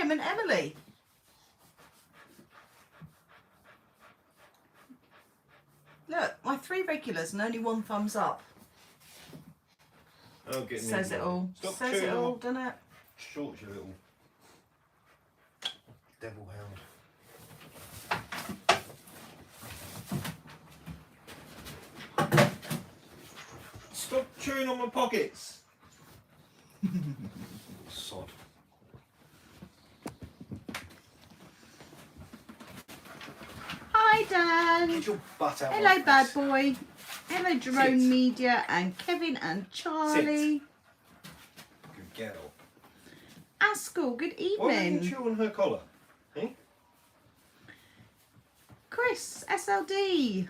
Kim and Emily. Look, my 3 regulars and only 1 thumbs up. Oh, get Says it all. Stop Says it all, doesn't it? Short, you little devil hound. Stop chewing on my pockets. Sod. Hi, Dan. Get your butt out. Hello, bad boy. Hello, Jerome Sit. Media and Kevin and Charlie. Good girl. Askell, good Why don't you evening. chew on her collar? Eh? Chris, SLD.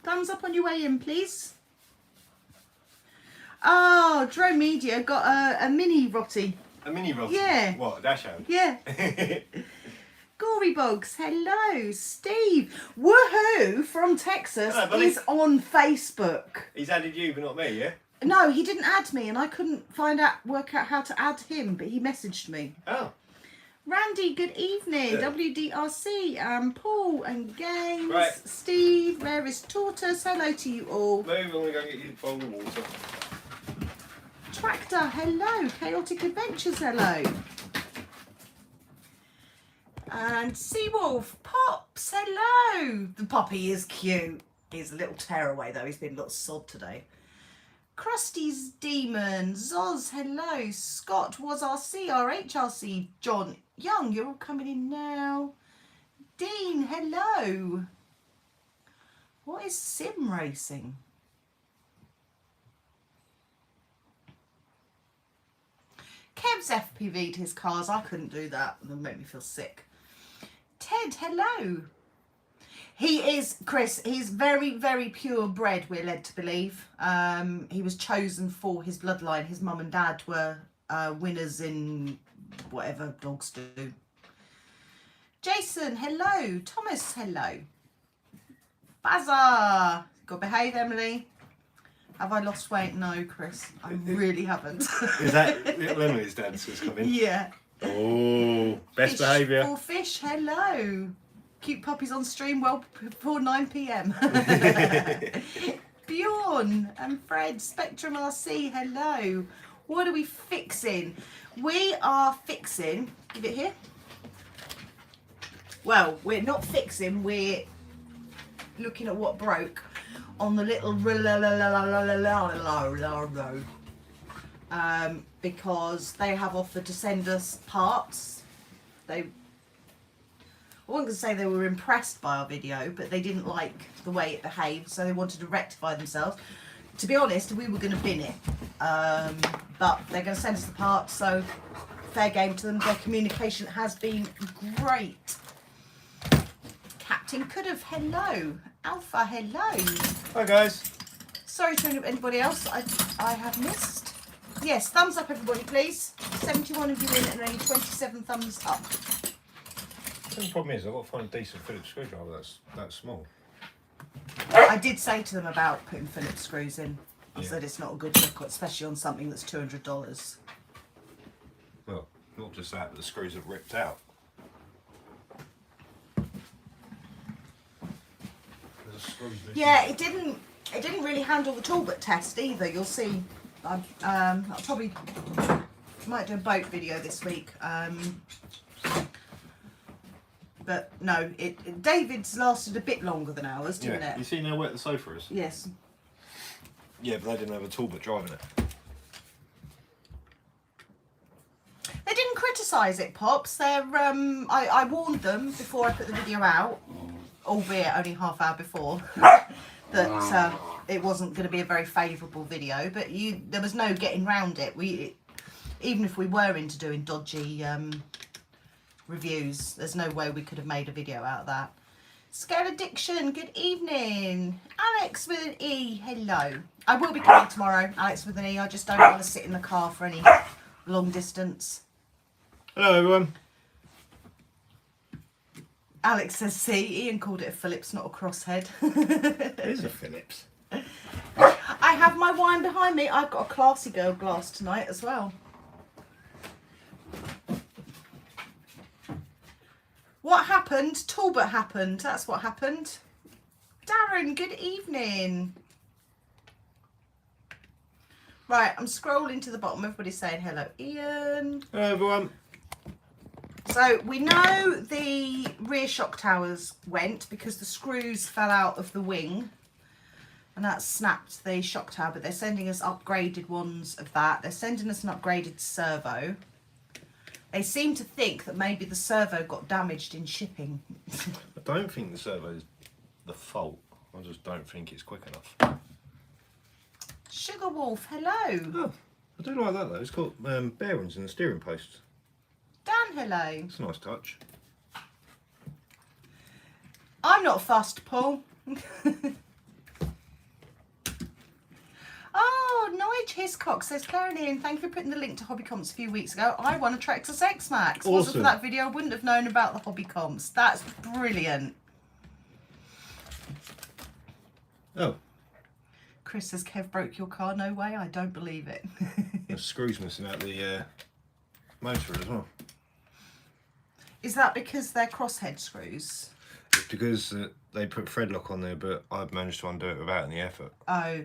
Thumbs up on your way in, please. Oh, Jerome Media got a mini Rotty. A mini Rossi? Yeah. What, a dash hound? Yeah. Gory Bogs, hello. Steve, woohoo from Texas, Hello, buddy. is on Facebook. He's added you, but not me, yeah? No, he didn't add me, and I couldn't work out how to add him, but he messaged me. Oh. Randy, good evening. Yeah. WDRC, Paul and Games. Right. Steve, Rarest Tortoise, hello to you all. Move, I'm going to go get you a bowl of water. Tractor, hello. Chaotic Adventures, hello. And Seawolf, Pops, hello. The puppy is cute. He's a little tearaway though. He's been a little sod today. Krusty's Demon, Zoz, hello. Scott was RC, RHRC, John Young, you're all coming in now. Dean, hello. What is sim racing? Kev's FPV'd his cars. I couldn't do that. It made me feel sick. Ted, hello. He is, Chris, he's very, very purebred, we're led to believe. He was chosen for his bloodline. His mum and dad were winners in whatever dogs do. Jason, hello. Thomas, hello. Bazza. Got to behave, Emily. Have I lost weight? No, Chris. I really haven't. Is that little Emily's dance that's coming? Yeah. Oh, best behaviour. For fish, hello. Cute puppies on stream well before 9 p.m. Bjorn and Fred, Spectrum RC, hello. What are we fixing? We are fixing, give it here. Well, we're not fixing, we're looking at what broke on the little because they have offered to send us parts. I wasn't going to say they were impressed by our video, but they didn't like the way it behaved, so they wanted to rectify themselves. To be honest, we were going to bin it, but they're going to send us the parts, so fair game to them. Their communication has been great. Captain Could've, hello. Alpha, hello. Hi guys. Sorry to anybody else I have missed. Yes, thumbs up everybody please. 71 of you in and only 27 thumbs up. The problem is I've got to find a decent Phillips screwdriver that's that small. I did say to them about putting Phillips screws in. I Yeah. said it's not a good look, especially on something that's $200. Well, not just that, but the screws have ripped out. There's a screw missing. Yeah, it didn't really handle the toolbit test either. You'll see. I'll probably might do a boat video this week. But no, David's lasted a bit longer than ours, didn't Yeah. it? You see how wet the sofa is? Yes. Yeah, but they didn't have a tool but driving it. They didn't criticise it, Pops. They're I warned them before I put the video out, albeit only half hour before, that it wasn't going to be a very favourable video. But there was no getting round it. Even if we were into doing dodgy reviews, there's no way we could have made a video out of that. Scale Addiction, good evening. Alex with an E, hello. I will be coming tomorrow, Alex with an E. I just don't want to sit in the car for any long distance. Hello everyone. Alex says see, Ian called it a Phillips, not a crosshead. It is a Phillips. I have my wine behind me. I've got a classy girl glass tonight as well. What happened? Talbot happened. That's what happened. Darren, good evening. Right, I'm scrolling to the bottom. Everybody's saying hello. Ian. Hello, everyone. So we know the rear shock towers went because the screws fell out of the wing and that snapped the shock tower, but they're sending us upgraded ones of that. They're sending us an upgraded servo. They seem to think that maybe the servo got damaged in shipping. I don't think the servo is the fault. I just don't think it's quick enough. Sugar Wolf, hello. Oh, I do like that though. It's got bearings in the steering post. Dan, hello. It's a nice touch. I'm not fussed, Paul. Oh, Nige Hiscock says, Claire and Ian, thank you for putting the link to Hobby Comps a few weeks ago. I won a Trek to Sex Max. Awesome. Wasn't for that video, I wouldn't have known about the Hobby Comps. That's brilliant. Oh. Chris says, Kev broke your car. No way, I don't believe it. The screws missing out the motor as well. Is that because they're crosshead screws? It's because they put thread lock on there, but I've managed to undo it without any effort. Oh.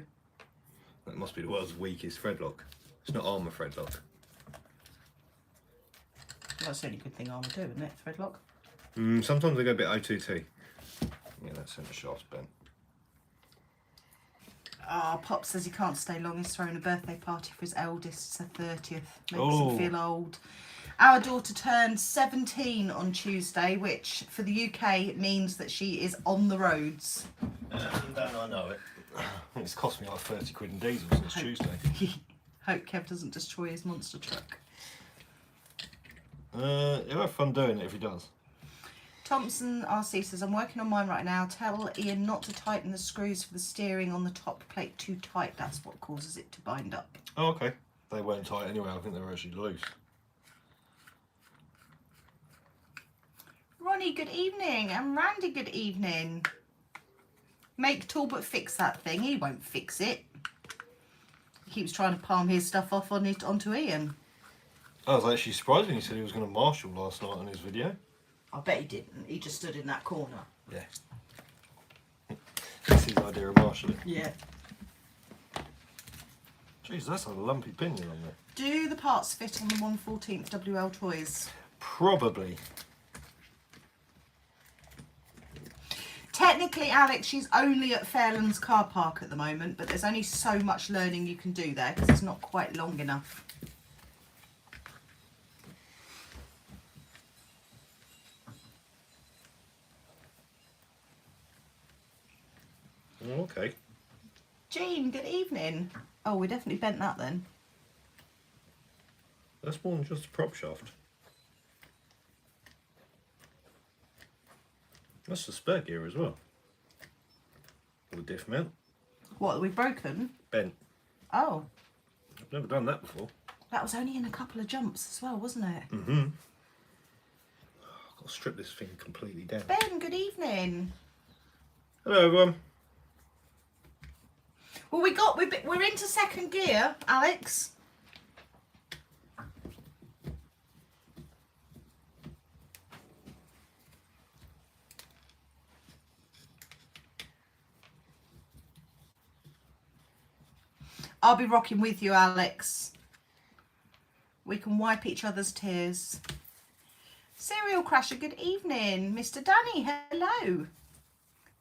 That must be the world's weakest thread lock. It's not armour thread lock. Well, that's the only good thing Armour do, isn't it? Thread lock. Sometimes they go a bit OTT. Yeah, that centre shaft's bent. Oh, Pop says he can't stay long. He's throwing a birthday party for his eldest. It's her 30th. Makes him feel old. Our daughter turned 17 on Tuesday, which for the UK means that she is on the roads. Don't I know it? It's cost me like 30 quid in diesel since Tuesday. Hope Kev doesn't destroy his monster truck. He'll have fun doing it if he does. Thompson RC says, I'm working on mine right now. Tell Ian not to tighten the screws for the steering on the top plate too tight. That's what causes it to bind up. Oh, okay. They weren't tight anyway. I think they were actually loose. Ronnie, good evening. And Randy, good evening. Make Talbot fix that thing. He won't fix it. He keeps trying to palm his stuff off on it onto Ian. I was actually surprised when he said he was going to marshal last night on his video. I bet he didn't. He just stood in that corner. Yeah. That's his idea of marshalling. Yeah. Jeez, that's a lumpy pinion on there. Do the parts fit on the 1/14th WL toys? Probably. Technically, Alex, she's only at Fairlands car park at the moment, but there's only so much learning you can do there because it's not quite long enough. Okay. Jean, good evening. Oh, we definitely bent that then. That's more than just a prop shaft. That's the spare gear as well. With the diff mount. What, we've broken? Bent. Oh. I've never done that before. That was only in a couple of jumps as well, wasn't it? Mm-hmm. Oh, I've got to strip this thing completely down. Ben, good evening. Hello, everyone. Well, we're into second gear, Alex. I'll be rocking with you, Alex. We can wipe each other's tears. Serial Crasher, good evening. Mr. Danny, hello.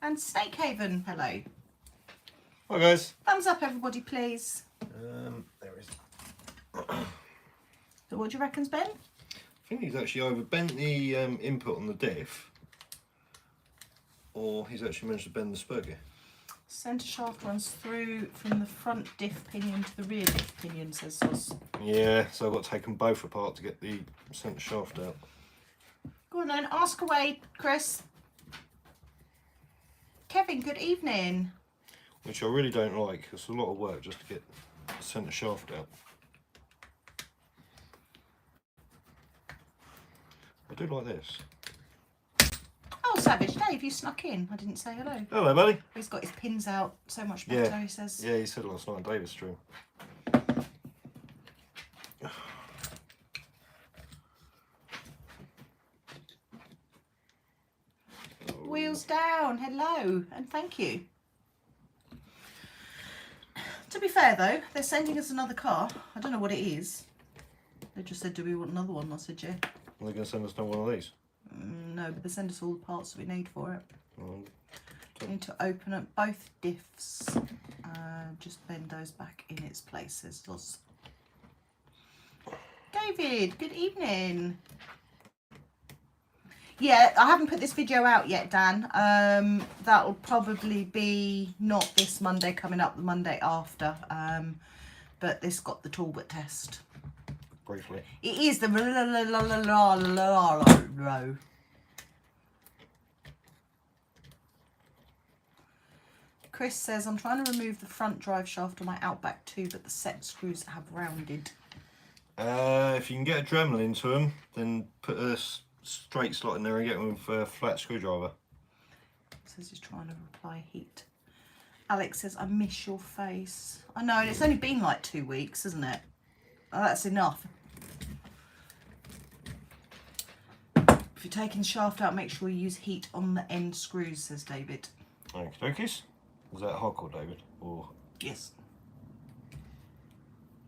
And Snakehaven, hello. Hi, guys. Thumbs up, everybody, please. There it is. So what do you reckon, Ben? I think he's actually either bent the input on the diff, or he's actually managed to bend the spur gear. Centre shaft runs through from the front diff pinion to the rear diff pinion, says Sos. Yeah, so I've got to take them both apart to get the centre shaft out. Go on then, ask away, Chris. Kevin, good evening. Which I really don't like. It's a lot of work just to get the centre shaft out. I do like this. Oh, Savage Dave, you snuck in. I didn't say hello. Hello, buddy. He's got his pins out so much better, Yeah. he says. Yeah, he said last night on David's stream. Wheels down. Hello and thank you. To be fair though, they're sending us another car. I don't know what it is. They just said, do we want another one? I said, yeah. Are they going to send us another one of these? No, but they send us all the parts that we need for it. Okay. Need to open up both diffs. Just bend those back in its places. David, good evening. Yeah, I haven't put this video out yet, Dan. That'll probably be not this Monday coming up, the Monday after. But this got the Talbot test. Briefly. It is the row. Chris says, I'm trying to remove the front drive shaft on my Outback too, but the set screws have rounded. If you can get a Dremel into them, then put a straight slot in there and get them with a flat screwdriver. Says he's trying to apply heat. Alex says, I miss your face. I know, and it's only been like 2 weeks, isn't it? Oh, that's enough. If you're taking the shaft out, make sure you use heat on the end screws, says David. Okie dokies. Was that hardcore, David? Or Yes.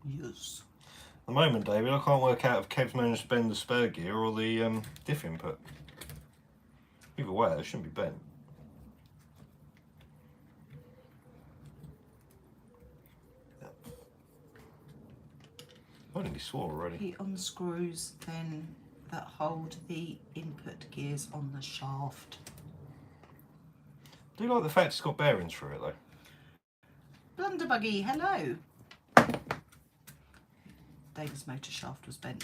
Yes. at the moment, David, I can't work out if Kev's managed to bend the spur gear or the diff input. Either way, it shouldn't be bent. I nearly swore already. Heat on the screws then that hold the input gears on the shaft. I do like the fact it's got bearings through it though. Blunderbuggy, hello. David's motor shaft was bent.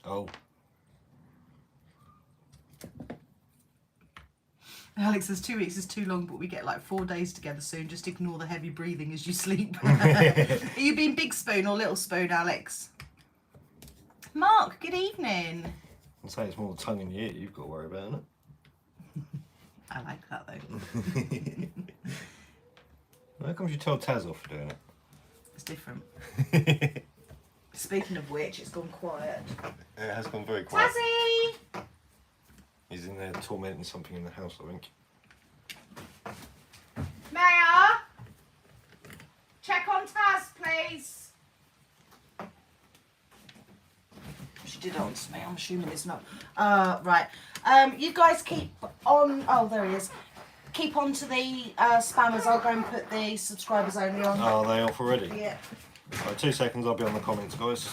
Oh. Alex says 2 weeks is too long, but we get like 4 days together soon. Just ignore the heavy breathing as you sleep. Are you being big spoon or little spoon, Alex? Mark, good evening. I'd say it's more the tongue in your ear you've got to worry about, isn't it? I like that though. How come you told Taz off for doing it? It's different. Speaking of which, it's gone quiet. It has gone very quiet. Tazzy! He's in there tormenting something in the house, I think. Maya! Check on Taz, please. She did answer me. I'm assuming it's not. Right. You guys keep on. Oh, there he is. Keep on to the spammers. I'll go and put the subscribers only on. Oh, are they off already? Yeah. Right, 2 seconds, I'll be on the comments, guys.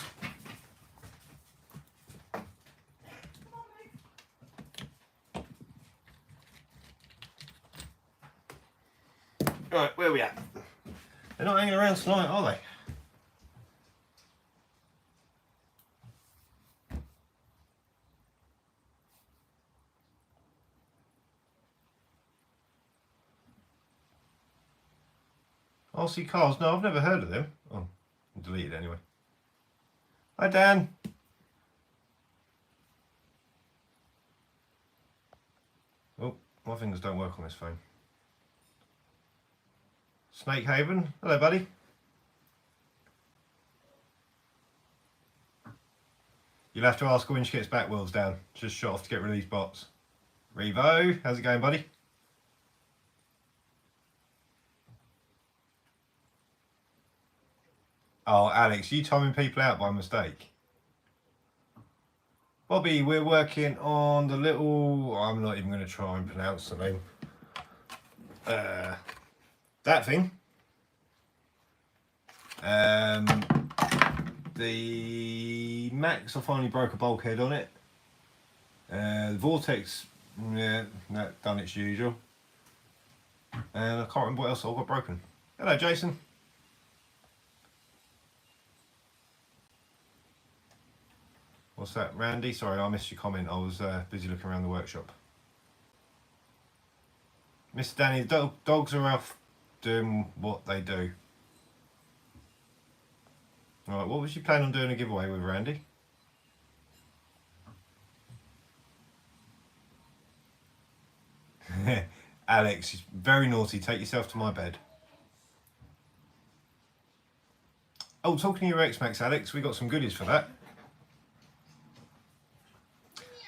Right, where are we at? They're not hanging around tonight, are they? RC Cars? No, I've never heard of them. Oh, deleted anyway. Hi, Dan. Oh, my fingers don't work on this phone. Snake Haven. Hello, buddy. You'll have to ask her when she gets back wheels down. Just shot off to get rid of these bots. Revo, how's it going, buddy? Oh, Alex, you timing people out by mistake. Bobby, we're working on the little... I'm not even going to try and pronounce the name. That thing. The Max, I finally broke a bulkhead on it. The Vortex, yeah, that done its usual. And I can't remember what else I got broken. Hello, Jason. What's that, Randy? Sorry, I missed your comment. I was busy looking around the workshop. Mr. Danny, the dogs are off doing what they do. Alright, what was you planning on doing a giveaway with, Randy? Alex, very naughty. Take yourself to my bed. Oh, talking to your ex, Max, Alex, we got some goodies for that.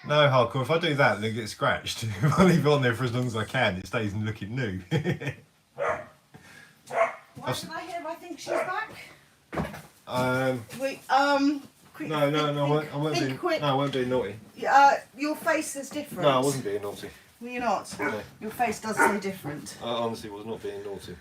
No, hardcore. If I do that, then it gets scratched. If I leave it on there for as long as I can, it stays looking new. Why did I hear? I think she's back. Wait. Quick, No, I won't think be. quick. No, I won't be naughty. Your face is different. No, I wasn't being naughty. Well, you're not. No. Your face does say different. I honestly was not being naughty.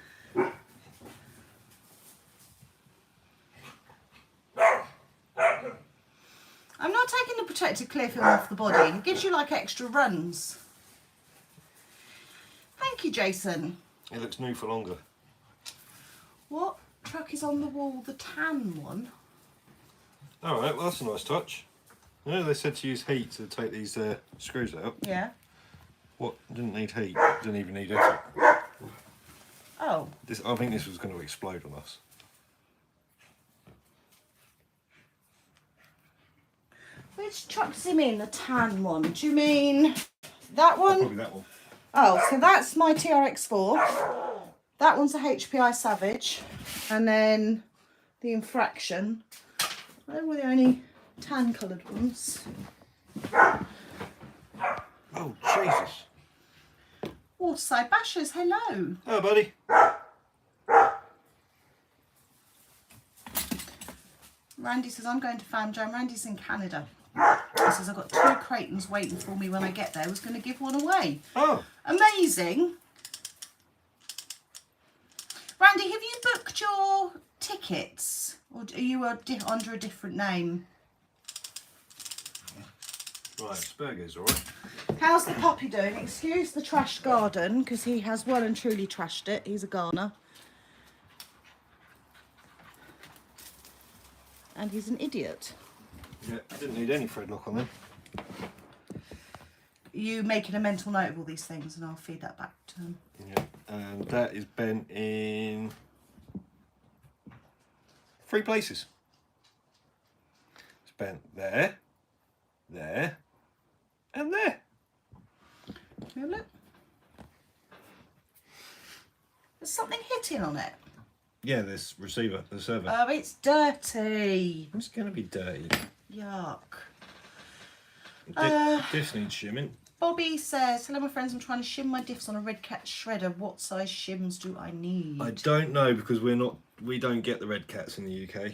I'm not taking the protective clear film off the body. It gives you like extra runs. Thank you, Jason. It looks new for longer. What truck is on the wall? The tan one? Alright, well that's a nice touch. You know, they said to use heat to take these screws out. Yeah. What? Didn't need heat. Didn't even need effort. Oh. I think this was going to explode on us. Which truck does he mean? The tan one? Do you mean that one? Probably that one. Oh, so that's my TRX4. That one's a HPI Savage. And then the Infraction. They were the only tan coloured ones. Oh, Jesus. Waterside Bashers, hello. Oh, buddy. Randy says, I'm going to Fam Jam. Randy's in Canada. He says, I've got 2 Creightons waiting for me when I get there. I was going to give one away. Oh. Amazing. Randy, have you booked your tickets? Or are you under a different name? Right, Asperger's alright. How's the puppy doing? Excuse the trashed garden, because he has well and truly trashed it. He's a gardener. And he's an idiot. Yeah, didn't need any thread lock on them. You making a mental note of all these things and I'll feed that back to him. Yeah, and that is bent in 3 places. It's bent there, there, and there. Can we have a look? There's something hitting on it. Yeah, this receiver, the server. Oh, it's dirty. It's going to be dirty. Yuck. This needs shimming. Bobby says, hello my friends, I'm trying to shim my diffs on a Red Cat shredder. What size shims do I need? I don't know because we don't get the red cats in the UK.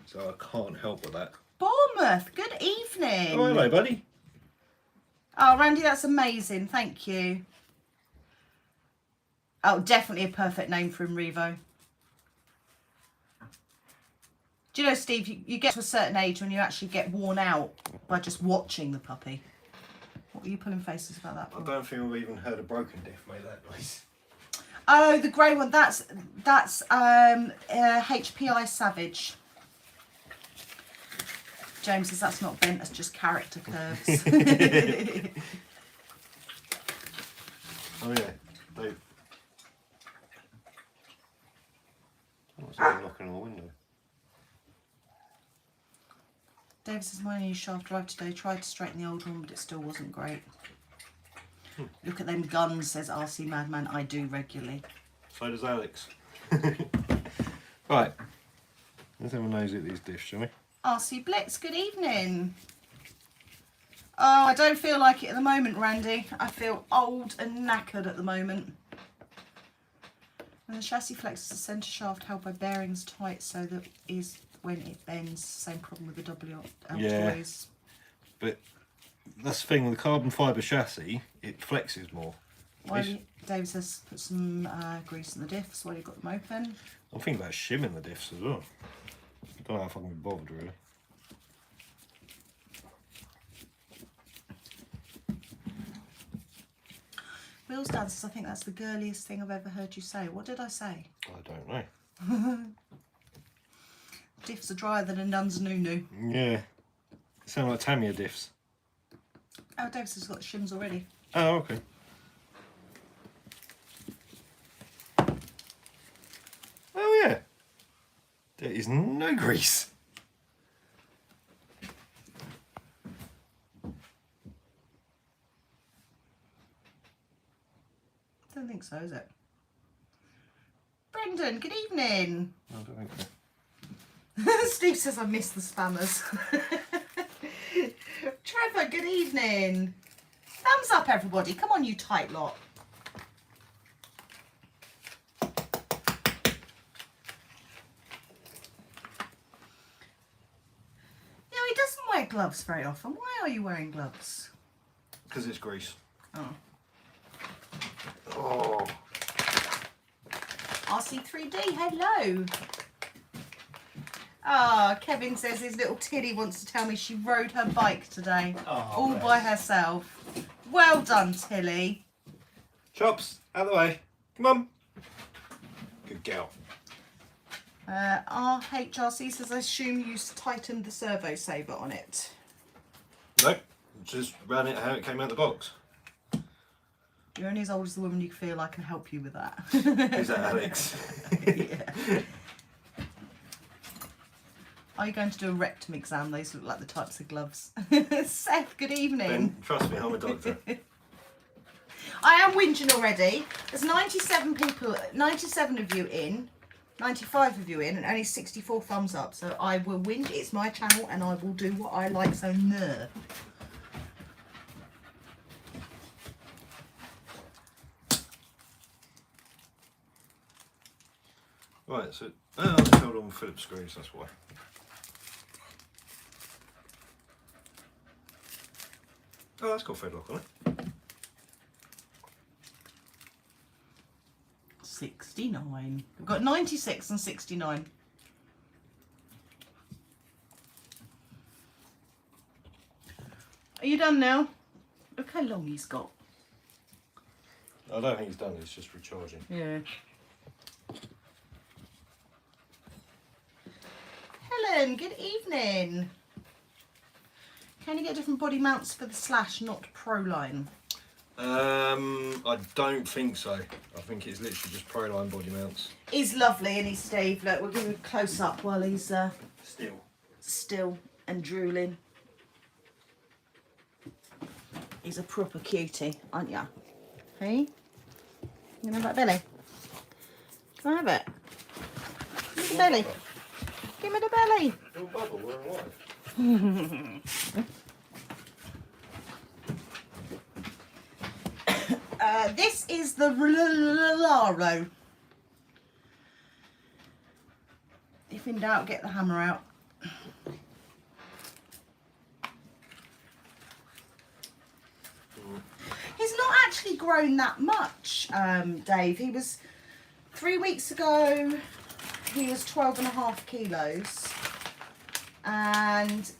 So I can't help with that. Bournemouth, good evening. Oh, hello, buddy. Oh, Randy, that's amazing. Thank you. Oh, definitely a perfect name for him, Revo. Do you know, Steve, you get to a certain age when you actually get worn out by just watching the puppy. What were you pulling faces about that for? I don't think I've even heard a broken diff make that noise. Oh, the grey one. That's HPI Savage. James says that's not bent. That's just character curves. Oh yeah, they. What's that knocking on the window? David says my new shaft drive today. Tried to straighten the old one, but it still wasn't great. Look at them guns, says RC Madman. I do regularly. So does Alex. Right. Let's have a nosy at these diffs, shall we? RC Blitz, good evening. Oh, I don't feel like it at the moment, Randy. I feel old and knackered at the moment. When the chassis flexes, the centre shaft held by bearings tight, so that is when it bends. Same problem with the W altoids. But that's the thing with the carbon fibre chassis, it flexes more. David says put some grease in the diffs while you've got them open. I'm thinking about shimming the diffs as well. I don't know if I can be bothered really. Will's dad says I think that's the girliest thing I've ever heard you say. What did I say? I don't know. Diffs are drier than a nun's nunu. Yeah. Sound like Tamiya diffs. Oh, David says he's got the shims already. Oh, okay. Oh yeah. There is no grease. Don't think so, is it? Brendan, good evening. I don't think so. Steve says I miss the spammers. Trevor, good evening. Thumbs up, everybody. Come on, you tight lot. You know, he doesn't wear gloves very often. Why are you wearing gloves? Because it's grease. Oh. Oh. RC3D, hello. Ah, Kevin says his little Tilly wants to tell me she rode her bike today. Oh, all bless. by herself. Well done, Tilly. Chops, out of the way. Come on. Good girl. RHRC says, I assume you tightened the servo saver on it. Nope. Just ran it how it came out the box. You're only as old as the woman you feel I can help you with that. Is that Alex? Yeah. Are you going to do a rectum exam? Those look like the types of gloves. Seth, good evening. Ben, trust me, I'm a doctor. I am whinging already. There's 97 people, 97 of you in, 95 of you in, and only 64 thumbs up. So I will whinge. It's my channel and I will do what I like. So no. Right, so it's held on Phillips screws, that's why. Oh, that's got Fedlock on it. 69. We've got 96 and 69. Are you done now? Look how long he's got. I don't think he's done, it's just recharging. Yeah. Helen, good evening. Can you get different body mounts for the Slash, not Pro line? I don't think so. I think it's literally just Proline body mounts. He's lovely, isn't he, Steve? Look, we'll give him a close up while he's still and drooling. He's a proper cutie, aren't ya? Hey? You know about belly? Can I have it? Give me the belly. Give me the belly. Don't bubble, we're alive. This is the Laro. If in doubt, get the hammer out. He's not actually grown that much, Dave. He was 3 weeks ago, he was 12.5 kilos. And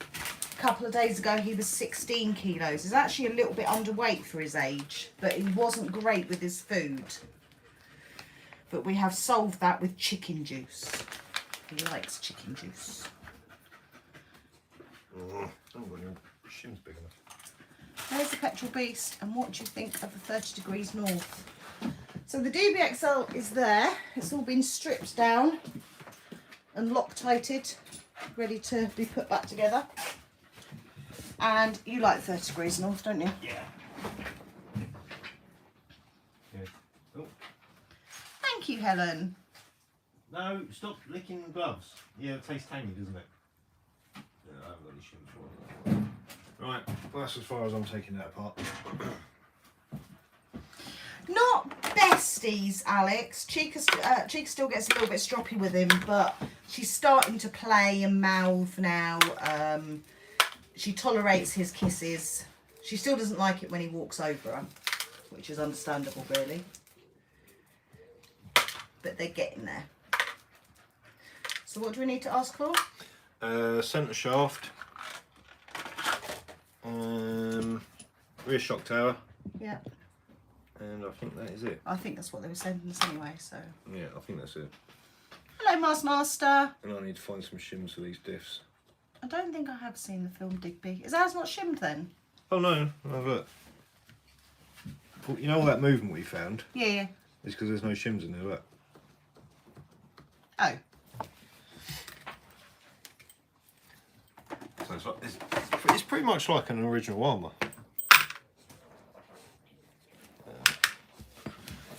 a couple of days ago, he was 16 kilos. He's actually a little bit underweight for his age, but he wasn't great with his food. But we have solved that with chicken juice. He likes chicken juice. I haven't got any shims big enough. There's the petrol beast, and what do you think of the 30 degrees north? So the DBXL is there. It's all been stripped down and Loctited, ready to be put back together. And you like 30 degrees north, don't you? Yeah. Oh. Thank you, Helen. No, stop licking the gloves. Yeah, it tastes tangy, doesn't it? Yeah, I haven't got any shims for it. Right, well, that's as far as I'm taking that apart. Not besties, Alex. Chica still gets a little bit stroppy with him, but she's starting to play and mouth now. She tolerates his kisses. She still doesn't like it when he walks over her, which is understandable, really. But they're getting there. So what do we need to ask for? Centre shaft. Rear shock tower. Yeah. And I think that is it. I think that's what they were sending us anyway, so. Yeah, I think that's it. Hello, Mars Master. And I need to find some shims for these diffs. I don't think I have seen the film Digby. Is ours not shimmed then? Oh no, look. You know all that movement we found? Yeah, yeah. It's because there's no shims in there, look. Oh. So it's, like, it's pretty much like an original armour.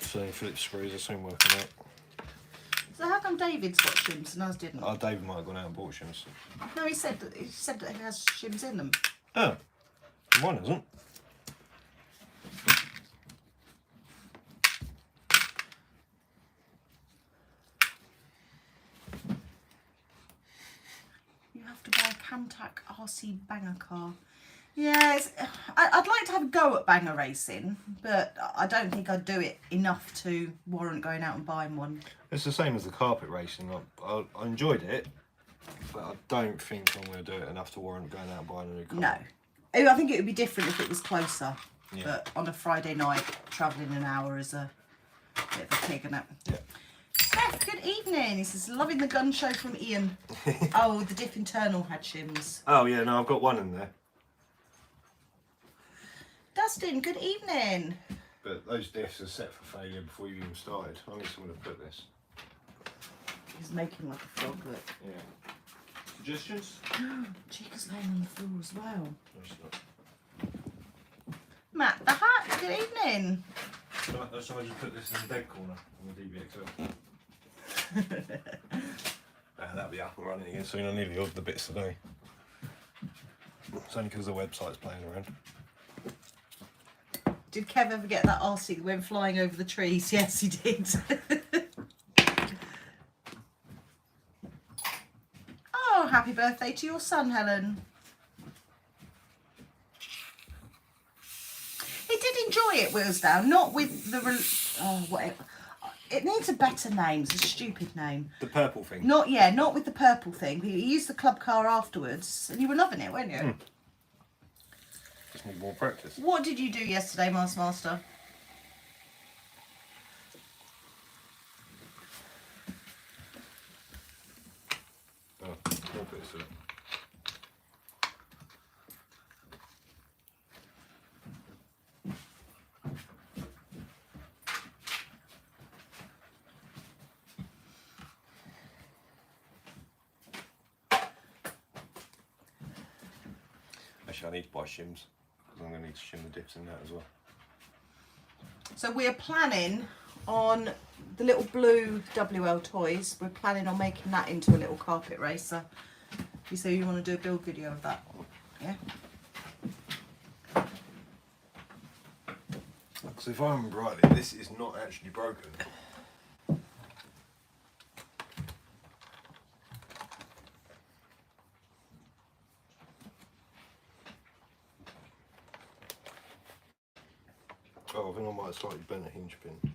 So Phillips screws are soon working out. So how come David's got shims and ours didn't? David might have gone out and bought shims. No, he said that he has shims in them. Oh. Mine isn't. You have to buy a Camtac RC banger car. Yeah, I'd like to have a go at banger racing, but I don't think I'd do it enough to warrant going out and buying one. It's the same as the carpet racing. I enjoyed it, but I don't think I'm going to do it enough to warrant going out and buying a new car. No. I think it would be different if it was closer. Yeah. But on a Friday night, travelling an hour is a bit of a pig, isn't it? Yeah. Steph, good evening. He says, loving the gun show from Ian. Oh, the diff internal had shims. Oh, yeah, no, I've got one in there. Dustin, good evening. But those diffs are set for failure before you even started. I need someone to put this. He's making like a frog look. Yeah. Suggestions? Chica's laying on the floor as well. No, it's not. Matt the Hat, good evening. Someone just put this in the bed corner on the DBXL. That'll be up and running again soon. I nearly ordered the bits today. It's only because the website's playing around. Did Kev ever get that RC that went flying over the trees? Yes, he did. Oh, happy birthday to your son, Helen. He did enjoy it, Willsdown, not with the... whatever. It needs a better name. It's a stupid name. The purple thing? Not with the purple thing. He used the club car afterwards, and you were loving it, weren't you? Just need more practice. What did you do yesterday, Master? Oh, more bits of it. Actually, I need to buy shims. I'm going to need to shim the dips in that as well. So we're planning on the little blue WL toys. We're planning on making that into a little carpet racer. You say you want to do a build video of that? Yeah. Because if I remember rightly, this is not actually broken. Oh, I think I might have slightly bent a hinge pin.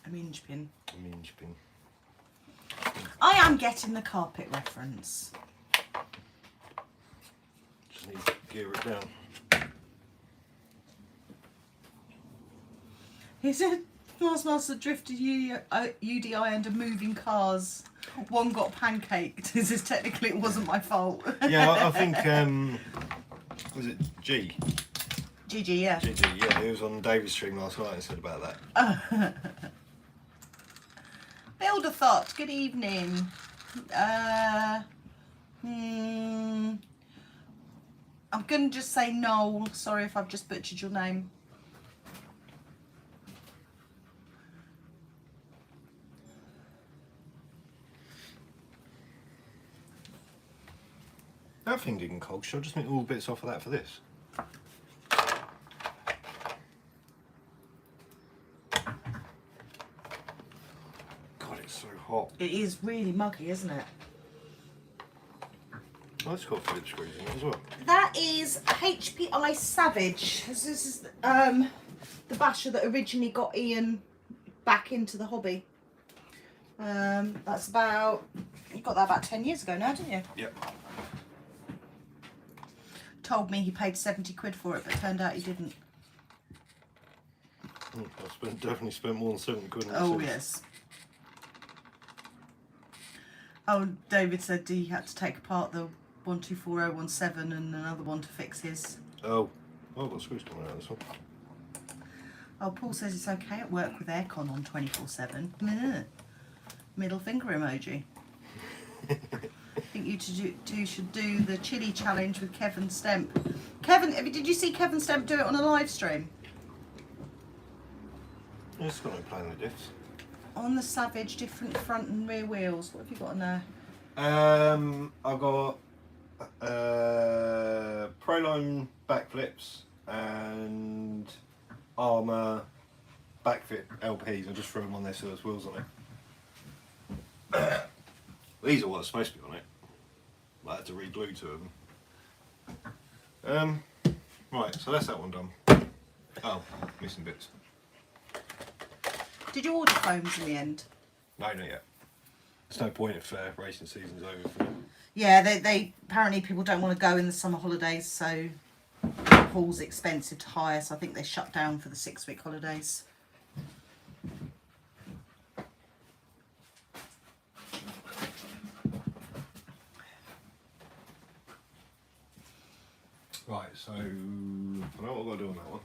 A hinge pin. A hinge pin. I am getting the carpet reference. Just need to gear it down. He said, Master drifted UDI under moving cars. One got pancaked. He says, technically it wasn't my fault. Yeah, I think, was it G? GG, yeah. GG, yeah, he was on David's stream last night and said about that. Builder Thought, good evening. I'm going to just say Noel. Sorry if I've just butchered your name. That thing didn't cog. Should I just make all bits off of that for this? God, it's so hot. It is really muggy, isn't it? Oh, it's got Phillips screws in it as well. That is HPI Savage. This is the basher that originally got Ian back into the hobby. That's about, you got that about 10 years ago now, didn't you? Yep. Told me he paid 70 quid for it, but it turned out he didn't. I definitely spent more than 70 quid on Oh, this. yes. Oh, David said he had to take apart the 124017 and another one to fix his. Oh, I've got screws coming out of this one. Oh, Paul says it's okay at work with aircon on 24/7. Middle finger emoji. I think you two should do the chili challenge with Kevin Stemp. Kevin, did you see Kevin Stemp do it on a live stream? It's got no plan with diffs. On the Savage, different front and rear wheels. What have you got on there? I've got Proline backflips and Armour backflip LPs. I just threw them on there so there's wheels on it. These are what's supposed to be on it. I had to re-glue to them. Right, so that's that one done. Oh, missing bits. Did you order foams in the end? No, not yet. There's no point if racing season's over for me. Yeah, they apparently people don't want to go in the summer holidays, so Paul's expensive to hire, so I think they shut down for the 6-week holidays. Right, so I know what I've got to do on that one.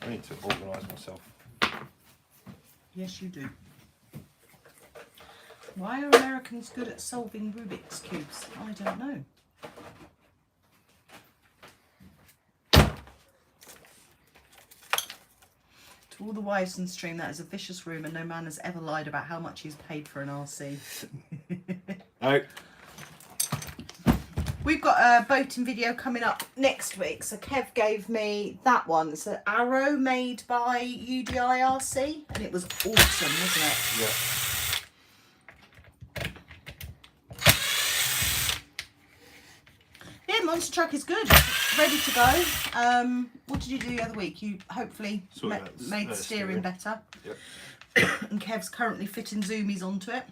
I need to organise myself. Yes, you do. Why are Americans good at solving Rubik's Cubes? I don't know. To all the wives in the stream, that is a vicious rumour. No man has ever lied about how much he's paid for an RC. No. We've got a boating video coming up next week. So Kev gave me that one. It's an Arrow made by UDI RC, and it was awesome, wasn't it? Yeah. Yeah, Monster Truck is good. Ready to go. What did you do the other week? You hopefully made the steering better. Yep. And Kev's currently fitting zoomies onto it.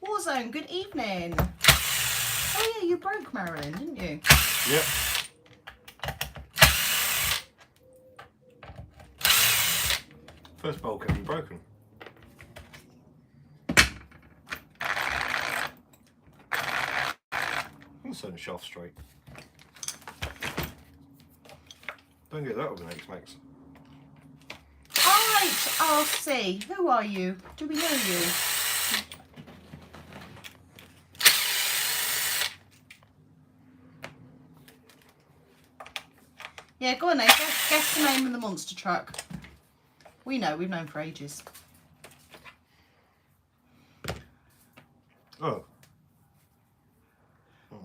Warzone, good evening. Oh yeah, you broke Marilyn, didn't you? Yep. First bulk having broken. I'm setting the shaft straight. Don't get that with an X-Max. Alright, RC, who are you? Do we know you? Yeah, go on then, guess the name of the monster truck. We know, we've known for ages. Oh.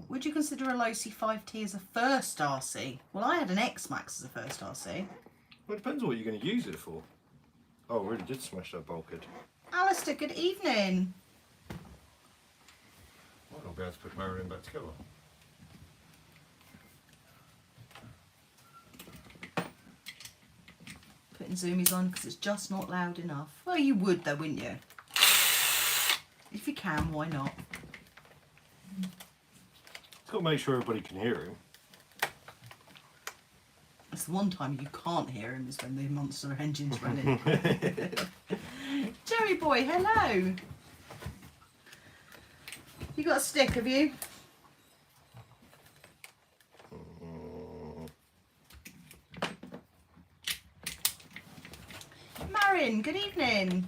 Would you consider a Losi 5T as a first RC? Well, I had an X-Max as a first RC. Well, it depends on what you're going to use it for. Oh, I really did smash that bulkhead. Alistair, good evening. Might not be able to put Marilyn back together. Putting zoomies on because it's just not loud enough. Well, you would though, wouldn't you? If you can, why not? It's got to make sure everybody can hear him. That's the one time you can't hear him is when the monster engine's running. Jerry boy, hello. You got a stick, have you? Marin, good evening.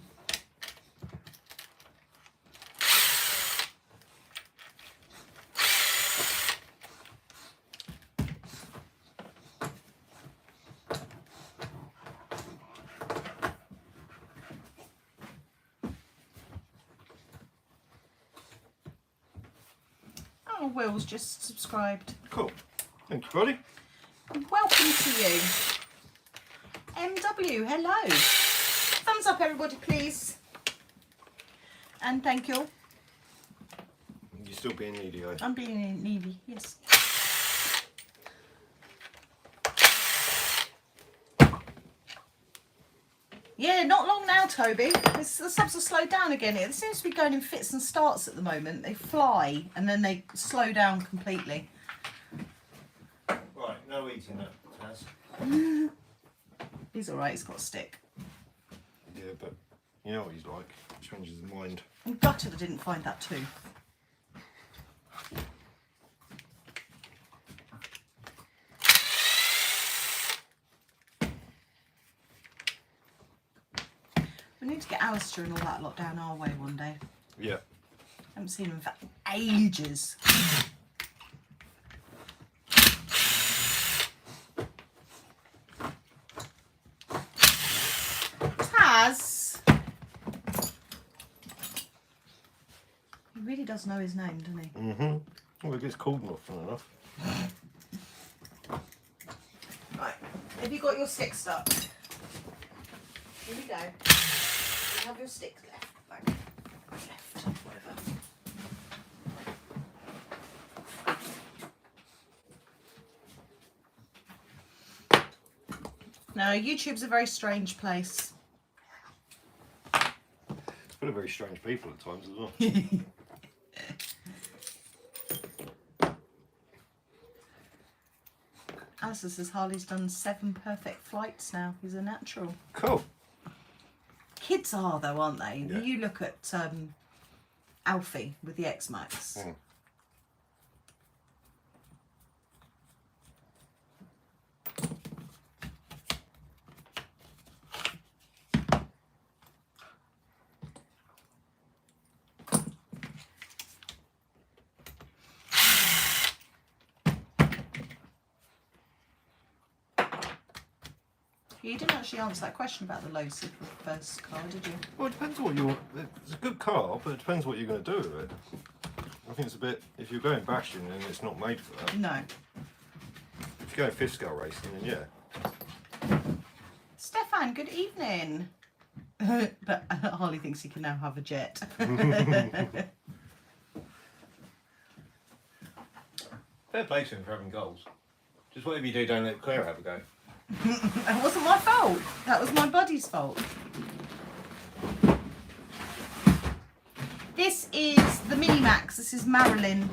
Oh, Will's just subscribed. Cool. Thank you, buddy. Welcome to you. MW, hello. Thumbs up, everybody, please. And thank you. You're still being needy, eh? I'm being needy, yes. Yeah, not long now, Toby. The subs have slowed down again. It seems to be going in fits and starts at the moment. They fly and then they slow down completely. Right, no eating that, Taz. He's alright, he's got a stick. Yeah, but you know what he's like. Changes his mind. I'm gutted I didn't find that tooth. We need to get Alistair and all that lot down our way one day. Yeah. I haven't seen him for ages. Taz. He really does know his name, doesn't he? Mm-hmm. Well, it gets called often enough. Right. Have you got your stick stuck? Here we go. You have your sticks left. Back. Left. Whatever. No, YouTube's a very strange place. It's full of very strange people at times as well. Alistair says Harley's done 7 perfect flights now. He's a natural. Cool. Kids are though, aren't they? Yeah. You look at Alfie with the X-Max. Mm. You didn't actually answer that question about the low super first car, did you? Well, it depends what you're. It's a good car, but it depends what you're going to do with it. I think it's a bit. If you're going bashing, then it's not made for that. No. If you're going fifth scale racing, then yeah. Stefan, good evening. But Harley thinks he can now have a jet. Fair play to him for having goals. Just whatever you do, don't let Claire have a go. That wasn't my fault. That was my buddy's fault. This is the Mini Max. This is Marilyn.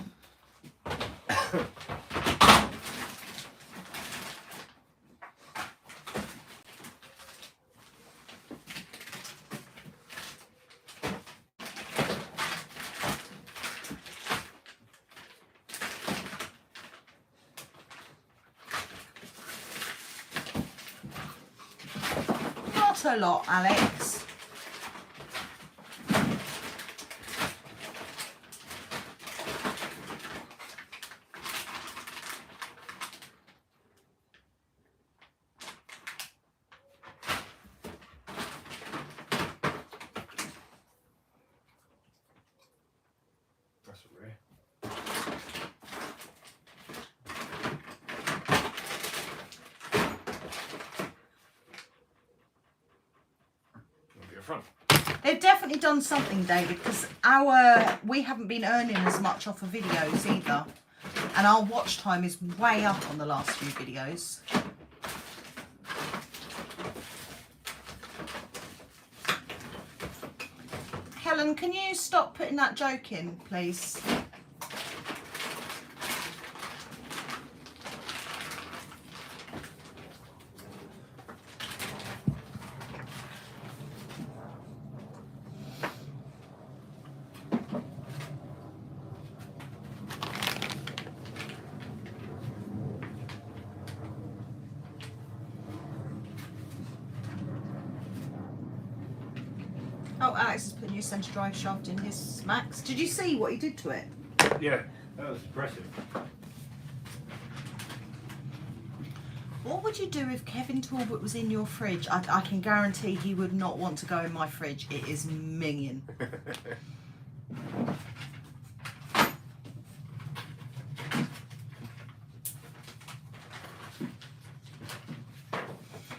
Not a lot, Alex. That's a rare. Front. They've definitely done something, David, because we haven't been earning as much off of videos either, and our watch time is way up on the last few videos. Helen, can you stop putting that joke in, please? Oh, Alex has put a new centre drive shaft in his Max. Did you see what he did to it? Yeah, that was impressive. What would you do if Kevin Talbot was in your fridge? I can guarantee he would not want to go in my fridge. It is minging.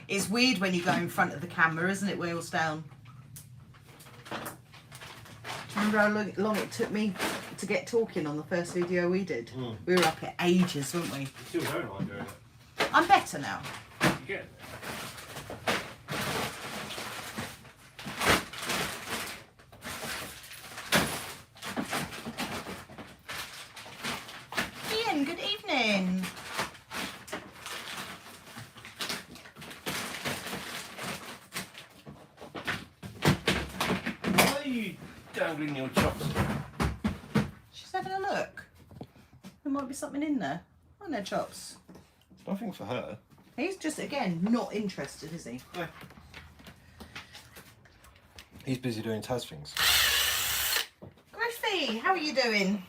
It's weird when you go in front of the camera, isn't it, wheels down? Remember how long it took me to get talking on the first video we did? Mm. We were up at ages, weren't we? You still don't like doing it. I'm better now. You get it. Ian, good evening. Why are you dangling your chops? She's having a look. There might be something in there. Oh, no chops. Nothing for her. He's just, again, not interested, is he? No. He's busy doing Taz things. Griffey, how are you doing?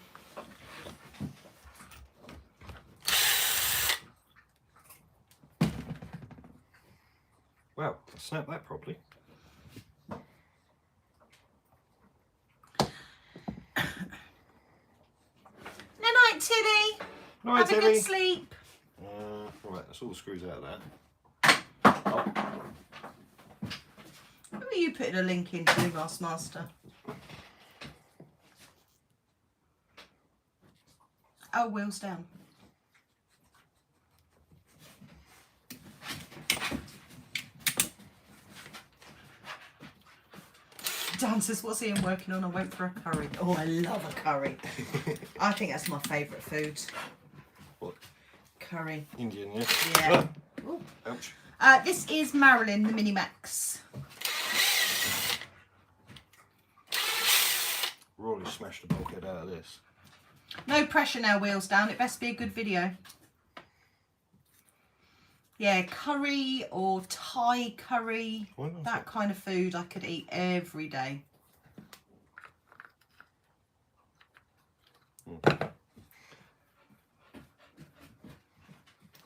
Wow, snap that properly. night, Tilly. Right, Have a Tilly. good sleep. Right, that's all the screws out of that. Who are you putting a link into, Master? Oh, wheels down. Dan says, what's Ian working on? I went for a curry. Oh, I love a curry. I think that's my favourite food. What? Curry. Indian, yeah? Yeah. Oh, ouch. This is Marilyn, the Mini Max. Rory smashed the bulkhead out of this. No pressure now, wheels down. It best be a good video. Yeah, curry or Thai curry, that kind of food I could eat every day.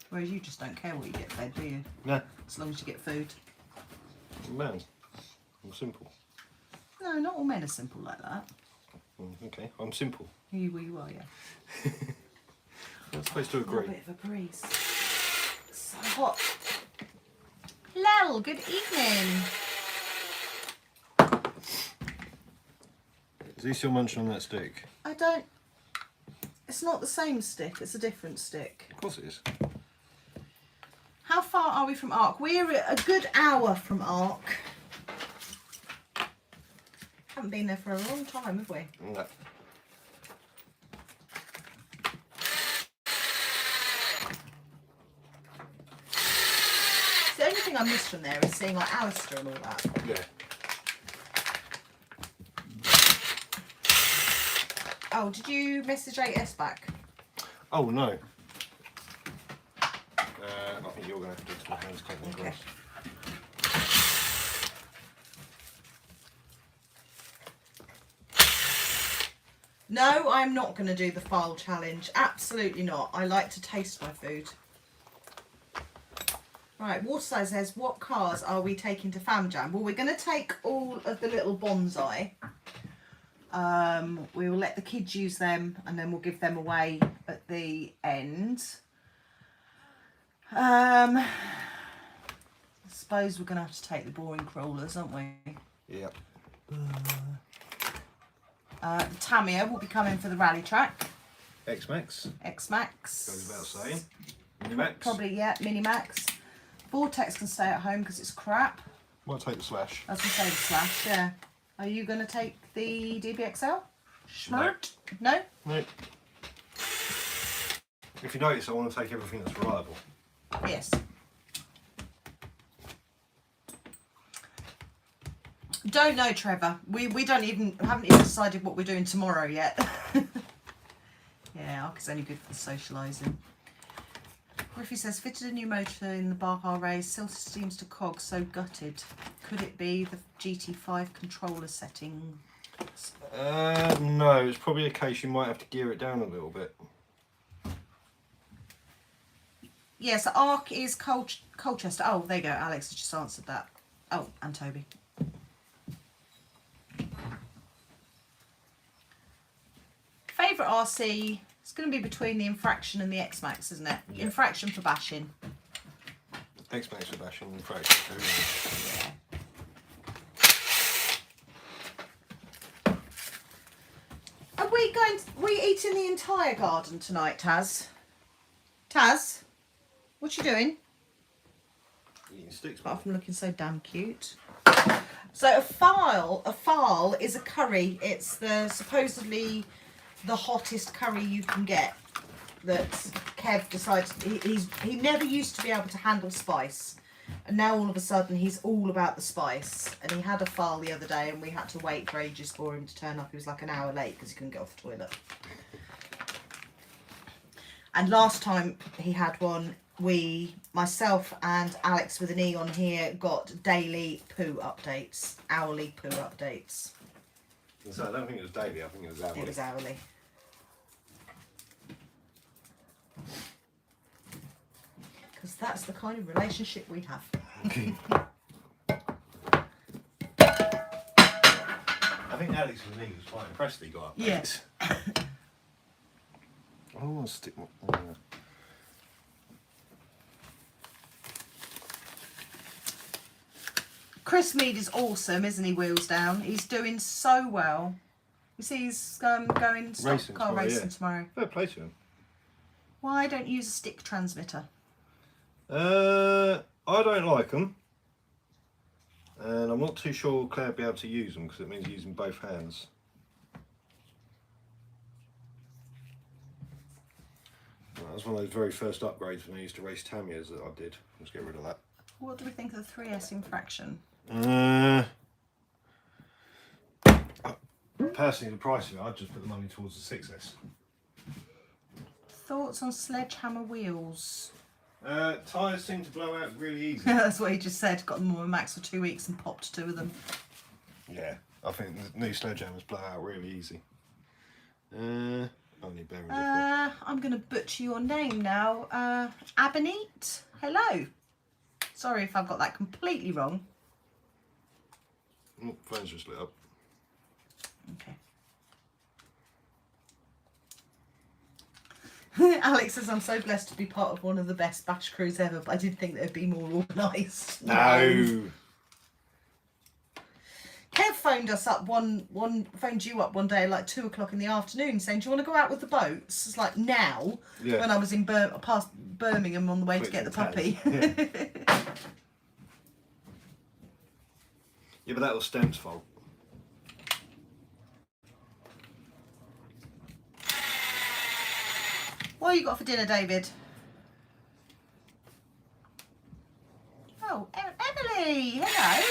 Whereas you just don't care what you get fed, do you? Nah. As long as you get food. Man, I'm simple. No, not all men are simple like that. Okay, I'm simple. You are, yeah. I'm supposed to A agree. bit of a breeze. So hot. Lel, good evening. Is he still munching on that stick? I don't... It's not the same stick, it's a different stick. Of course it is. How far are we from Ark? We're a good hour from Ark. Haven't been there for a long time, have we? No. The only thing I miss from there is seeing like Alistair and all that. Yeah. Oh, did you message 8S back? Oh no. I think you're going to have to do my hands cutting across. No, I'm not going to do the file challenge. Absolutely not. I like to taste my food. Right, Waterside says, what cars are we taking to Fam Jam? Well, we're going to take all of the little bonsai. We will let the kids use them and then we'll give them away at the end. I suppose we're going to have to take the boring crawlers, aren't we? Yep. Tamia will be coming for the rally track. X-Max. X-Max. Goes without saying. Mini-Max. Probably, yeah, Mini-Max. Vortex can stay at home because it's crap. Might take the Slash. I was going to say the Slash, yeah. Are you going to take the DBXL? Schmert? No? No. If you notice, I want to take everything that's reliable. Yes. Don't know, Trevor. We haven't even decided what we're doing tomorrow yet. Yeah, Ark is only good for socialising. Griffey says, fitted a new motor in the Baja race, still steams to cogs, so gutted. Could it be the GT5 controller setting? No, it's probably a case you might have to gear it down a little bit. Yes, Ark is Colchester. Oh, there you go. Alex has just answered that. Oh, and Toby. Favourite RC, it's going to be between the Infraction and the X-Max, isn't it? Yeah. Infraction for bashing. X-Max for bashing, Infraction for Are we eating the entire garden tonight, Taz? Taz, what you doing? eating sticks. Apart from looking so damn cute. So a file is a curry. It's supposedly the hottest curry you can get. That Kev decides he never used to be able to handle spice, and now all of a sudden he's all about the spice. And he had a file the other day, and we had to wait for ages for him to turn up. He was like an hour late because he couldn't get off the toilet. And last time he had one, myself and Alex with an E on here, got daily poo updates, hourly poo updates. So I don't think it was daily, I think it was hourly. It was hourly. Because that's the kind of relationship we have. I think Alex and me was quite impressed that he got up. Yes. I I want to stick my... Chris Mead is awesome, isn't he, Wheels Down? He's doing so well. You see he's going stock Racing car tomorrow, racing yeah. tomorrow. Fair play to him. Why don't you use a stick transmitter? I don't like them. And I'm not too sure Claire will be able to use them because it means using both hands. That was one of those very first upgrades when I used to race Tamiya's that I did. Let's get rid of that. What do we think of the 3S infraction? Personally, the price of it, I'd just put the money towards the 6S. Thoughts on sledgehammer wheels? Tyres seem to blow out really easy. That's what he just said. Got them on a max for 2 weeks and popped 2 of them. Yeah, I think the new sledgehammers blow out really easy. Only bearings. I'm going to butcher your name now. Abaneet? Hello. Sorry if I've got that completely wrong. Oh, phone's just lit up. Okay. Alex says, I'm so blessed to be part of one of the best bash crews ever, but I did think they'd be more organised. No. Kev phoned us up phoned you up one day at like 2 o'clock in the afternoon saying, do you want to go out with the boats? It's like now, Yeah. when I was in past Birmingham on the way to get the puppy. Yeah. Yeah, but that was Stem's fault. What have you got for dinner, David? Oh, Emily, hello.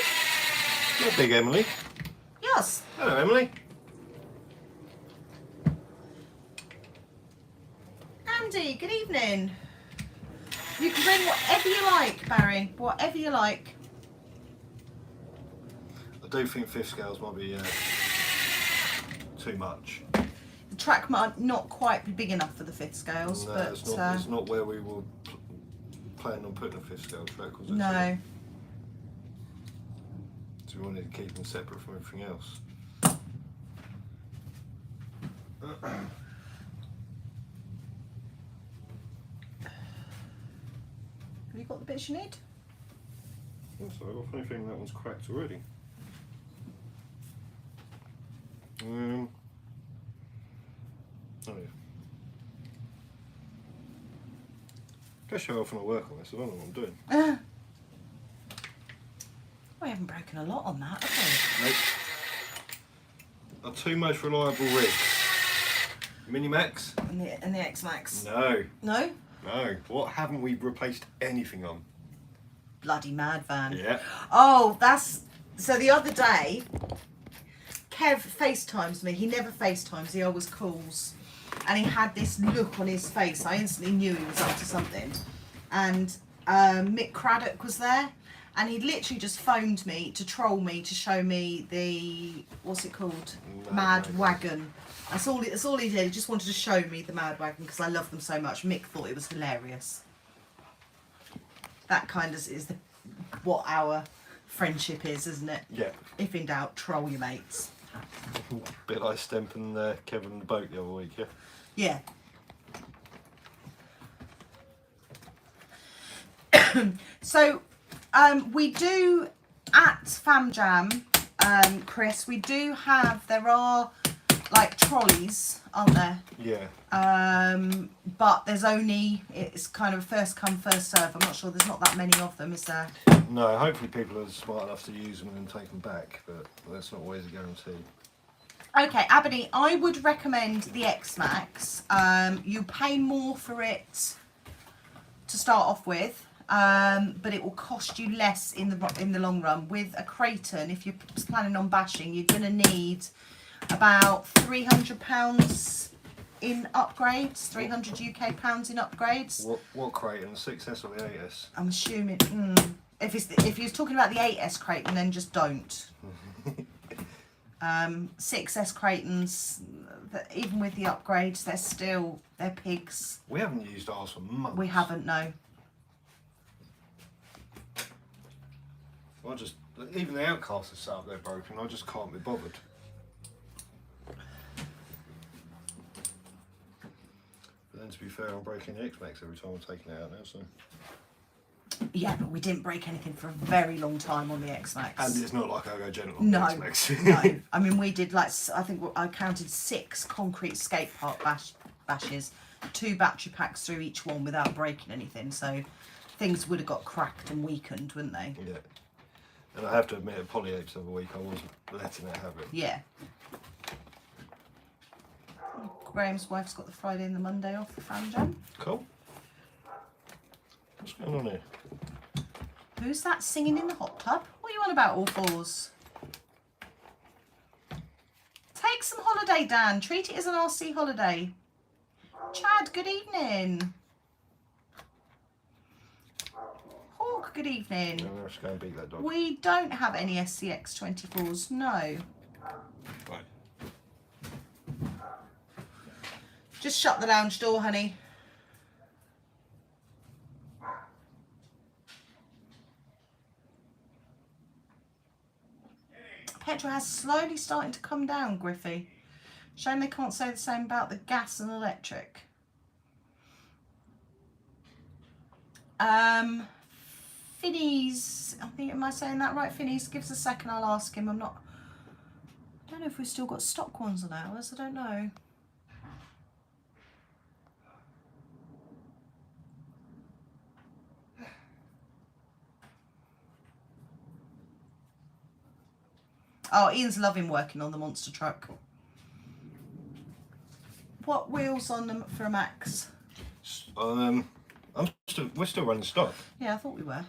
You're big Emily. Yes. Hello, Emily. Andy, good evening. You can bring whatever you like, Barry. Whatever you like. I do think 5th scales might be too much. The track might not quite be big enough for the 5th scales, No, but it's not where we were planning on putting a 5th scale track, was it? no. So we wanted to keep them separate from everything else. Have you got the bits you need? Also, I've got a funny feeling that one's cracked already. Oh yeah. Guess how often I work on this, I don't know what I'm doing. We haven't broken a lot on that, have Nope. Our 2 most reliable rigs. Minimax? we? And the X-Max. No. No? No. What haven't we replaced anything on? Bloody mad van. Yeah. Oh, that's... So the other day, Kev FaceTimes me. He never FaceTimes, he always calls. And he had this look on his face. I instantly knew he was up to something. And Mick Craddock was there. And he literally just phoned me to troll me, to show me the, what's it called? Mad Wagon. That's all he did. He just wanted to show me the Mad Wagon because I love them so much. Mick thought it was hilarious. That kind of is what our friendship is, isn't it? Yeah. If in doubt, troll your mates. Bit like Stemp and Kevin the boat the other week, yeah? Yeah. So, we do at Fam Jam, Chris, we do have, there are like trolleys, aren't there? Yeah. But there's only, it's kind of first come, first serve. I'm not sure, there's not that many of them, is there? No, hopefully people are smart enough to use them and then take them back, but that's not always a guarantee. Okay, Aberdeen, I would recommend the X-Max. You pay more for it to start off with, but it will cost you less in the long run. With a Creighton, if you're planning on bashing, you're going to need about £300 in upgrades, 300 UK pounds in upgrades. What Creighton? The 6S or the 8S? I'm assuming, if you're talking about the 8S Creighton, then just don't. 6S Creightons, even with the upgrades, they're pigs. We haven't used ours for months. We haven't, no. Even the Outcast is set up there broken, I just can't be bothered. And to be fair, I'm breaking the X-Max every time I'm taking it out now, so. Yeah, but we didn't break anything for a very long time on the X-Max. And it's not like I go gentle on No, the X-Max. no. I mean, we did like, I think I counted 6 concrete skate park bashes, 2 battery packs through each one without breaking anything. So things would have got cracked and weakened, wouldn't they? Yeah. And I have to admit, at Polyapes the other week, I wasn't letting it have it. Yeah. Graham's wife's got the Friday and the Monday off for Fan Jam. Cool. What's going on here? Who's that singing in the hot tub? What are you on about, all fours? Take some holiday, Dan. Treat it as an RC holiday. Chad, good evening. Hawk, good evening. I'm just going to beat that dog. We don't have any SCX 24s, no. Right. Just shut the lounge door, honey. Petrol has slowly starting to come down, Griffey. Shame they can't say the same about the gas and electric. Finneys, I think, am I saying that right? Finneys, give us a second, I'll ask him. I don't know if we've still got stock ones on ours, I don't know. Oh, Ian's loving working on the monster truck. What wheels on them for a max? We're still running stock. Yeah, I thought we were.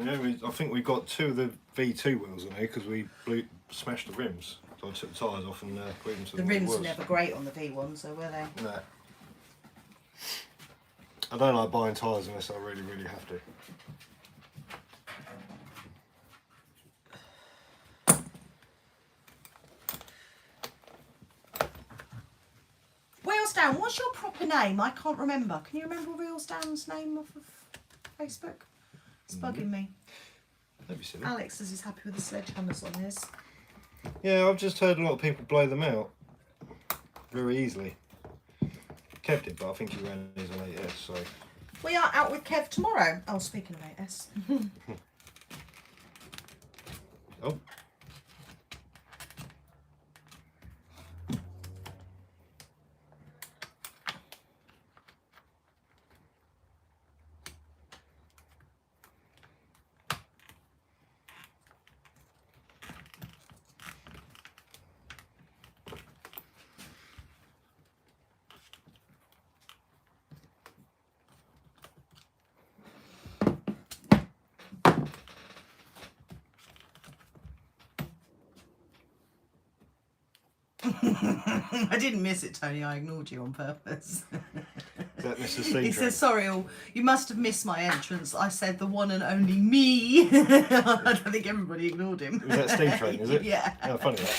Yeah, I think we got 2 of the V2 wheels on here because we smashed the rims. So I took the tyres off and put them to The rims were never great on the V1, so were they? No. I don't like buying tyres unless I really, really have to. Wheels Down, what's your proper name? I can't remember. Can you remember Wheels Down's name off of Facebook? It's bugging me. That'd be silly. Alex says he's happy with the sledgehammers on his. Yeah, I've just heard a lot of people blow them out very easily. Kev did, but I think he ran his on 8S, so. We are out with Kev tomorrow. Oh, speaking of 8S. Oh. I didn't miss it, Tony. I ignored you on purpose. Is that Mr. C? He says, sorry, all. You must have missed my entrance. I said the one and only me. I don't think everybody ignored him. Is that Steam Train, is it? Yeah. Oh, funny that.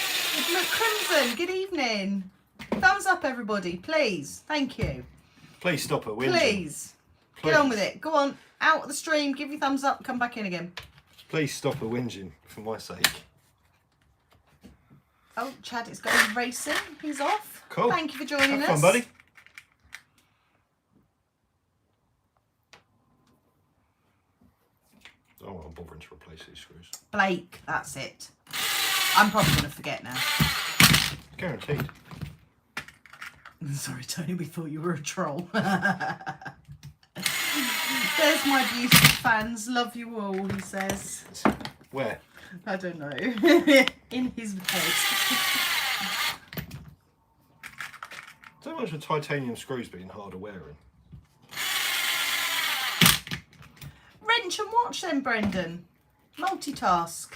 Look, Crimson, good evening. Thumbs up, everybody, please. Thank you. Please stop it, whinging. Please. Get on with it. Go on. Out of the stream. Give your thumbs up. Come back in again. Please stop a whinging, for my sake. Oh, Chad is going racing. He's off. Cool. Thank you for joining Have us. fun, buddy. Oh, I'm bothering to replace these screws. Blake, that's it. I'm probably going to forget now. Guaranteed. Sorry, Tony, we thought you were a troll. There's my beautiful fans. Love you all, he says. Where? I don't know. In his head. So much for titanium screws being harder wearing. Wrench and watch then, Brendan. Multitask.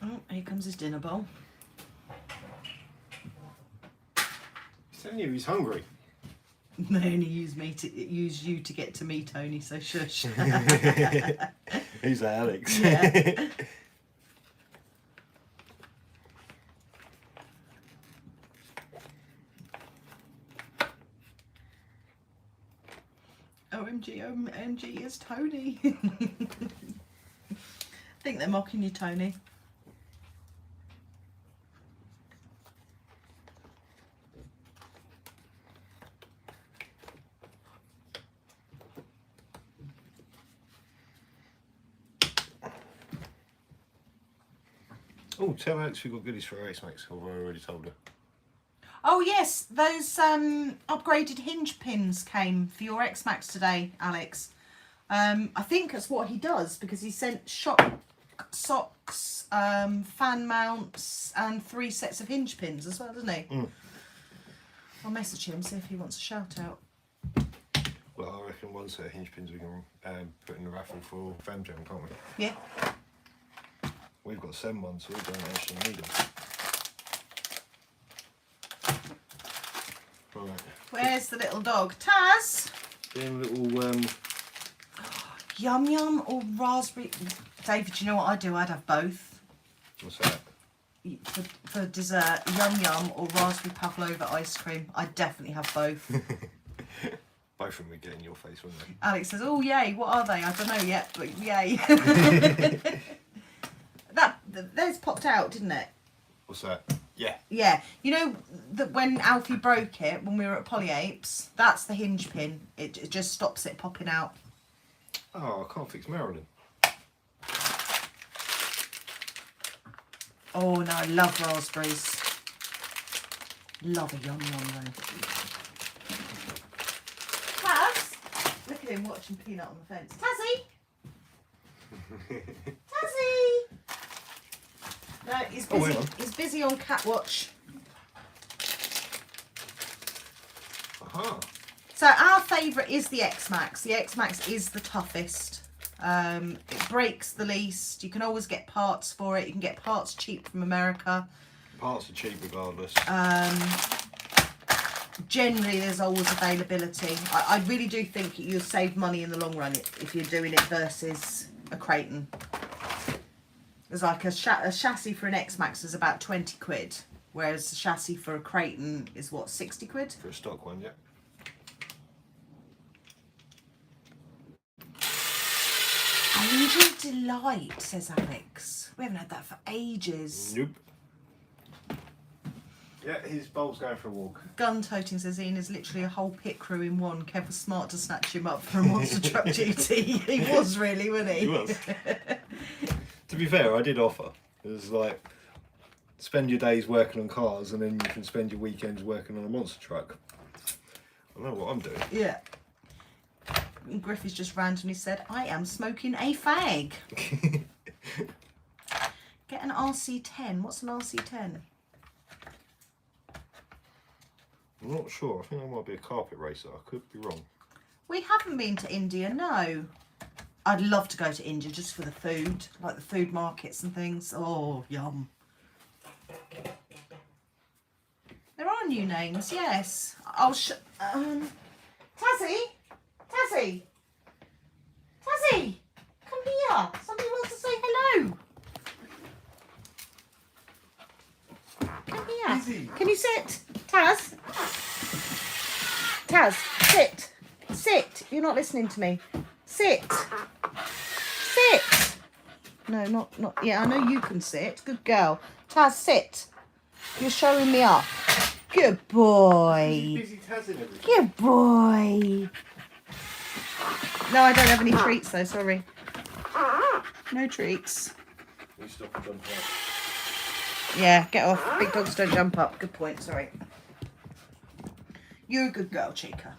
Oh, here comes his dinner bowl. He's telling you he's hungry. They only use you to get to me, Tony, so shush. Who's that, Alex? Yeah. OMG, OMG, it's Tony. think they're mocking you, Tony. Oh, tell Alex we got goodies for her X-Max. I've already told her. Oh yes, those upgraded hinge pins came for your X-Max today, Alex. I think that's what he does, because he sent socks, fan mounts and 3 sets of hinge pins as well, doesn't he? I'll message him, see if he wants a shout out. Well, I reckon one set of hinge pins we can put in the raffle for Fam Jam, can't we? Yeah. We've got 7 ones, so we don't actually need them. Right. Where's the little dog? Taz! Being a little Yum Yum or raspberry... David, do you know what I'd do? I'd have both. what's that? For dessert, Yum Yum or raspberry pavlova ice cream. I'd definitely have both. Both of them would get in your face, wouldn't they? Alex says, oh yay, what are they? I don't know yet, but yay. Theirs popped out, didn't it? What's that? Yeah. Yeah. You know that when Alfie broke it, when we were at Polyapes, that's the hinge pin. It just stops it popping out. Oh, I can't fix Marilyn. Oh no, I love raspberries. Love a Yum Yum though. Taz! Look at him watching Peanut on the fence. Tazzy! Tazzy! No, he's busy. He's busy on cat watch. Aha. So our favourite is the X-Max. The X-Max is the toughest. It breaks the least. You can always get parts for it. You can get parts cheap from America. Parts are cheap regardless. Generally, there's always availability. I really do think you'll save money in the long run if you're doing it versus a Creighton. There's like a chassis for an X-Max is about 20 quid, whereas the chassis for a Creighton is what, 60 quid? For a stock one, yeah. Angel Delight, says Alex. We haven't had that for ages. Nope. Yeah, his bowl's going for a walk. Gun toting, says Ian, is literally a whole pit crew in one. Kev was smart to snatch him up for a monster truck duty. He was really, wasn't he? He was. To be fair, I did offer. It was like, spend your days working on cars and then you can spend your weekends working on a monster truck. I know what I'm doing. Yeah. And Griffiths just randomly said, I am smoking a fag. Get an RC10. What's an RC10? I'm not sure. I think that might be a carpet racer. I could be wrong. We haven't been to India, no. I'd love to go to India just for the food, like the food markets and things. Oh, yum. There are new names, yes. I'll Tazzy? Tazzy? Tazzy? Come here. Somebody wants to say hello. Come here. Easy. Can you sit? Taz? Taz, sit. Sit. You're not listening to me. Sit. Sit. No, not. Yeah, I know you can sit. Good girl. Taz, sit. You're showing me up. Good boy. Busy tazzing everything. Good boy. No, I don't have any treats though, sorry. No treats. You stop and jump out. Yeah, get off. Big dogs don't jump up. Good point, sorry. You're a good girl, Chica.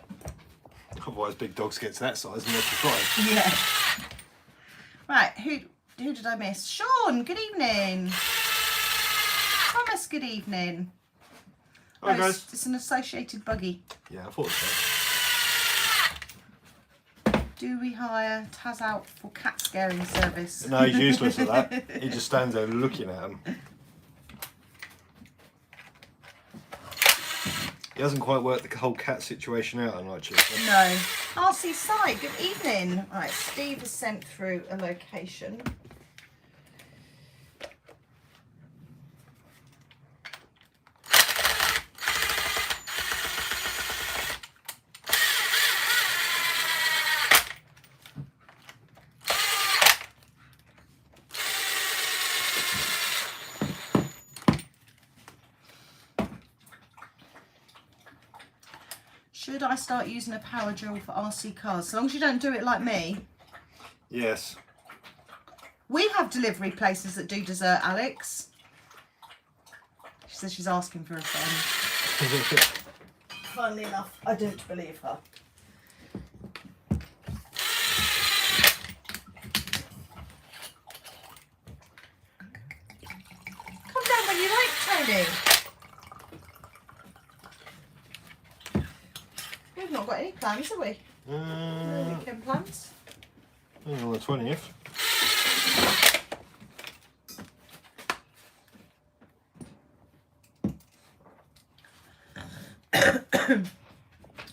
Otherwise, big dogs get to that size and they're surprised. Yeah. Right, who did I miss? Sean, good evening. Thomas, good evening. Hi, Oh, guys. it's an associated buggy. Yeah, I thought so. Do we hire Taz out for cat scaring service? No, he's useless at that. He just stands there looking at them. He hasn't quite worked the whole cat situation out, unlike Chica. No. RC Side, good evening. Right, Steve has sent through a location. Should I start using a power drill for RC cars? As long as you don't do it like me. Yes. We have delivery places that do dessert, Alex. She says she's asking for a friend. Funnily enough, I don't believe her. Come down when you like, Tony. We've not got any plans, have we? No weekend plans. On the 20th.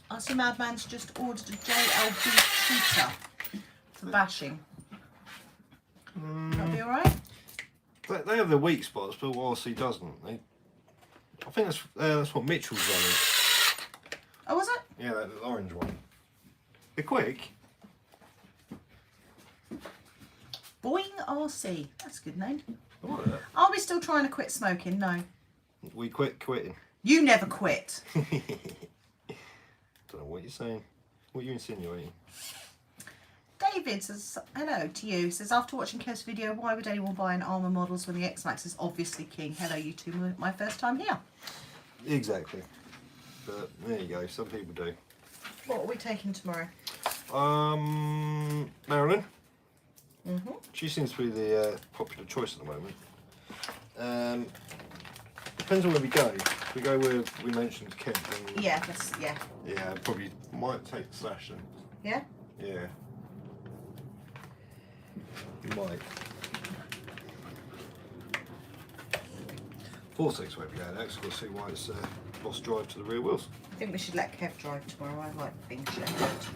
I see Madman's just ordered a JLB shooter for bashing. That'll be alright? They have their weak spots, but RC doesn't. I think that's what Mitchell's running. Oh, was it? Yeah, that orange one. They're quick. Boing RC. That's a good name. I like that. Are we still trying to quit smoking? No. We quitting. You never quit. Don't know what you're saying. What are you insinuating? David says, hello to you. Says, after watching Kev's video, why would anyone buy an Armour models when the X-Max is obviously king? Hello, you two. My first time here. Exactly. But there you go. Some people do. What are we taking tomorrow? Marilyn. Mm-hmm. She seems to be the popular choice at the moment. Depends on where we go. If we go where we mentioned Kent. Then Yeah, yeah, probably might take the Slash then. Yeah? Yeah. You might. Vortex won't be going next. We'll see why it's boss drive to the rear wheels. I think we should let Kev drive tomorrow. I like being shepherded.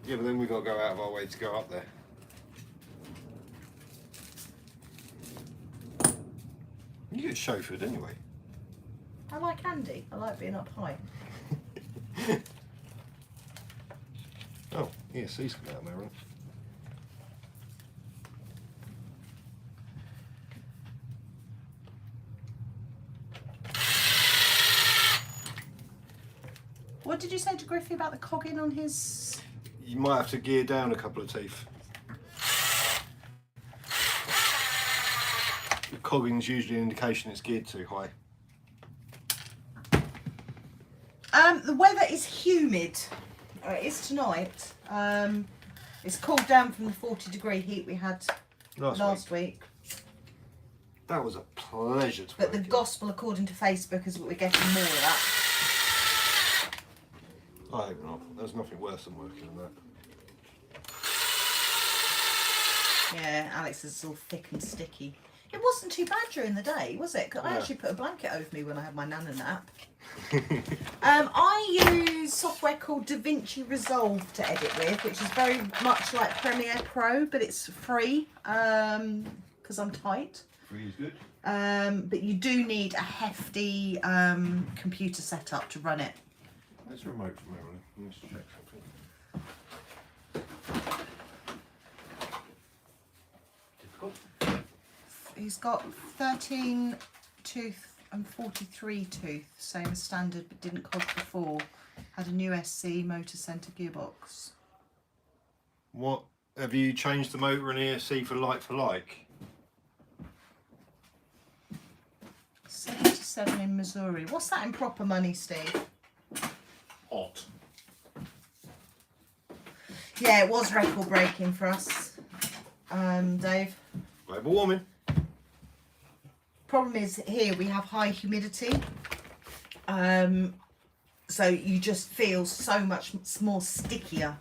Yeah, but then we've got to go out of our way to go up there. You get chauffeured anyway. I like Andy. I like being up high. Oh, yes, he's come out, Marilyn. What did you say to Griffey about the cogging on his... You might have to gear down a couple of teeth. The cogging's usually an indication it's geared too high. The weather is humid. It is tonight. It's cooled down from the 40-degree heat we had last week. That was a pleasure to But work the in. gospel, according to Facebook, is that we're getting more of that. I hope not. There's nothing worse than working on that. Yeah, Alex is all thick and sticky. It wasn't too bad during the day, was it? 'Cause I Yeah. actually put a blanket over me when I had my nana nap. I use software called DaVinci Resolve to edit with, which is very much like Premiere Pro, but it's free because I'm tight. Free is good. But you do need a hefty computer setup to run it. There's a remote from Marilyn. Let's check something. Difficult. He's got 13 tooth and 43 tooth, same as standard, but didn't cog before. Had a new SC motor centre gearbox. What have you changed the motor and ESC for like? 77 in Missouri. What's that in proper money, Steve? Hot. Yeah, it was record breaking for us, Dave. Global warming. Problem is here we have high humidity, so you just feel so much more stickier.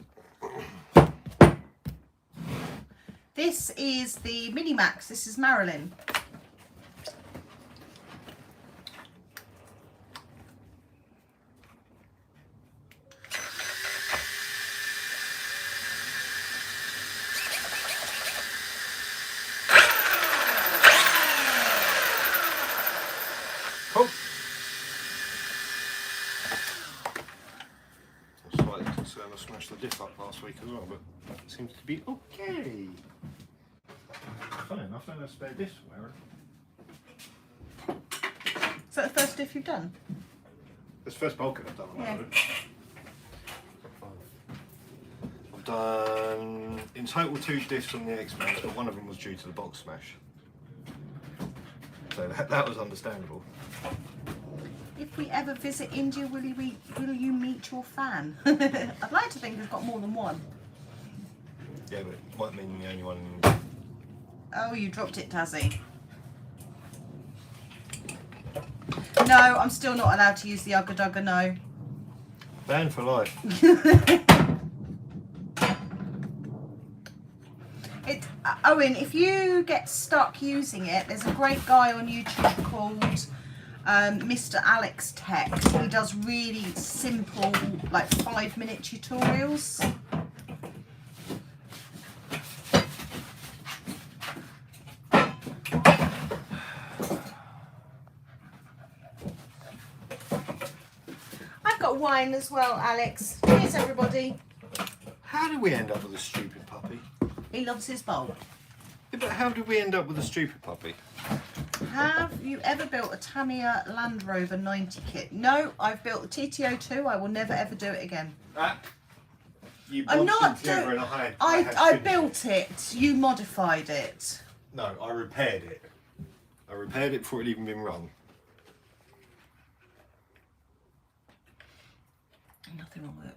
This is the Mini Max. This is Marilyn. Cool. I was slightly concerned I smashed the diff up last week as well, but it seems to be okay. Funny enough, I don't have spare discs for Aaron. Is that the first diff you've done? It's the first bulkhead I've done on Yeah. that. I've done in total 2 diffs on the X-Men, but one of them was due to the box smash. So that was understandable. If we ever visit India, will you meet your fan? I'd like to think we've got more than one. Yeah, but it might mean the only one. Oh, you dropped it, Tazzy. No, I'm still not allowed to use the Ugga Dugga, no. Banned for life. Owen, if you get stuck using it, there's a great guy on YouTube called Mr. Alex Tech. He does really simple, like 5-minute tutorials. I've got wine as well, Alex. Cheers, everybody. How did we end up with a stupid puppy? He loves his bowl. Yeah, but how did we end up with a stupid puppy? Have you ever built a Tamiya Land Rover 90 kit? No, I've built a TTO2. I will never ever do it again. You I'm not together doing. and I built it. You modified it. No, I repaired it. I repaired it before it had even been run. Nothing wrong with it.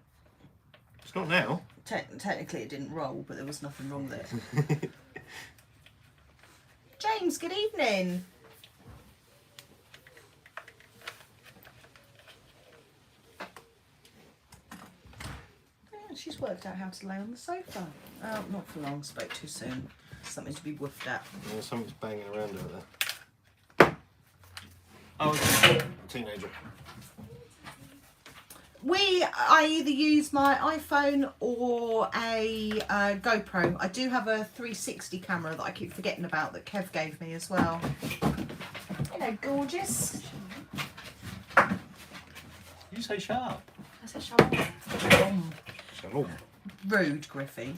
It's not now. Technically, it didn't roll, but there was nothing wrong with it. James, good evening. Yeah, she's worked out how to lay on the sofa. Oh, not for long. Spoke too soon. Something to be woofed at. Yeah, something's banging around over there. Oh, it's a teenager. I either use my iPhone or a GoPro. I do have a 360 camera that I keep forgetting about that Kev gave me as well. Hello, gorgeous. You say sharp. I said shalom. Shalom. Rude, Griffey.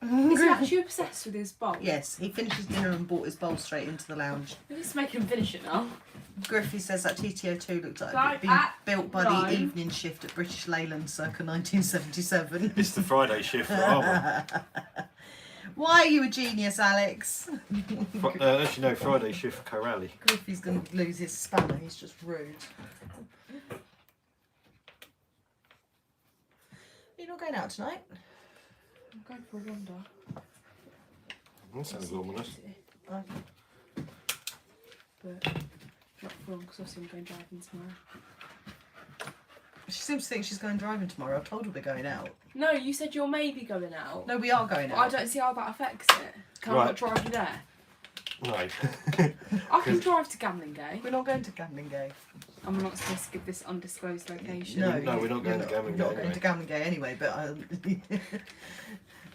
Is he actually obsessed with his bowl? Yes, he finished his dinner and brought his bowl straight into the lounge. We just make him finish it now. Griffey says that TTO2 looked like Like it'd been that. built by No. the evening shift at British Leyland circa 1977. It's the Friday shift for Armour. Why are you a genius, Alex? Actually, no, Friday shift for Corrali. Griffey's going to lose his spanner, he's just rude. You're not going out tonight? I'm going for a wander. That sounds ominous. Okay. But not for long, because obviously I'm going driving tomorrow. She seems to think she's going driving tomorrow. I've told her we're going out. No, you said you're maybe going out. No, we are going But out. I don't see how that affects it. Can I Right. not drive you there? No. I can drive to Gambling Day. We're not going to Gambling Gay. I'm not supposed to give this undisclosed location. No, No, we're not going to Gambling Gay Not going anyway. to Gambling Gay anyway, but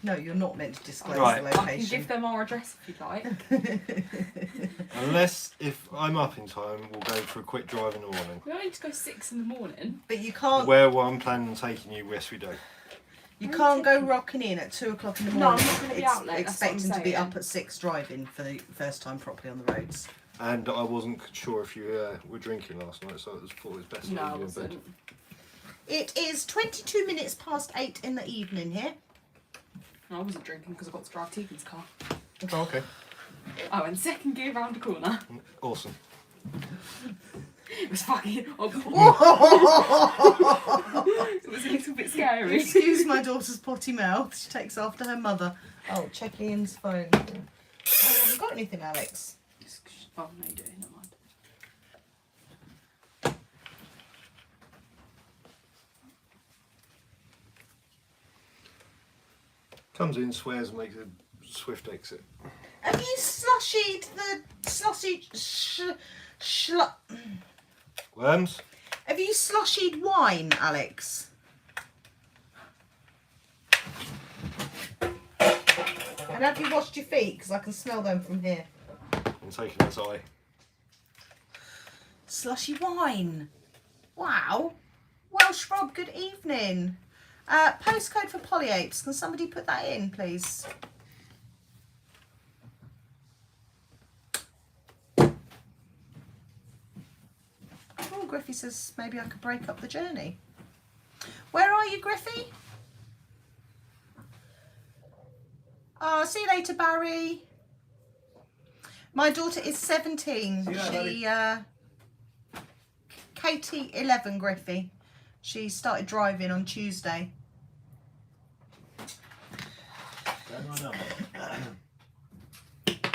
no, you're not meant to disclose Right. the I can location. give them our address if you'd like. Unless, if I'm up in time, we'll go for a quick drive in the morning. We only need to go 6 in the morning. But you can't. Where I'm planning on taking you, yes we do. You can't go rocking in at 2 o'clock in the No, I'm morning. not gonna be out late, that's what I'm expecting to be saying. up at 6 driving for the first time properly on the roads. And I wasn't sure if you were drinking last night, so I thought it was best No, I to leave you in bed. wasn't. It is 22 minutes past 8 in the evening here. No, I wasn't drinking because I got to drive Tegan's car. Oh, okay. I went second gear round the corner. Awesome. It was fucking. It was a little bit scary. Excuse my daughter's potty mouth. She takes after her mother. Oh, check Ian's phone. Oh, have you got anything, Alex? Oh, no, you do. Never mind. Comes in, swears, and makes a swift exit. Have you slushied the sausage? Worms? Have you slushied wine, Alex? And have you washed your feet? Because I can smell them from here. And taking its eye. Slushy wine. Wow. Welsh Rob, good evening. Postcode for polyapes. Can somebody put that in, please? Oh, Griffey says maybe I could break up the journey. Where are you, Griffey? Oh, see you later, Barry. My daughter is 17. See you, Katie, 11, Griffey. She started driving on Tuesday.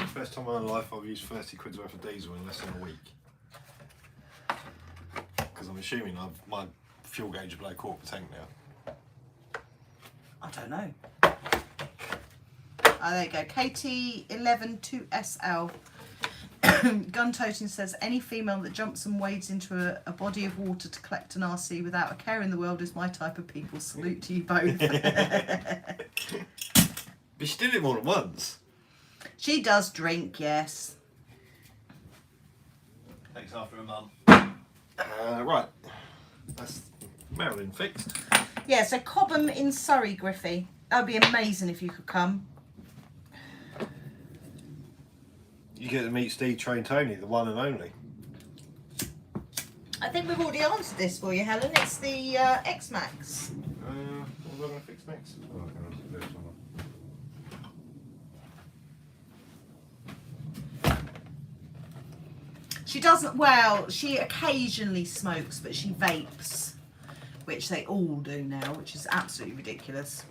First time in my life I've used 30 quid's worth of diesel in less than a week. Because I'm assuming my fuel gauge is below quarter per tank now. I don't know. Oh, there you go. Katie, 11 2SL. Gun Toting says, any female that jumps and wades into a body of water to collect an RC without a care in the world is my type of people. Salute to you both. But she did it more than once. She does drink, yes. Thanks after a mum. Right. That's Marilyn fixed. Yeah, so Cobham in Surrey, Griffey. That would be amazing if you could come. You get to meet Steve Train Tony, the one and only. I think we've already answered this for you, Helen. It's the X-Max. What am I going to fix next? Oh, okay, I'll do this one. She doesn't, well, she occasionally smokes, but she vapes, which they all do now, which is absolutely ridiculous.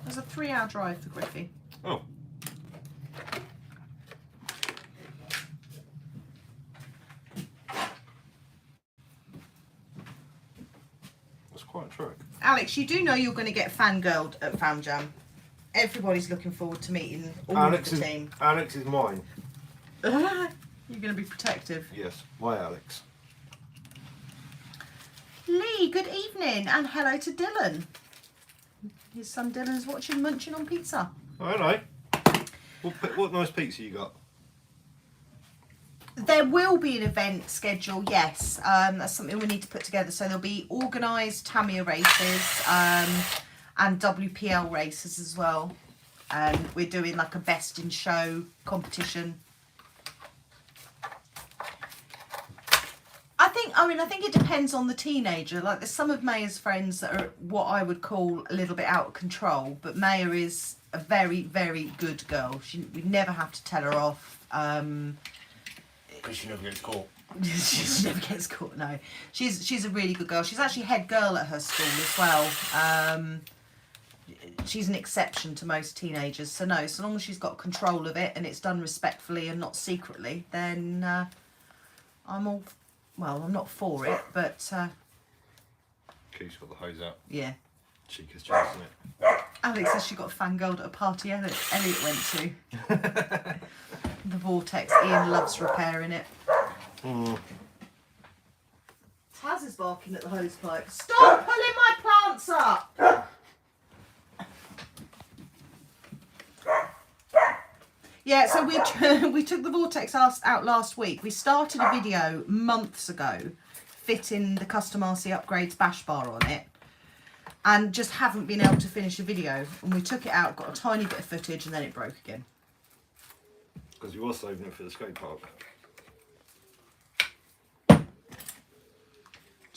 There's a 3-hour drive for Griffey. Oh. That's quite a trick. Alex, you do know you're going to get fangirled at Fam Jam. Everybody's looking forward to meeting all of the team. Alex is mine. You're going to be protective. Yes, my Alex. Lee, good evening, and hello to Dylan. His son Dylan's watching, munching on pizza. Oh, hello. What nice pizza you got? There will be an event schedule, yes. That's something we need to put together. So there'll be organised Tamiya races and WPL races as well. And we're doing like a best in show competition. I think it depends on the teenager. Like there's some of Maya's friends that are what I would call a little bit out of control, but Maya is a very, very good girl. We never have to tell her off. Because she never gets caught. She never gets caught. No, she's a really good girl. She's actually head girl at her school as well. She's an exception to most teenagers. So no, so long as she's got control of it and it's done respectfully and not secretly, then I'm all. Well, I'm not for it, but She's got the hose out. yeah. Cheekiest chance, isn't it? Alex says she got fangirled at a party Elliot went to. The Vortex. Ian loves repairing it. Taz is barking at the hose pipe. Stop pulling my plants up! Yeah, so we took the Vortex out last week. We started a video months ago fitting the custom RC upgrades bash bar on it and just haven't been able to finish a video. And we took it out, got a tiny bit of footage, and then it broke again. Because you were saving it for the skate park. Do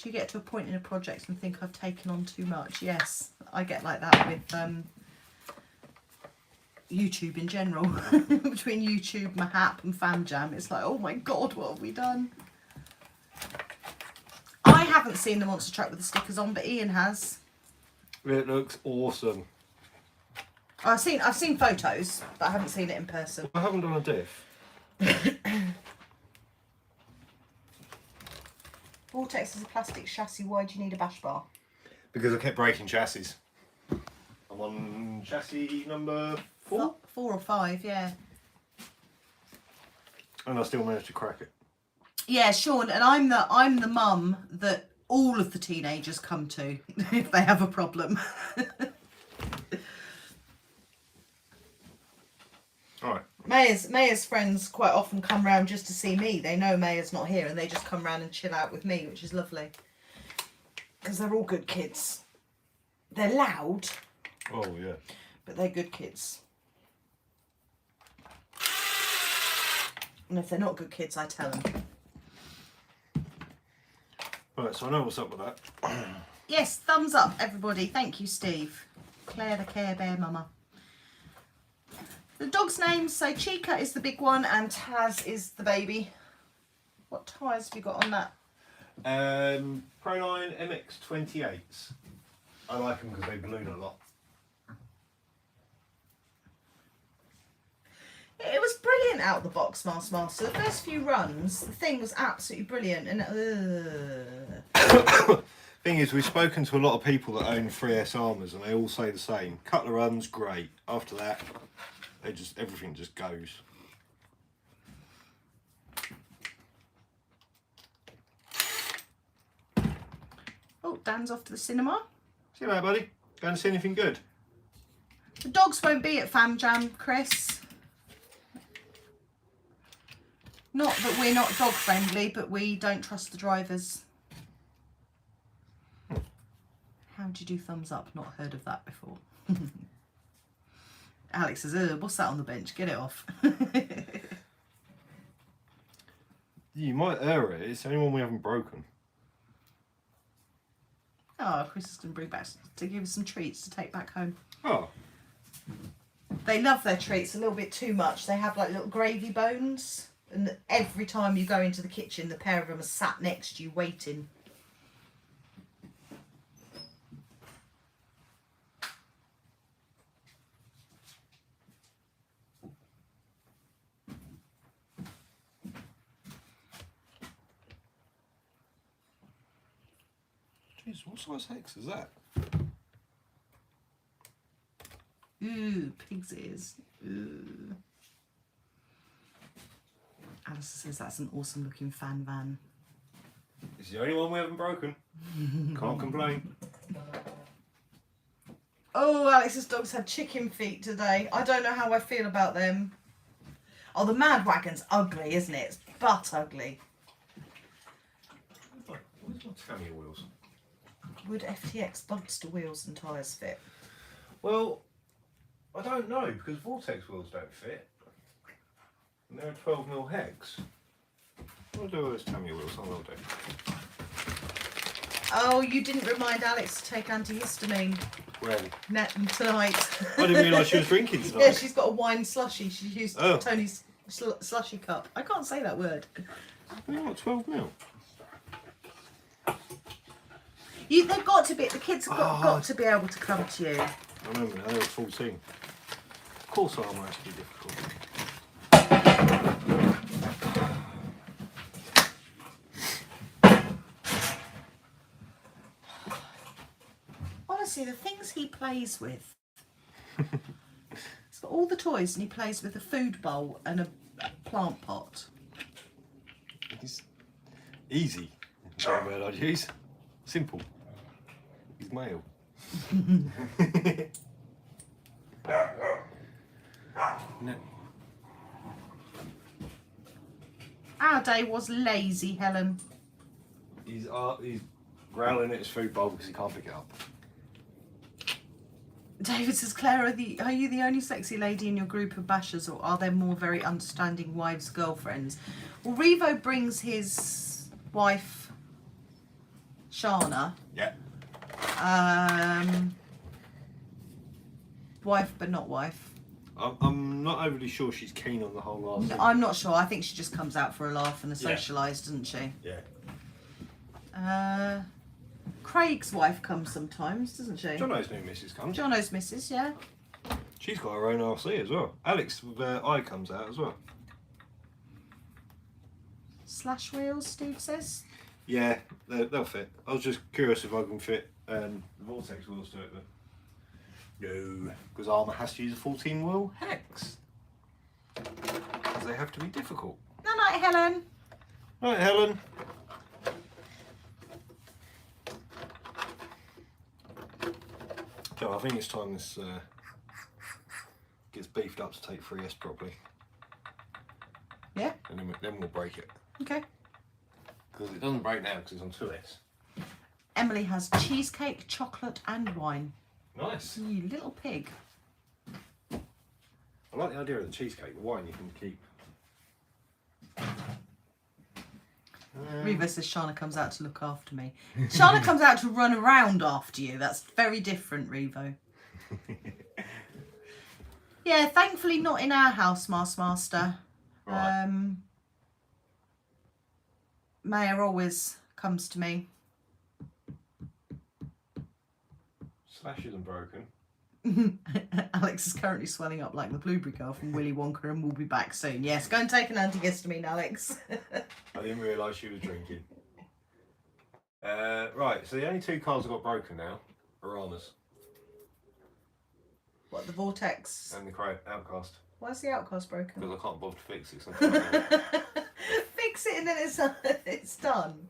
you get to a point in a project and think I've taken on too much? Yes, I get like that with YouTube in general. Between YouTube, Mahap and Fam Jam, it's like, oh my god, what have we done? I haven't seen the monster truck with the stickers on, but Ian has. It looks awesome. I've seen photos, but I haven't seen it in person. I haven't done a diff. Vortex is a plastic chassis. Why do you need a bash bar? Because I kept breaking chassis. I'm on chassis number 4. 4 or 5, yeah. And I still managed to crack it. Yeah, Sean, and I'm the mum that all of the teenagers come to if they have a problem. Alright. Maya's friends quite often come round just to see me. They know Maya's not here and they just come round and chill out with me, which is lovely. Because they're all good kids. They're loud. Oh, yeah. But they're good kids. And if they're not good kids, I tell them. Right, so I know what's up with that. Yes, thumbs up, everybody. Thank you, Steve. Claire the Care Bear Mama. The dog's names, so Chica is the big one and Taz is the baby. What tyres have you got on that? Proline MX28s. I like them because they balloon a lot. It was brilliant out the box, Master. The first few runs, the thing was absolutely brilliant. And Thing is, we've spoken to a lot of people that own 3S Armours and they all say the same. Couple of runs, great. After that, everything just goes. Oh, Dan's off to the cinema. See you later, buddy. Going to see anything good? The dogs won't be at Fam Jam, Chris. Not that we're not dog friendly, but we don't trust the drivers. How do you do thumbs up? Not heard of that before. Alex says, what's that on the bench? Get it off. You might err it. It's the only one we haven't broken. Oh, Chris is going to bring back to give us some treats to take back home. Oh. They love their treats a little bit too much. They have like little gravy bones. And every time you go into the kitchen, the pair of them are sat next to you waiting. Jeez, what size hex is that? Ooh, pig's ears. Ooh. Alice says that's an awesome looking fan van. It's the only one we haven't broken. Can't complain. Oh, Alex's dog's had chicken feet today. I don't know how I feel about them. Oh, the Mad Wagon's ugly, isn't it? It's butt ugly. Where's my Tamiya wheels? Would FTX Bugster wheels and tyres fit? Well, I don't know because Vortex wheels don't fit. And they're a 12mm hex. What do I do with those Tamiya wheels? I will do. Oh, you didn't remind Alex to take antihistamine. When? Tonight. I didn't realise she was drinking tonight. Yeah, she's got a wine slushy. She used Tony's slushy cup. I can't say that word. What, 12mm? They've got to be. The kids have got to be able to come to you. I remember now, they were 14. Of course armour has to be difficult. Honestly, the things he plays with. He's got all the toys and he plays with a food bowl and a plant pot. It's easy. Sorry, word I'd use. Simple. He's male. No. Our day was lazy, Helen. He's growling at his food bowl because he can't pick it up. David says, Claire, are you the only sexy lady in your group of bashers, or are there more very understanding wives, girlfriends? Well, Revo brings his wife, Shana. Yeah. Wife, but not wife. I'm not overly sure she's keen on the whole last thing. I'm not sure. I think she just comes out for a laugh and a socialise, doesn't she? Yeah. Craig's wife comes sometimes, doesn't she? Jono's new missus comes. Jono's missus, yeah. She's got her own RC as well. Alex with I comes out as well. Slash wheels, Steve says. Yeah, they'll fit. I was just curious if I can fit the Vortex wheels to it, but no, because Armour has to use a 14-wheel hex. Because they have to be difficult. Night night, Helen. Right, Helen. So I think it's time this gets beefed up to take 3S properly. Yeah. And then we'll break it. Okay. Because it doesn't break now because it's on 2S. Emily has cheesecake, chocolate and wine. Nice. You little pig. I like the idea of the cheesecake. The wine you can keep. Revo says Shana comes out to look after me. Shana comes out to run around after you. That's very different, Revo. Yeah, thankfully not in our house, Master. Right. Maya always comes to me. Slashes and broken. Alex is currently swelling up like the blueberry girl from Willy Wonka and will be back soon. Yes, go and take an antihistamine, Alex. I didn't realise she was drinking. Right, so the only 2 cars I've got broken now are Armas What, the Vortex? and the Outcast. Why is the Outcast broken? Because I can't bother to fix it. So I'm trying to- Fix it and then it's done.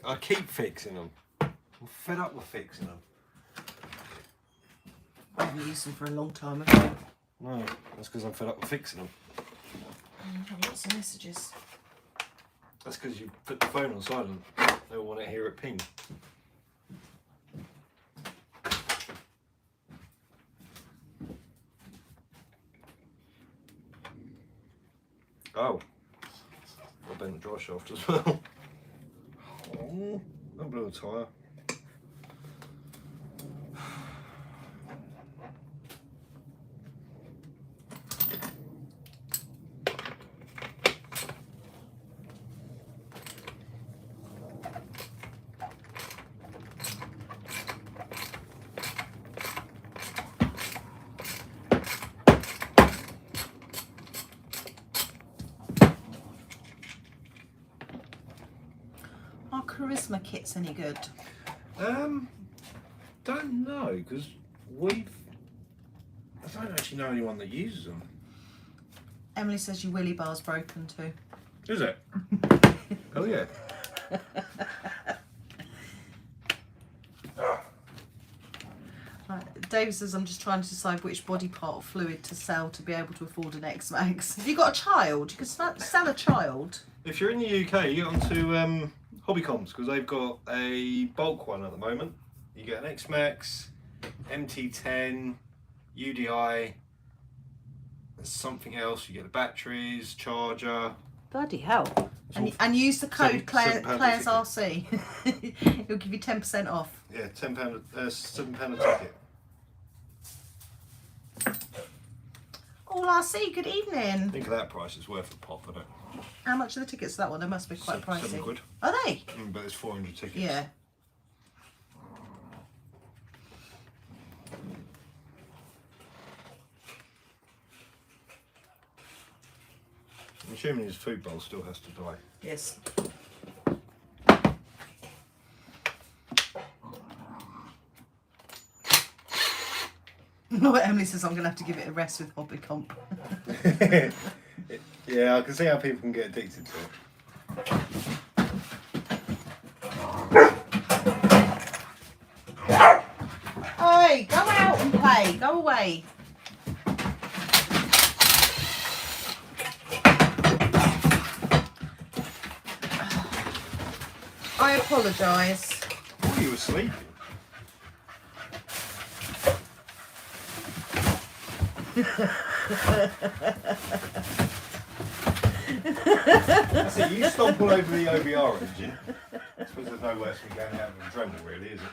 I keep fixing them. I'm fed up with fixing them. I haven't used them for a long time, have I? No, that's because I'm fed up with fixing them. I've got some messages. That's because you put the phone on silent. They all want to hear it ping. Oh, I bent the dry shaft as well. Oh, that blew a tyre. Are charisma kits any good? Don't know because I don't actually know anyone that uses them. Emily says your willy bar's broken too. Is it? Oh yeah. Dave says I'm just trying to decide which body part or fluid to sell to be able to afford an X-Max. Have you got a child? You can sell a child. If you're in the UK, you get onto Hobbycoms because they've got a bulk one at the moment. You get an X-Max, MT10, UDI, something else. You get the batteries, charger. Bloody hell. And use the code £7 Claire's a RC. It'll give you 10% off. Yeah, £7 a ticket. All RC, good evening. Think of that price, it's worth a pop, I don't. How much are the tickets for that one? They must be quite pricey. £7. Are they? But there's 400 tickets. Yeah. I'm assuming his food bowl still has to die. Yes. Emily says I'm going to have to give it a rest with Hobby Comp. Yeah, I can see how people can get addicted to it. Hey, go out and play. Go away. I apologise. Oh, you were sleeping. That's it, you stomp all over the OBR engine. I suppose there's no worse than going out with a Dremel, really, is it?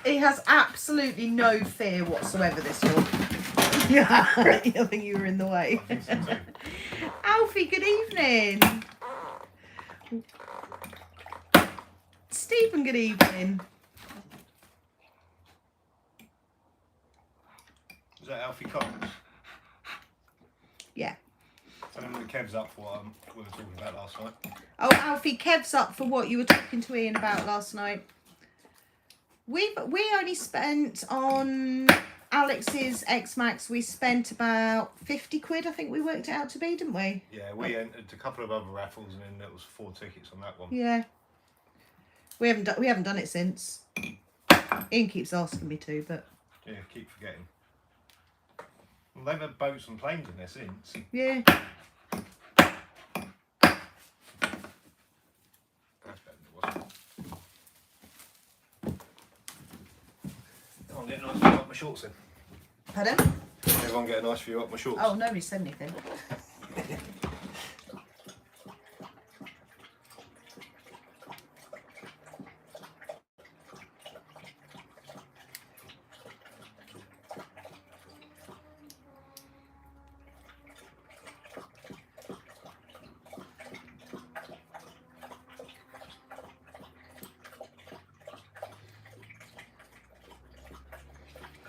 He has absolutely no fear whatsoever, this dog. Yeah, I think you were in the way. I think so too. Alfie, good evening. Stephen, good evening. Is that Alfie Collins? Yeah. Tell him that Kev's up for what we were talking about last night. Oh, Alfie, Kev's up for what you were talking to Ian about last night. We only spent on Alex's X-Max, we spent about 50 quid, I think we worked it out to be, didn't we? Yeah, we entered a couple of other raffles and then there was 4 tickets on that one. Yeah. We haven't done it since. Ian keeps asking me to, but Yeah, keep forgetting. Well, they've had boats and planes in there since. yeah. That's better than it was. I'm getting nice to put my shorts in. Pardon? Yeah, everyone get a nice view up my shorts? Oh, nobody said anything.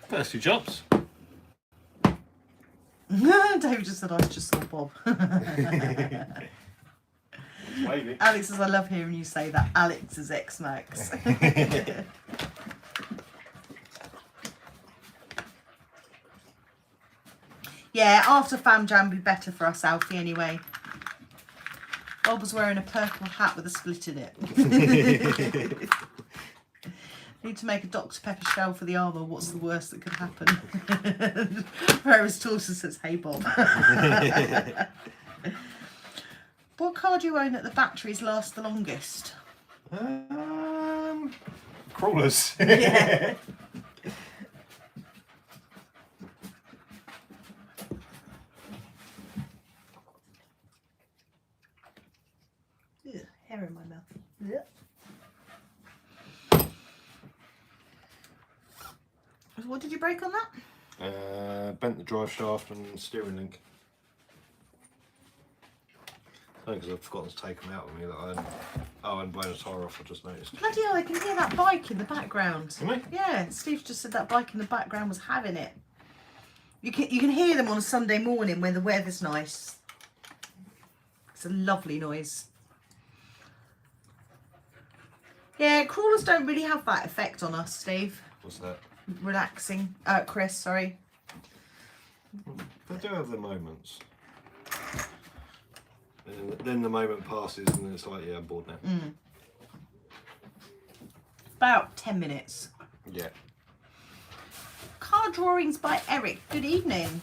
First 2 jobs. David just said I just saw Bob. Maybe. Alex says I love hearing you say that. Alex is X-Max. Yeah, after Fam Jam would be better for us, Alfie, anyway. Bob was wearing a purple hat with a split in it. Need to make a Dr. Pepper shell for the armour. What's the worst that could happen? Whereas Torsa says, hey Bob. What car do you own that the batteries last the longest? Crawlers. Yeah. Ugh, hair in my mouth. Ugh. What did you break on that? Bent the drive shaft and steering link. I think because I've forgotten to take them out with me that I hadn't blown a tyre off, I just noticed. Bloody hell, I can hear that bike in the background. Can we? Yeah, Steve just said that bike in the background was having it. You can hear them on a Sunday morning when the weather's nice. It's a lovely noise. Yeah, crawlers don't really have that effect on us, Steve. What's that? Relaxing. Chris, sorry. They do have their moments. And then the moment passes and then it's like, yeah, I'm bored now. Mm. About 10 minutes. Yeah. Car drawings by Eric. Good evening.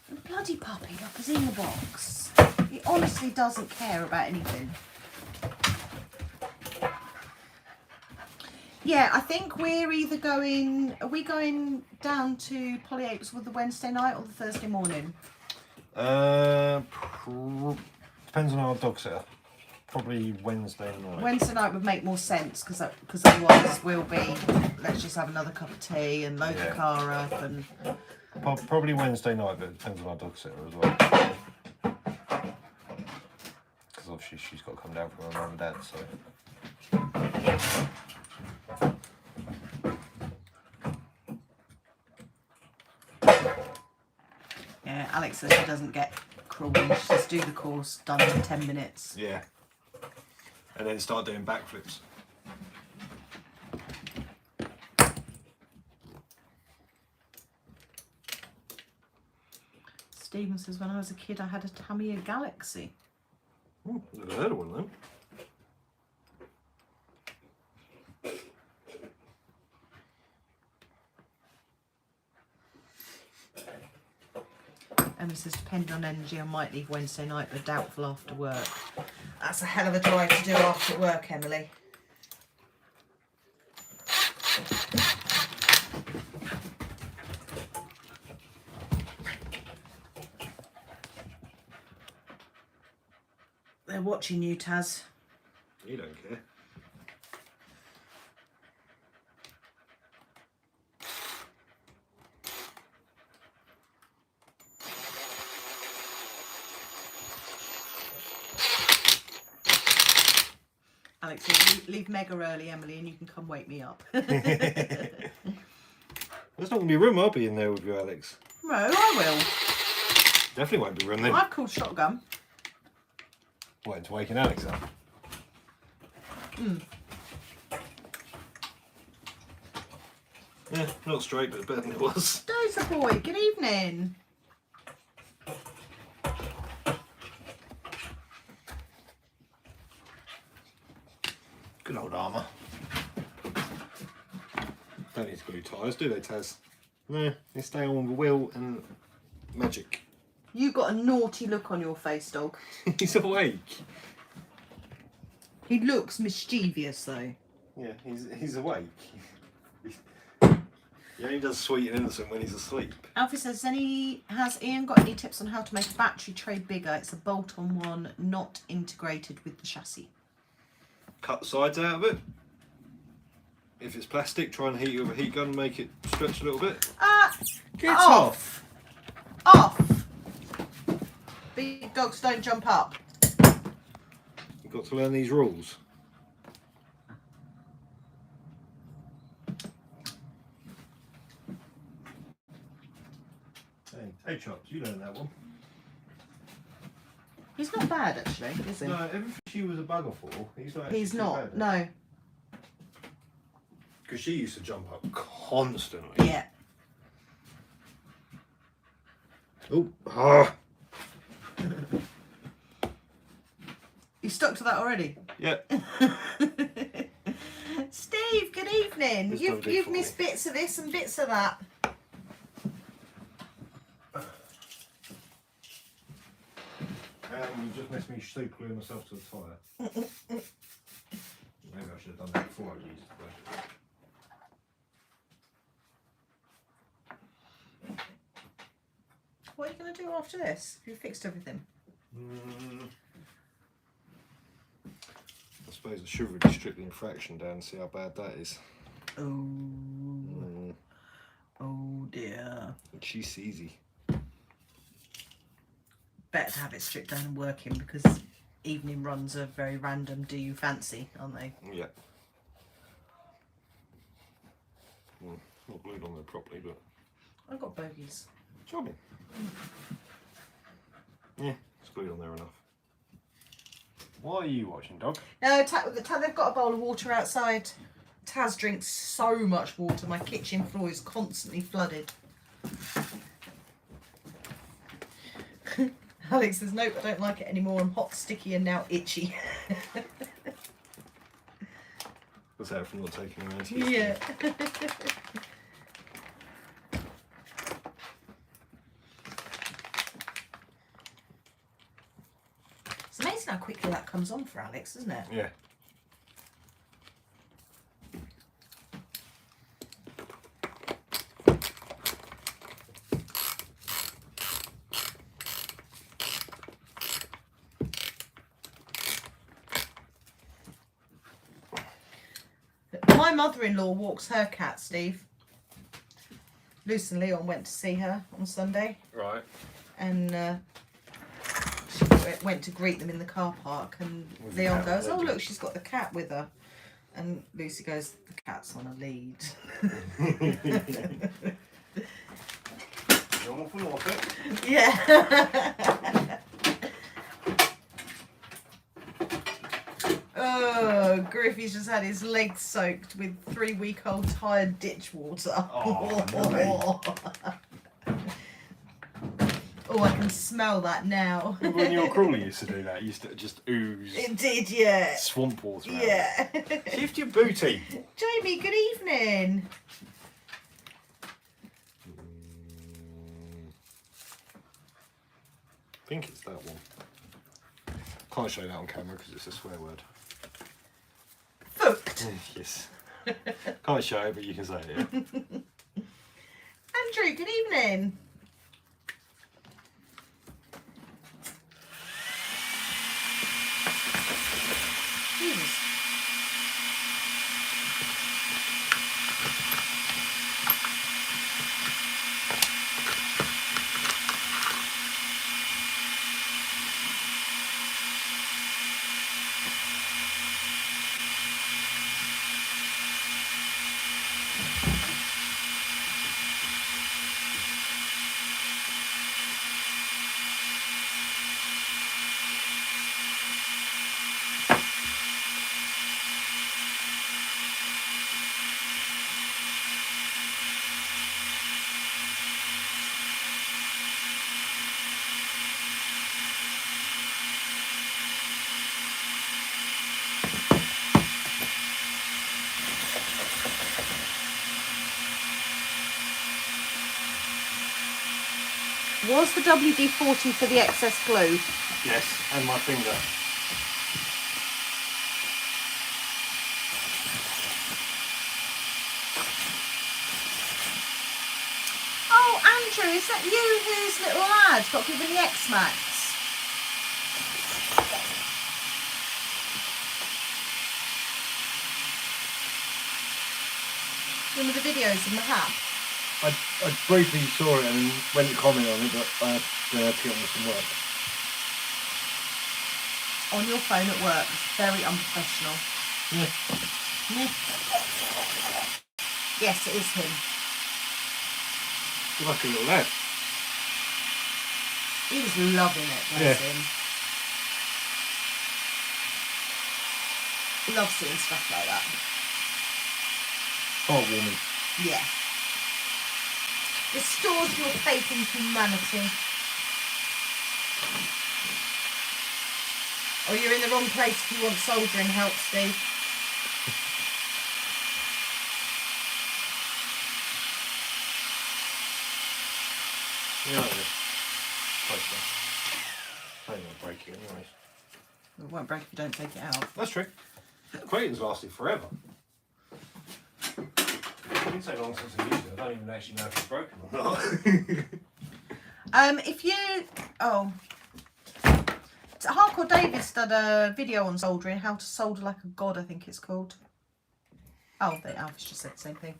The bloody puppy, look, he's in the box. He honestly doesn't care about anything. Yeah, I think we're either going... Are we going down to Polly Apes with the Wednesday night or the Thursday morning? Depends on our dog sitter. Probably Wednesday night. Wednesday night would make more sense because otherwise we'll be... Let's just have another cup of tea and load the car up and... Probably Wednesday night, but it depends on our dog sitter as well. Because obviously she's got to come down from her mum and dad, so... Yeah, Alex says she doesn't get crawling. She just do the course, done in 10 minutes. Yeah. And then start doing backflips. Stephen says, when I was a kid, I had a Tamiya Galaxy. Ooh, never heard of one of them. Emily says, depending on energy, I might leave Wednesday night, but doubtful after work. That's a hell of a drive to do after work, Emily. They're watching you, Taz. You don't care. Alex says, leave Mega early, Emily, and you can come wake me up. There's not going to be room, I'll be in there with you, Alex. No, I will. Definitely won't be room then. I've called shotgun. Waiting to waking Alex up. Yeah, not straight, but better than it was. Dozer boy, good evening. Good old armour. Don't need to glue tyres, do they, Taz? No, they stay on with will and magic. You got a naughty look on your face, dog. He's awake. He looks mischievous, though. Yeah, he's awake. He only does sweet and innocent when he's asleep. Alfie says, has Ian got any tips on how to make a battery tray bigger? It's a bolt-on one, not integrated with the chassis. Cut the sides out of it. If it's plastic, try and heat it with a heat gun, make it stretch a little bit. Get off! Off! Big dogs don't jump up. You've got to learn these rules. Hey Chops, you learned that one. He's not bad actually, is he? No, everything she was a bugger for, he's not actually He's too not, bad. no. Because she used to jump up constantly. Yeah. Oh, ah. You stuck to that already? Yeah. Steve, good evening. It's You've done deep for missed bits of this and bits of that. And you just missed me super gluing myself to the tyre. Maybe I should have done that before I used the brush. What are you going to do after this? Have you fixed everything? I suppose I should really strip the infraction down and see how bad that is. Oh. Oh dear. She's easy. Better to have it stripped down and working because evening runs are very random. Do you fancy, aren't they? Yeah. Not glued on there properly, but... I've got bogies. Jobbing. Yeah, it's glued on there enough. What are you watching, dog? No, they've got a bowl of water outside. Taz drinks so much water. My kitchen floor is constantly flooded. Alex says, nope, I don't like it anymore. I'm hot, sticky and now itchy. That's out from not taking her out. Yeah. It's amazing how quickly that comes on for Alex, isn't it? Yeah. My mother-in-law walks her cat, Steve. Luce and Leon went to see her on Sunday. Right. And she went to greet them in the car park, and With the Leon cat goes, on oh lead. look, she's got the cat with her. And Lucy goes, the cat's on a lead. You're awful awful. Yeah. Oh, Griffey's just had his legs soaked with 3-week-old tired ditch water. Oh, Oh, I can smell that now. When you were crawling, you used to do that. You used to just ooze It did, yeah. swamp water out. Yeah. Shift your booty. Jamie, good evening. I think it's that one. Can't show that on camera because it's a swear word. Fucked. Yes. Can't show it, but you can say it. Yeah. Andrew, good evening. Jesus. Was the WD-40 for the excess glue? Yes, and my finger. is that you whose little lad got given the X-Max? One of the videos in the hat. I briefly saw it and went to comment on it, but I had to get on with some work. On your phone at work. It's very unprofessional. Yeah. Yeah. Yes, it is him. You're like a little lad. He was loving it, bless him. Loves seeing stuff like that. Heartwarming. Yeah. Restores your faith in humanity. Or you're in the wrong place if you want soldering help, Steve. Yeah, close enough. I ain't gonna break it anyways. It won't break if you don't take it out. That's true. Creighton's lasted forever. It didn't take long since I used it. I don't even actually know if it's broken or not. If you... Oh. Hardcore Davis did a video on soldering, how to solder like a god, I think it's called. Oh, Alf's just said the same thing.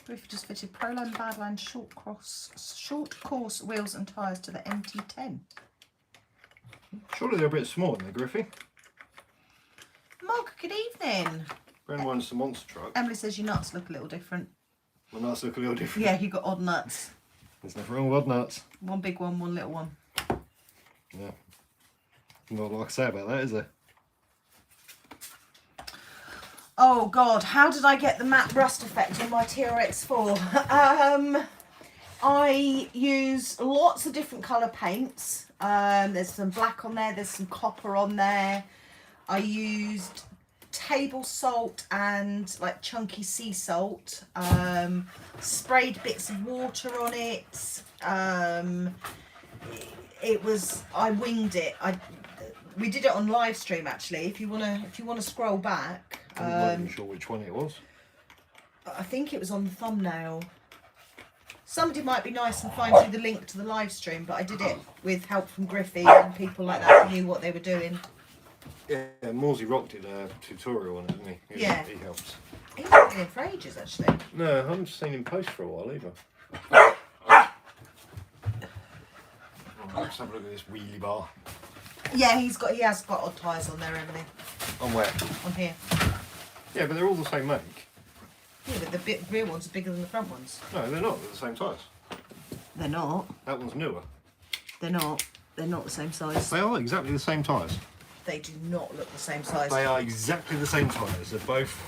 We've just fitted Proline Badland short course wheels and tyres to the MT10. Surely they're a bit small, aren't they, Griffey? Mark, good evening. Brand one's the monster truck. Emily says your nuts look a little different. My nuts look a little different. Yeah, you got odd nuts. There's nothing wrong with odd nuts. One big one, one little one. Yeah. Not a lot to say about that, is there? Oh God, how did I get the matte rust effect on my TRX4? I use lots of different colour paints. There's some black on there, there's some copper on there. I used table salt and like chunky sea salt. Sprayed bits of water on it. I winged it. We did it on live stream actually. If you wanna scroll back. I'm not even sure which one it was. I think it was on the thumbnail. Somebody might be nice and find you the link to the live stream, but I did it with help from Griffey and people like that who knew what they were doing. Yeah, Morsey Rock did a tutorial on it, didn't he? Yeah. He helps. He's been doing it for ages actually. No, I haven't seen him post for a while either. Let's have a look at this wheelie bar. Yeah, he has got odd tyres on there, hasn't he? On where? On here. Yeah, but they're all the same make. Yeah, but the rear ones are bigger than the front ones. No, they're not. They're the same tyres. They're not. That one's newer. They're not. They're not the same size. They are exactly the same tyres. They do not look the same size. They are exactly the same tyres. They're both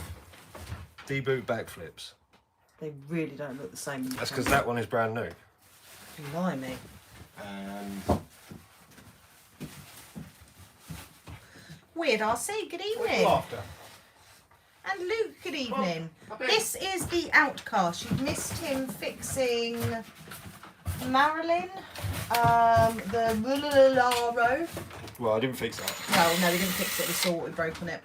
D-boot backflips. They really don't look the same. That's because that one is brand new. Blimey. Weird RC, good evening. After? And Luke, good evening. Well, okay. This is the Outcast. You've missed him fixing Marilyn, the Rularo. Well, I didn't fix that. No, we didn't fix it. We saw what we broke on it.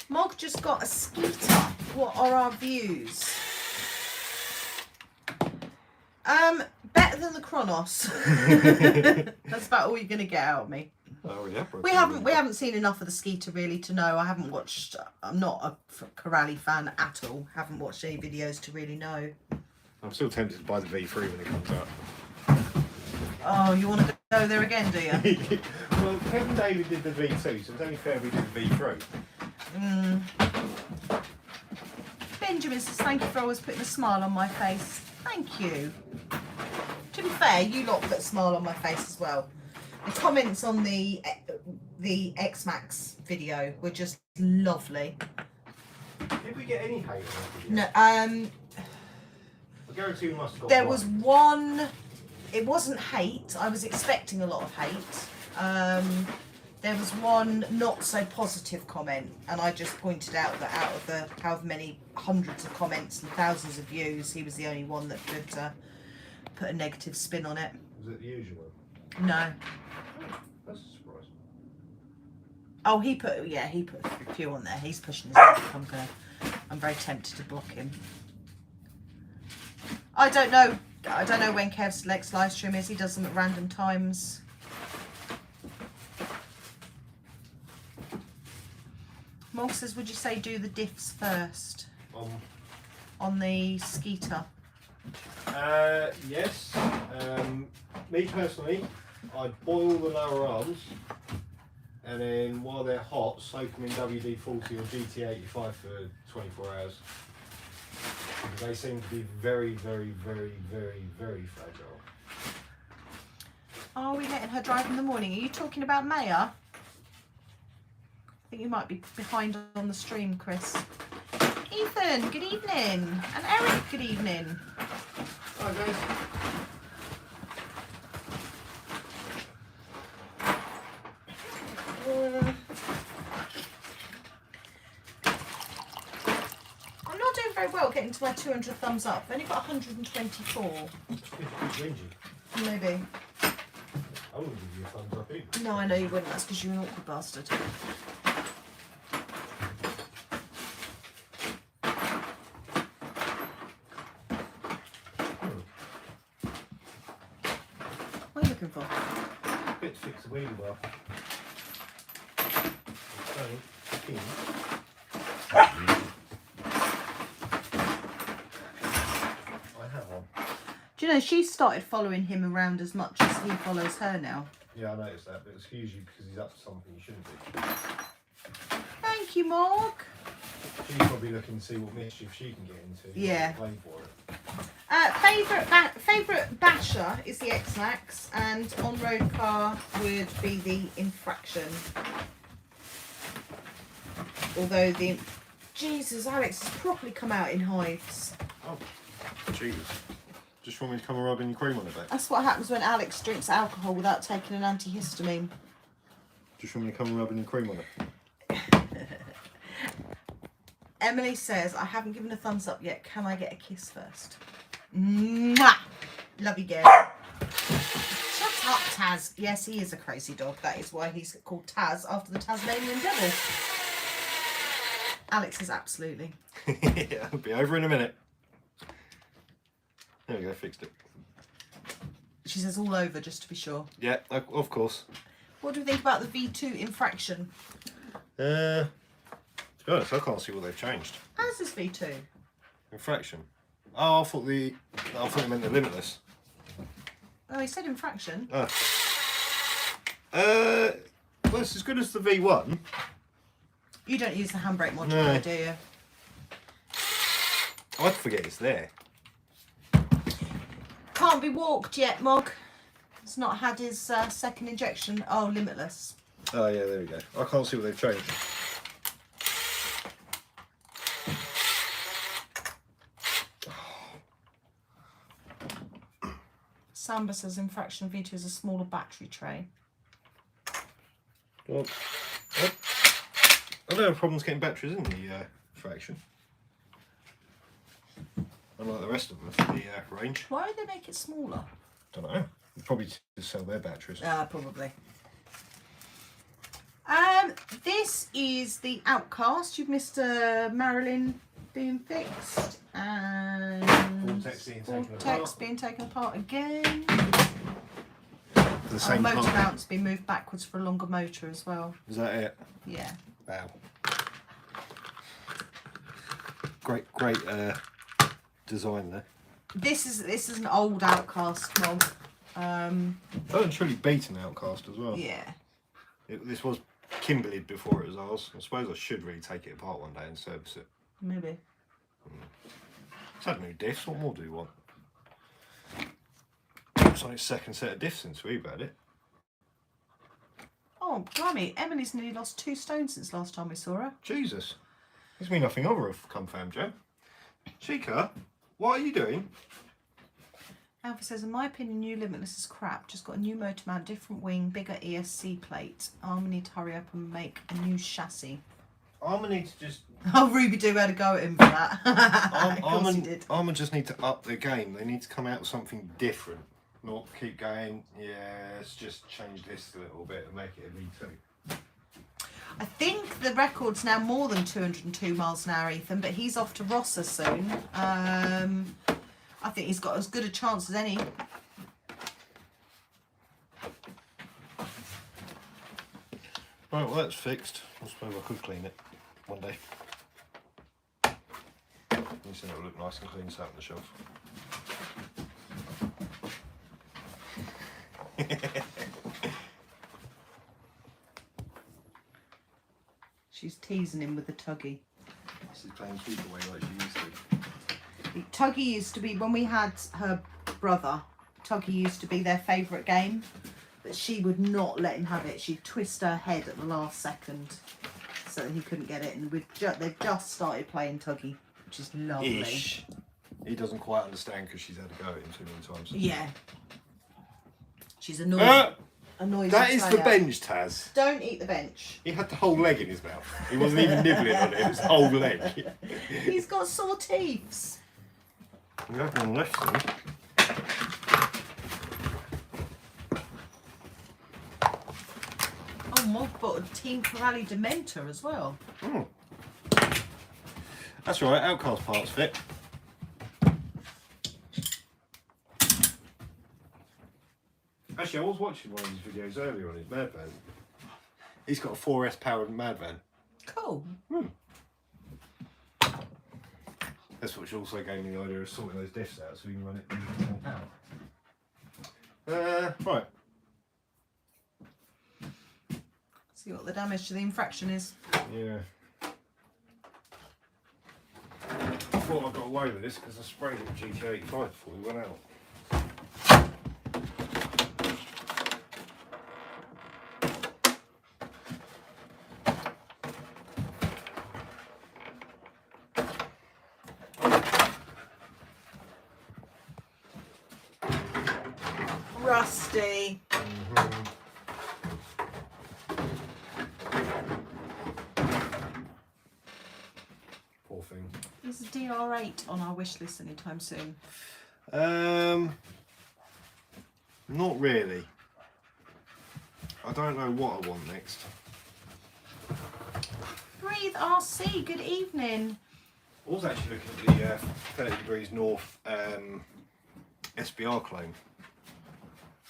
Mog just got a Skeeter. What are our views? Better than the Kronos. That's about all you're going to get out of me. Oh, yeah. We haven't seen enough of the Skeeter really to know. I haven't watched. I'm not a Corrali fan at all. Haven't watched any videos to really know. I'm still tempted to buy the V3 when it comes out. Oh, you want to go there again, do you? Well, Kevin Daly did the V2, so it's only fair we did the V3. Benjamin says, thank you for always putting a smile on my face. Thank you. To be fair, you lot put a smile on my face as well. The comments on the X-Max video were just lovely. Did we get any hate on that video? No, I guarantee we must have got there one. was one. It wasn't hate. I was expecting a lot of hate. There was one not so positive comment, and I just pointed out that out of the however many hundreds of comments and thousands of views, he was the only one that could put a negative spin on it. Was it the usual one? No. That's a surprise. Oh, he put a few on there. He's pushing his luck. I'm very tempted to block him. I don't know when Kev's next live stream is. He does them at random times. Morg says, would you say do the diffs first? On the Skeeter? Yes. Me personally, I'd boil the lower arms and then while they're hot, soak them in WD-40 or GT85 for 24 hours. Because they seem to be very, very, very, very, very fragile. Are we letting her drive in the morning? Are you talking about Maya? I think you might be behind on the stream, Chris. Ethan, good evening. And Eric, good evening. Hi guys. I'm not doing very well getting to my 200 thumbs up. I've only got 124. Maybe. I wouldn't give you a thumbs up either. No, I know you wouldn't. That's because you're an awkward bastard. What are you looking for? A bit to fix the wheel well. So, in. I have one. Do you know, she started following him around as much as he follows her now. Yeah, I noticed that, but it's usually because he's up to something he shouldn't be. Thank you, Morg. She's probably looking to see what mischief she can get into. Yeah. Play for it. Favourite basher is the X-Max, and on-road car would be the Infraction. Although the... Jesus, Alex has properly come out in hives. Oh, Jesus. Just want me to come and rub any cream on it back? That's what happens when Alex drinks alcohol without taking an antihistamine. Just want me to come and rub any cream on it? Emily says, I haven't given a thumbs up yet. Can I get a kiss first? Mwah! Love you, girl. Shut up, Taz. Yes, he is a crazy dog. That is why he's called Taz, after the Tasmanian devil. Alex is absolutely. Yeah, I'll be over in a minute. There we go, fixed it. She says all over, just to be sure. Yeah, of course. What do we think about the V2 Infraction? To be honest, I can't see what they've changed. How's this V2? Infraction. Oh, I thought they meant the limitless. Oh, he said Infraction. Oh. Well, it's as good as the V1. You don't use the handbrake module, No. do you? I'd forget it's there. Can't be walked yet, Mog. He's not had his second injection. Oh, limitless. Oh yeah, there we go. I can't see what they've changed. Samba says Infraction V2 is a smaller battery tray. Well, I don't have problems getting batteries in the Fraction. Unlike the rest of them for the range. Why would they make it smaller? Don't know. Probably to sell their batteries. Probably. This is the Outcast. You've missed Marilyn being fixed and Vortex being taken apart again. The same motor part. mount's been moved backwards for a longer motor as well. Is that it? Yeah. Wow. Great design there. This is an old Outcast mod. I haven't truly beaten Outcast as well. Yeah. This was Kimberley before it was ours. I suppose I should really take it apart one day and service it. Maybe. It's had new diffs. What more do we want? It's on its second set of diffs since we've had it. Oh, blimey. Emily's nearly lost 2 stone since last time we saw her. Jesus. There's been nothing of her come fam jam. Chica, what are you doing? Alfie says, in my opinion, new Limitless is crap. Just got a new motor mount, different wing, bigger ESC plate. Armour need to hurry up and make a new chassis. Armour need to just... Oh, Ruby do had a go at him for that. Of course he did. Armour just need to up their game. They need to come out with something different. Not keep going, yeah, let's just change this a little bit and make it a V2. I think the record's now more than 202 miles an hour, Ethan, but he's off to Rossa soon. I think he's got as good a chance as any. Right, well that's fixed. I suppose I could clean it one day. You said it'll look nice and clean sat on the shelf. She's teasing him with the tuggy. She's playing keep away like she used to. Tuggy used to be, when we had her brother, Tuggy used to be their favourite game, but she would not let him have it. She'd twist her head at the last second so that he couldn't get it, and they've just started playing Tuggy, which is lovely. Ish. He doesn't quite understand because she's had to go at him too many times. Yeah. She's annoyed. Annoyed. That is the bench, Taz. Don't eat the bench. He had the whole leg in his mouth. He wasn't even nibbling on it, it was the whole leg. He's got sore teeth. You have one left, then. Oh, Mog bought a Team Corrali Dementor as well. Mm. That's right, Outcast parts fit. Actually, I was watching one of his videos earlier on his Mad Van. He's got a 4S powered Mad Van. Cool. Hmm. That's what also gave me the idea of sorting those diffs out so we can run it in more power. Right. See what the damage to the infraction is. Yeah. I thought I got away with this because I sprayed it with GT85 before we went out. Rusty. Poor thing. Is a DR8 on our wish list anytime soon? Not really. I don't know what I want next. Breathe RC, good evening. I was actually looking at the 30 degrees north SBR claim.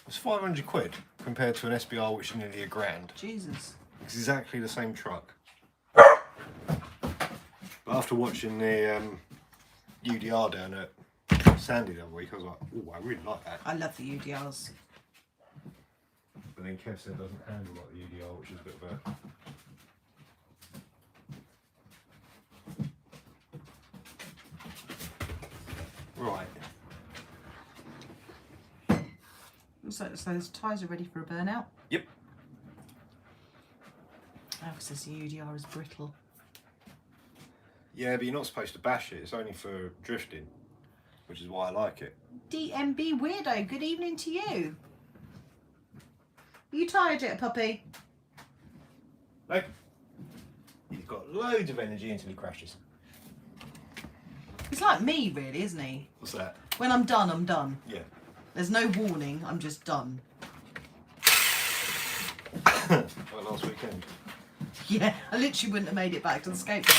It's 500 quid compared to an SBR which is nearly £1,000. Jesus. It's exactly the same truck. But after watching the UDR down at Sandy the other week, I was like, oh, I really like that. I love the UDRs. But then Kev said it doesn't handle like the UDR, which is a bit of a... Right. So those tyres are ready for a burnout? Yep. Alex says the UDR is brittle. Yeah, but you're not supposed to bash it. It's only for drifting, which is why I like it. DMB Weirdo, good evening to you. Are you tired yet, puppy? No. He's got loads of energy until he crashes. He's like me, really, isn't he? What's that? When I'm done, I'm done. Yeah. There's no warning, I'm just done. Like last weekend. Yeah, I literally wouldn't have made it back to the skate park.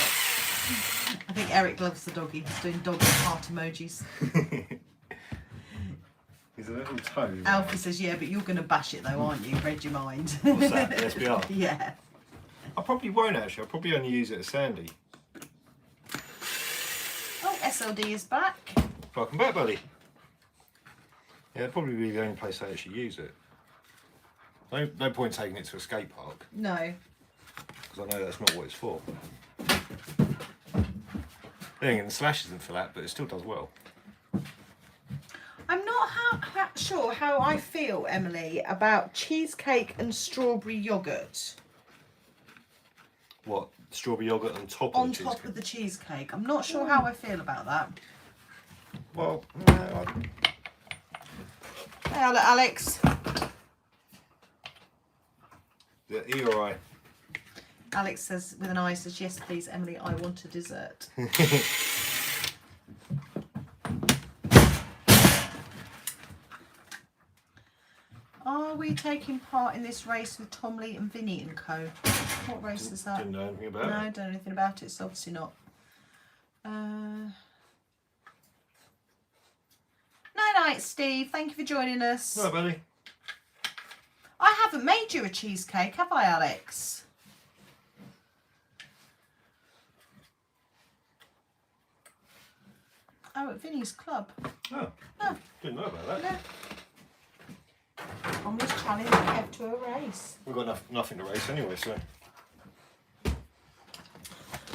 I think Eric loves the doggy. He's doing doggy heart emojis. He's a little toad. Alfie says, yeah, but you're going to bash it though, aren't you? Read your mind. What's that, the SBR? Yeah. I probably won't actually. I'll probably only use it as Sandy. Oh, SLD is back. Welcome back, buddy. Yeah, that'd probably be the only place I actually use it. No point taking it to a skate park, No. because I know that's not what it's for. Then the slash isn't for that, but it still does well. I'm not sure how I feel, Emily, about cheesecake and strawberry yoghurt. What, strawberry yogurt on top on of the top cheesecake. of the cheesecake. I'm not sure how I feel about that. Well, no, Hey, Alex. yeah, you're alright. Alex says, with an eye, says, yes, please, Emily, I want a dessert. Are we taking part in this race with Tom Lee and Vinny and Co? What race is that? Didn't know anything about No, it. I don't know anything about it. It's obviously not. Night night, Steve. Thank you for joining us. Hi, buddy. I haven't made you a cheesecake, have I, Alex? Oh, at Vinny's club. Oh, Oh, didn't know about that. no. I'm just challenging Kev to a race. We've got nothing to race anyway, so.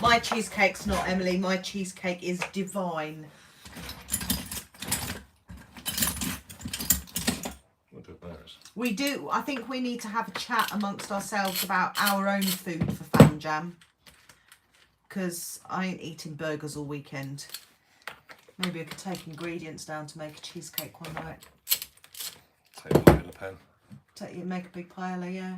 My cheesecake's not, Emily. My cheesecake is divine. What do those? We do. I think we need to have a chat amongst ourselves about our own food for Fan Jam. Because I ain't eating burgers all weekend. Maybe I could take ingredients down to make a cheesecake one night. Take a look in the pen. Make a big paella, yeah.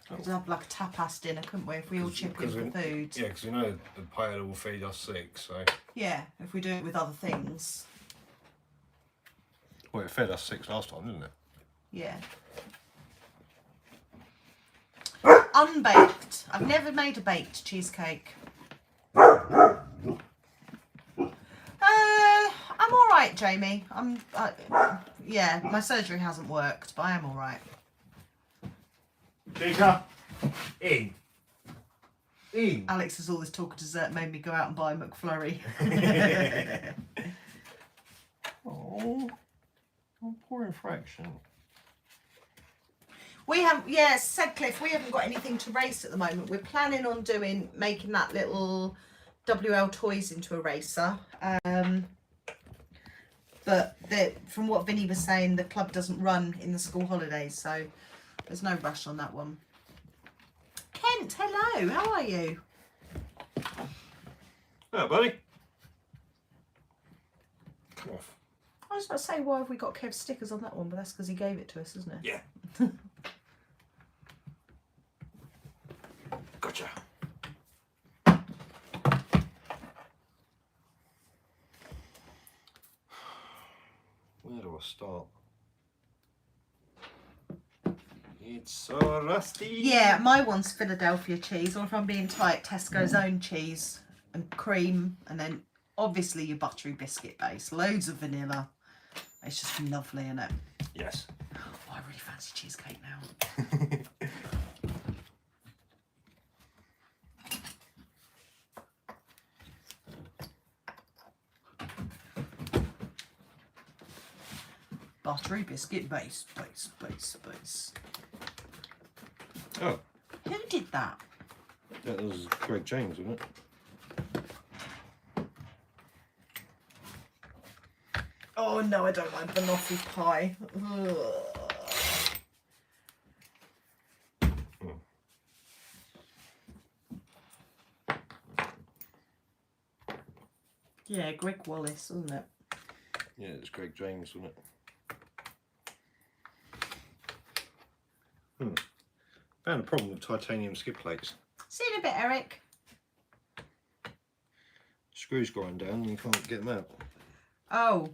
Could have like a tapas dinner, couldn't we? If we all chip in for food. Yeah, because we know the paella will feed us 6, so. Yeah, if we do it with other things. Well, it fed us 6 last time, didn't it? Yeah. Unbaked. I've never made a baked cheesecake. I'm all right, Jamie. Yeah, my surgery hasn't worked, but I am all right. Chica, in. Alex has all this talk of dessert made me go out and buy a McFlurry. Oh, poor infraction. We have, yeah, said Cliff, we haven't got anything to race at the moment. We're planning on making that little WL Toys into a racer. But from what Vinny was saying, the club doesn't run in the school holidays, so there's no rush on that one. Kent, hello, how are you? Oh, buddy. Come off. I was about to say, why have we got Kev's stickers on that one? But that's because he gave it to us, isn't it? Yeah. Gotcha. Where do I start? It's so rusty. Yeah, my one's Philadelphia cheese, or if I'm being tight, Tesco's own cheese and cream, and then obviously your buttery biscuit base, loads of vanilla. It's just lovely, isn't it? Yes. Oh, I really fancy cheesecake now. Buttery biscuit base. Oh, Who did that? that was Greg James, wasn't it? Oh no, I don't like banoffee pie. Ugh. Yeah, Greg Wallace, wasn't it? Yeah, it was Greg James, wasn't it? Found a problem with titanium skip plates. See you in a bit, Eric. Screws grind down and you can't get them out. Oh.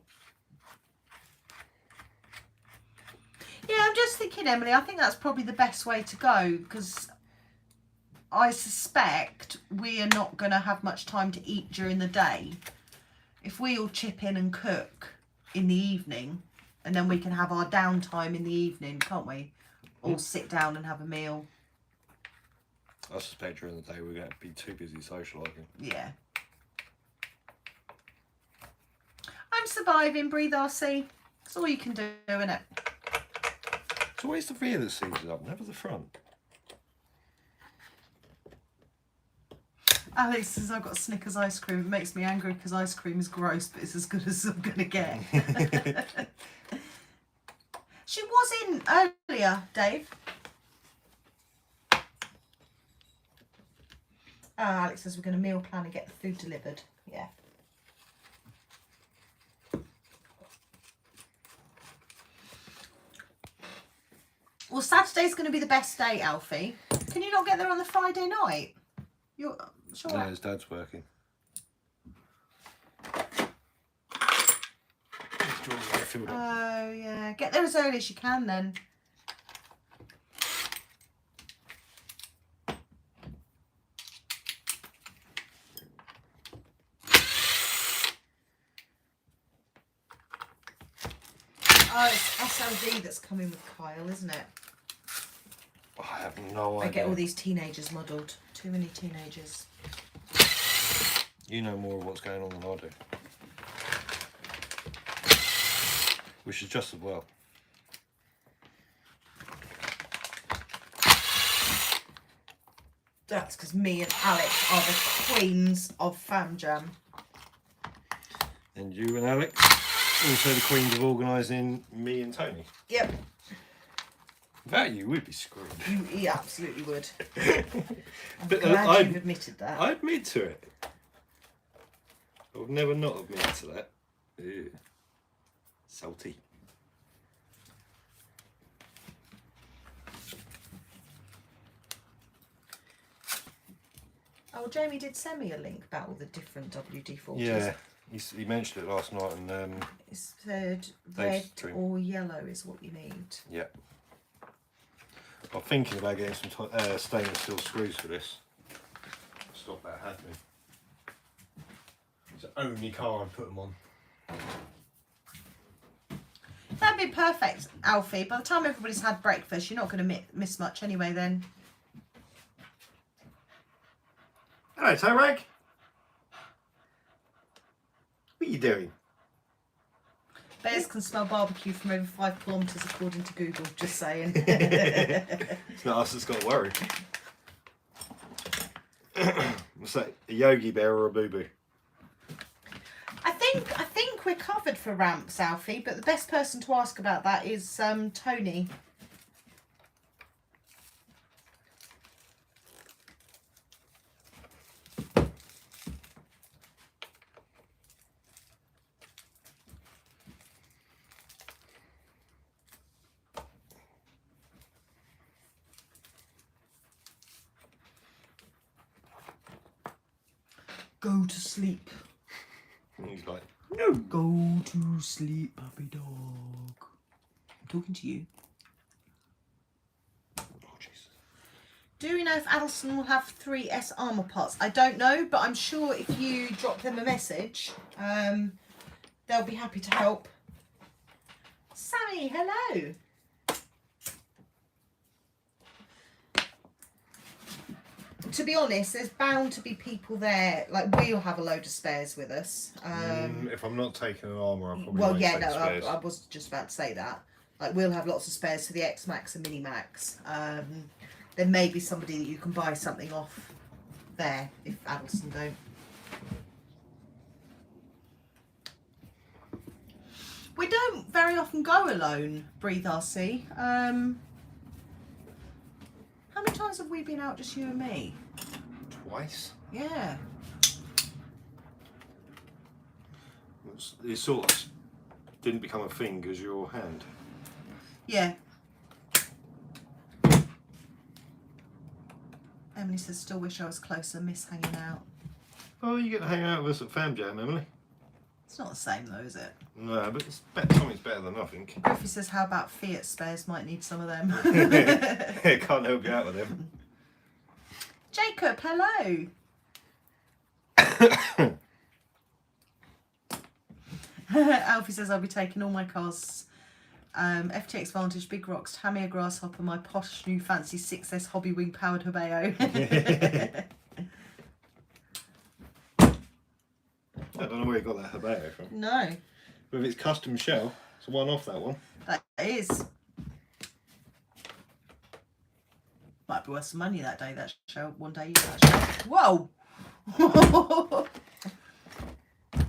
Yeah, I'm just thinking, Emily, I think that's probably the best way to go, because I suspect we are not going to have much time to eat during the day. If we all chip in and cook in the evening, and then we can have our downtime in the evening, can't we? All sit down and have a meal. I suspect during the day we're going to be too busy socialising. Yeah. I'm surviving, breathe RC. That's all you can do, innit? It's always the rear that seizes up, never the front. Alex says I've got Snickers ice cream. It makes me angry because ice cream is gross, but it's as good as I'm going to get. She was in earlier, Dave. Alex says we're going to meal plan and get the food delivered. Yeah. Well, Saturday's going to be the best day, Alfie. Can you not get there on the Friday night? You're sure? No, his dad's working. Oh, yeah. Get there as early as you can then. Oh, it's SLD that's coming with Kyle, isn't it? I have no idea. I get all these teenagers muddled. Too many teenagers. You know more of what's going on than I do. Which is just as well. That's because me and Alex are the queens of Fam Jam. And you and Alex, also the queens of organising me and Tony. Yep. Without you, we'd be screwed. You absolutely would. I'm But, glad you've admitted that. I admit to it. I would never not admit to that. Ew. Salty. Oh, Jamie did send me a link about all the different WD-40s. Yeah, he mentioned it last night, and It said red or yellow is what you need. yeah. I'm thinking about getting some stainless steel screws for this. Stop that happening. It's the only car I'd put them on. That'd be perfect, Alfie. By the time everybody's had breakfast, you're not going to miss much anyway then. Hello, Torag. What are you doing? Bears can smell barbecue from over 5 kilometres according to Google, just saying. It's not us that's got to worry. What's that? A Yogi Bear or a Boo Boo? I think we're covered for ramps, Alfie, but the best person to ask about that is Tony. Go to sleep. And he's like, No. Go to sleep, puppy dog. I'm talking to you. oh Jesus. Do we know if Addleston will have 3S armour parts? I don't know, but I'm sure if you drop them a message, they'll be happy to help. Sammy, hello. To be honest, there's bound to be people there. Like, we'll have a load of spares with us. If I'm not taking an armour, I'll probably Well, won't yeah, take no, spares. I was just about to say that. Like, we'll have lots of spares for the X Max and Mini Max. There may be somebody that you can buy something off there if Addleston don't. We don't very often go alone, Breathe RC. How many times have we been out, just you and me? Twice? Yeah. It sort of didn't become a thing because your hand. Yeah. Emily says, still wish I was closer, miss hanging out. Oh, you get to hang out with us at Fam Jam, Emily. It's not the same though, is it? No, but it's better, something's better than nothing. Griffey says, how about Fiat spares? Might need some of them. Can't help you out with them. Jacob, hello. Alfie says, I'll be taking all my cars. FTX Vantage, Big Rocks, Tamiya Grasshopper, my posh new fancy 6S Hobby Wing powered Hobeo. I don't know where you got that Hobeo from. No, With its custom shell, it's a one off that one. that is. Might be worth some money that day, that show. One day you get that show. Whoa!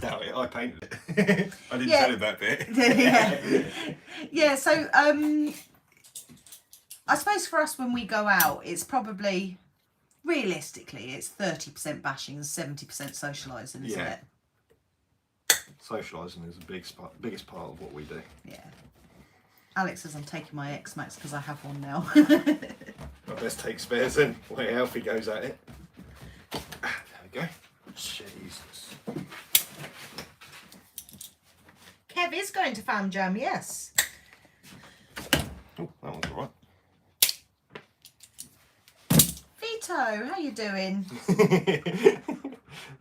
Doubt it, I painted it. I didn't Yeah. tell him that bit. Yeah. Yeah, so I suppose for us when we go out, it's probably Realistically, it's 30% bashing and 70% socialising, isn't Yeah. it? Socialising is the biggest part of what we do. Yeah. Alex says I'm taking my X-Max because I have one now. I best take spares then. Wait, Alfie goes at it. There we go. Jesus. Kev is going to Fam Jam, yes. Oh, that one's alright. Vito, how you doing?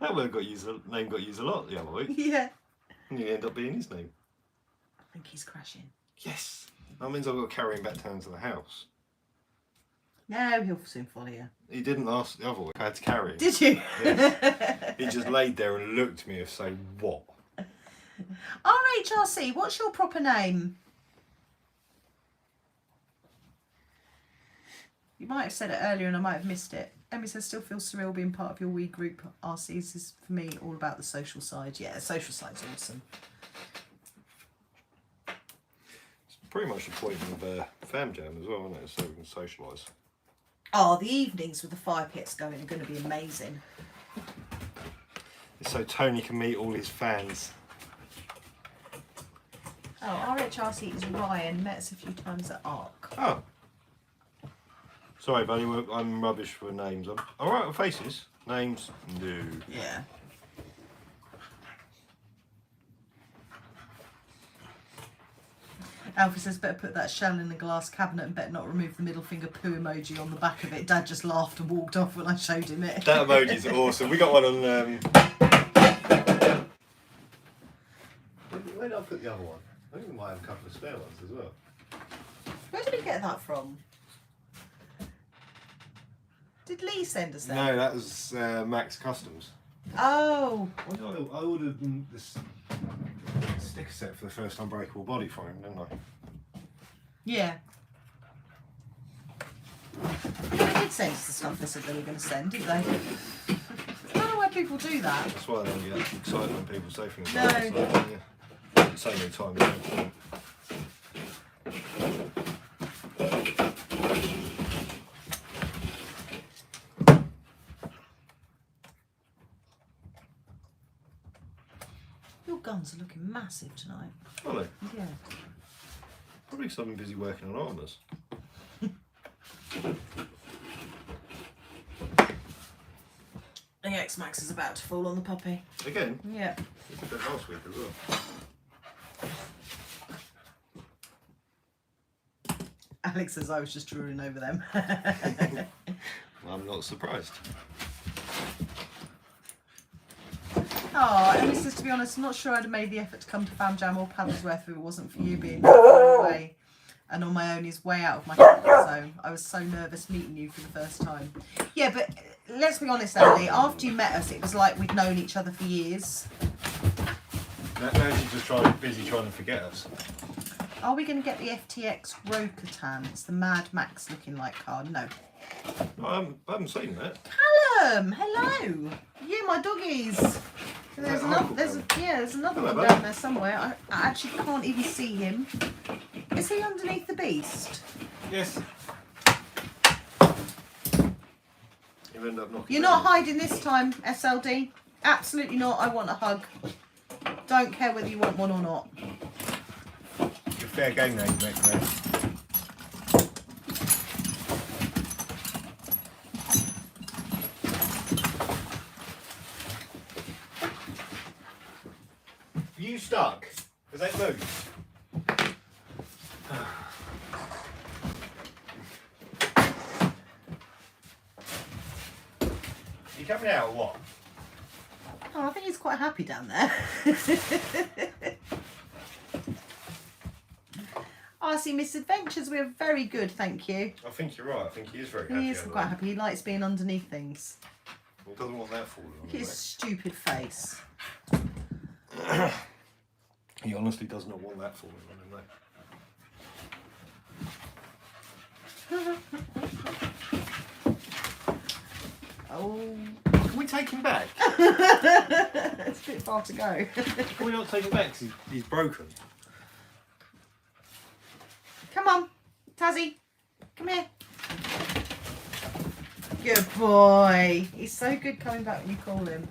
That word name got used a lot the other week. Yeah. And you end up being his name. I think he's crashing. Yes. That means I've got to carry him back down to the house. No, he'll soon follow you. He didn't ask the other week. I had to carry him. Did you? Yes. He just laid there and looked at me and say, what? RHRC, what's your proper name? You might have said it earlier and I might have missed it. Emmy says, still feels surreal being part of your wee group. RCs is, for me, all about the social side. Yeah, the social side's awesome. It's pretty much the point of Fam Jam as well, isn't it? So we can socialise. Oh, the evenings with the fire pits going are going to be amazing. So Tony can meet all his fans. Oh, RHRC is Ryan. Met us a few times at ARC. Oh. Sorry, buddy, I'm rubbish for names. I'm alright with faces. Names, no. Yeah. Alfie says, better put that shell in the glass cabinet and better not remove the middle finger poo emoji on the back of it. Dad just laughed and walked off when I showed him it. That emoji's awesome. We got one on... Where did I put the other one? I think we might have a couple of spare ones as well. Where did we get that from? Did Lee send us that? No, that was Max Customs. Oh. I ordered this sticker set for the first Unbreakable body for him, didn't I? Yeah. They did send us the stuff they said they were going to send, didn't they? I don't know why people do that. That's why I don't get excited when people say things No. like that. Yeah. So many times. Don't Your guns are looking massive tonight. Are they? Yeah. Probably because I've been busy working on armours. The X-Max is about to fall on the puppy. Again? Yeah. We did that last week as well. Alex says I was just drooling over them. I'm not surprised. Oh, Emily says, to be honest, I'm not sure I'd have made the effort to come to Fam Jam or Paddlesworth if it wasn't for you being far away and on my own is way out of my comfort zone. I was so nervous meeting you for the first time. Yeah, but let's be honest, Emily, after you met us, it was like we'd known each other for years. Now she's just busy trying to forget us. Are we going to get the FTX Rokatan? It's the Mad Max looking like card. No. I haven't seen that. Callum, hello. Yeah, my doggies. There's another Hello, one bud. down there somewhere. I actually can't even see him. Is he underneath the beast? Yes. You end up knocking. You're not hiding this time, SLD. Absolutely not. I want a hug. Don't care whether you want one or not. You're fair game now, you make me. You stuck? Has that moved? You coming out or what? Oh, I think he's quite happy down there. RC Misadventures, we're very good, thank you. I think you're right. I think he is very happy. He is quite happy. He likes being underneath things. He doesn't want that falling on Look at his stupid face. He honestly does not want that falling on him, Oh. Can we take him back? It's a bit far to go. Can we not take him back because he's broken? Come on, Tazzy. Come here. Good boy. He's so good coming back when you call him.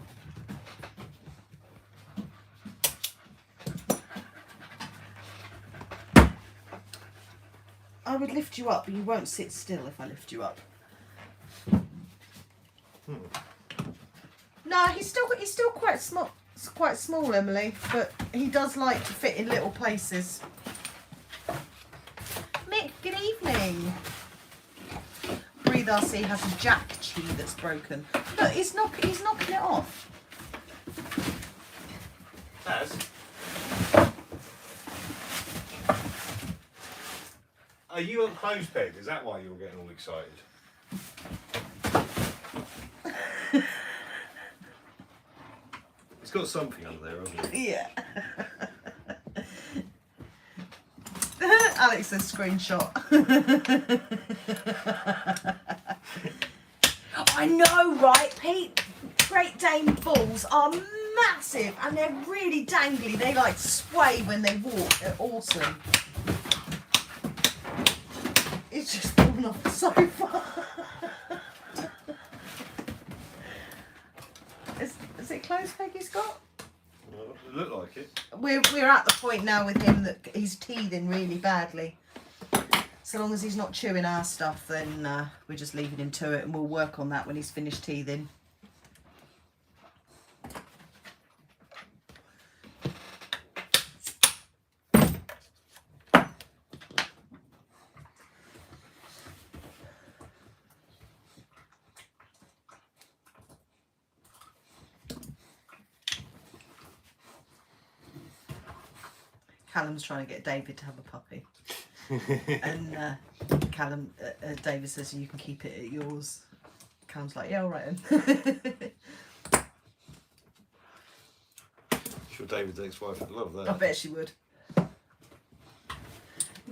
I would lift you up, but you won't sit still if I lift you up. No, he's still quite small, Emily, but he does like to fit in little places. Mick, good evening. Breathe RC has a jack chi that's broken. Look, he's knocking it off. As? Are you on clothes peg? Is that why you're getting all excited? It's got something under there, hasn't it? Yeah. Alex says screenshot. I know, right, Pete? Great Dane bulls are massive and they're really dangly. They like sway when they walk. They're awesome. It's just fallen off the sofa. Is it clothes peg he's got? Well, it looked like it. We're at the point now with him that he's teething really badly. So long as he's not chewing our stuff, then we're just leaving him to it, and we'll work on that when he's finished teething. Callum's trying to get David to have a puppy. And David says you can keep it at yours. Callum's like, yeah, all right then. Sure, David's ex-wife would love that. I bet she would.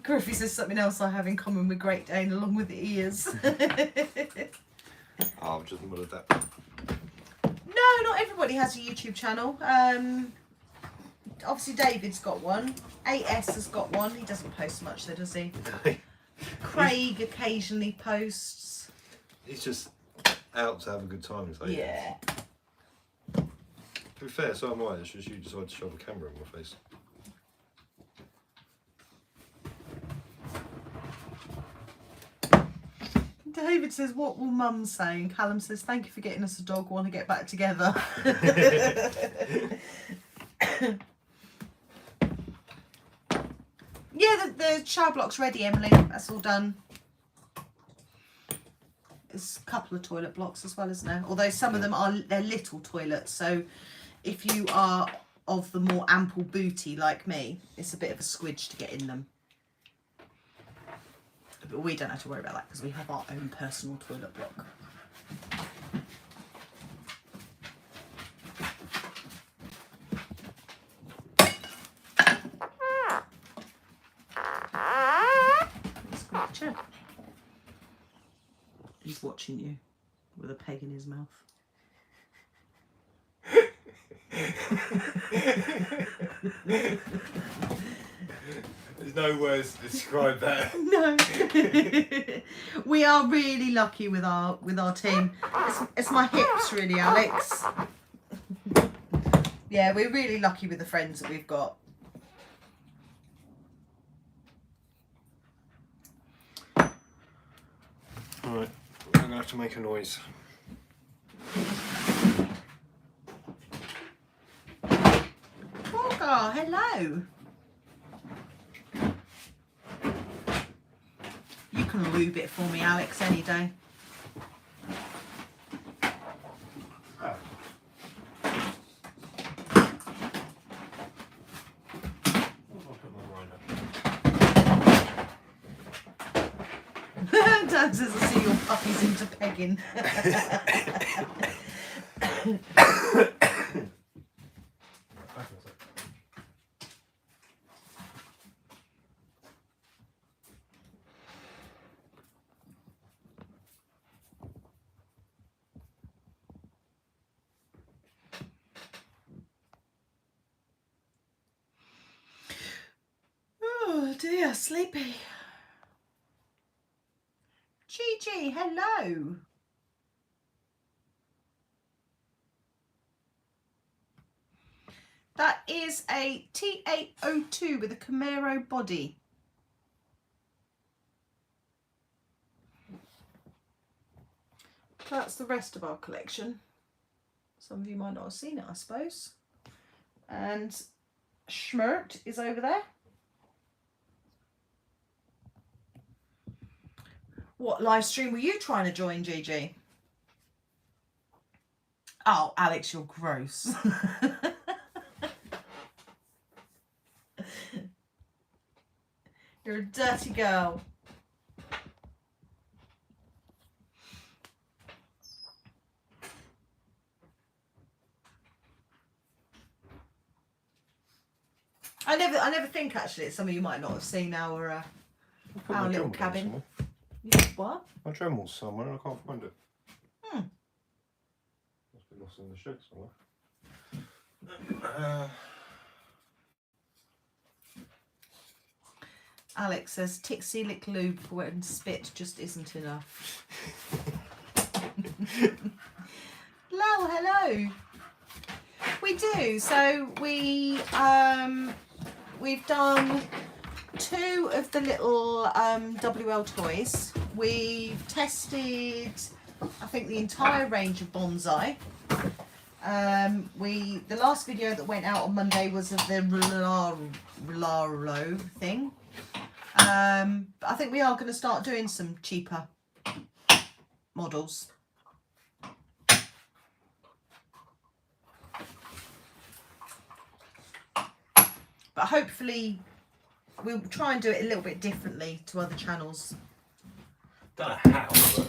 Griffey says something else I have in common with Great Dane along with the ears. I've just muddled that. No, not everybody has a YouTube channel. Obviously David's got one. AS has got one. He doesn't post much though, does he? Craig occasionally posts. He's just out to have a good time. Like, yeah. To be fair, so am I. It's just you decide to shove a camera in my face. David says, what will Mum say? And Callum says, thank you for getting us a dog. Want to get back together. Yeah, the shower block's ready, Emily. That's all done. There's a couple of toilet blocks as well, isn't there? Although some of them they're little toilets. So if you are of the more ample booty like me, it's a bit of a squidge to get in them. But we don't have to worry about that because we have our own personal toilet block. Scratcher. He's watching you with a peg in his mouth. There's no words to describe that. No. We are really lucky with our team. It's my hips really, Alex. Yeah, we're really lucky with the friends that we've got. Alright, I'm gonna have to make a noise. Porgar, hello. You can lube it for me, Alex, any day. Dan says I see your puppies into pegging. Oh dear, sleepy. Gigi, hello. That is a T802 with a Camaro body. That's the rest of our collection. Some of you might not have seen it, I suppose. And Schmert is over there. What live stream were you trying to join, Gigi? Oh, Alex, you're gross. You're a dirty girl. I never think actually some of you might not have seen our little cabin. What? My Dremel's somewhere and I can't find it. Must be lost in the shed somewhere. Alex says Tixilic lube for when spit just isn't enough. Hello. We do. So we've done 2 of the little WL toys. We've tested, I think, the entire range of bonsai. The last video that went out on Monday was of the Rolaro thing. I think we are going to start doing some cheaper models. But hopefully we'll try and do it a little bit differently to other channels. Don't know how, but...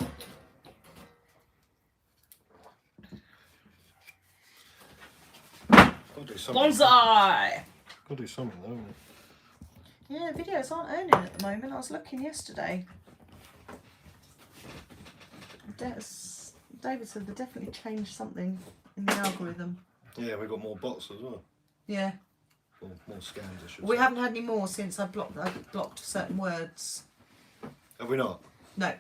Gotta do something. Bonsai! Gotta do something though, haven't we? Yeah, videos aren't earning at the moment. I was looking yesterday. David said they definitely changed something in the algorithm. Yeah, we got more bots as well. Yeah. Or more scans, I should We say. haven't had any more since I've blocked certain words. Have we not? No.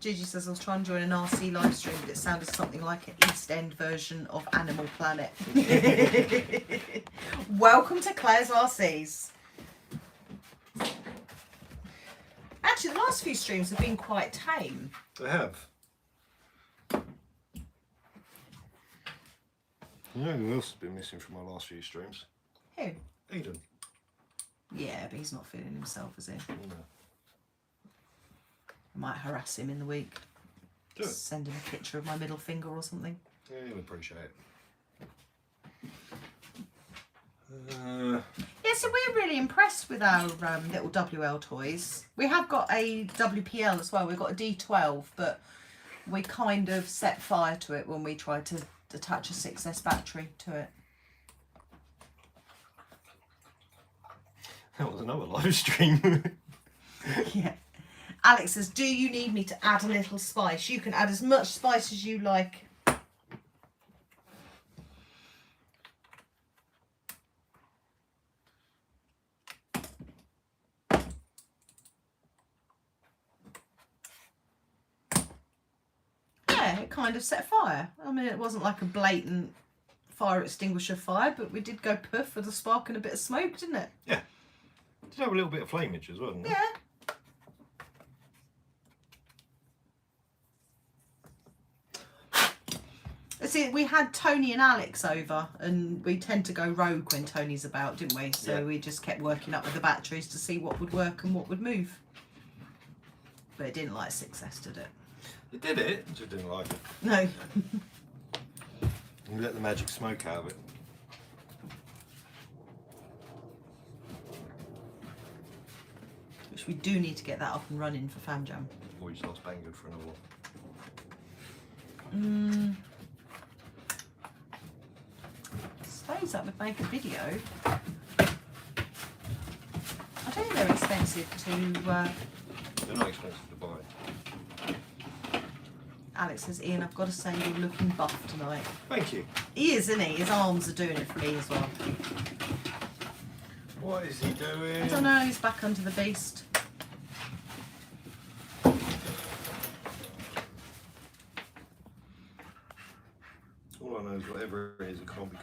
Gigi says I was trying to join an RC live stream, but it sounded something like an East End version of Animal Planet. Welcome to Claire's RCs. Actually, the last few streams have been quite tame. They have. You know who else has been missing from my last few streams? Who? Eden. Yeah, but he's not feeling himself, is he? No. I might harass him in the week. Do it. Send him a picture of my middle finger or something. Yeah, he'll appreciate it. Yeah, so we're really impressed with our little WL toys. We have got a WPL as well. We've got a D12, but we kind of set fire to it when we tried to attach a 6S battery to it. That was another live stream. Yeah. Alex says, do you need me to add a little spice? You can add as much spice as you like. Yeah, it kind of set fire. I mean, it wasn't like a blatant fire extinguisher fire, but we did go puff with a spark and a bit of smoke, didn't it? Yeah. Did have a little bit of flameage as well, didn't it? Yeah. See, we had Tony and Alex over, and we tend to go rogue when Tony's about, didn't we? So Yeah. we just kept working up with the batteries to see what would work and what would move. But it didn't like 6S, did it? It did it, just didn't like it. No. You let the magic smoke out of it. Which we do need to get that up and running for Fam Jam. Or you just lost Banggood for another one. I suppose that would make a video. I don't think they're expensive to... They're not expensive to buy. Alex says, Ian, I've got to say you're looking buff tonight. Thank you. He is, isn't he? His arms are doing it for me as well. What is he doing? I don't know, he's back under the beast.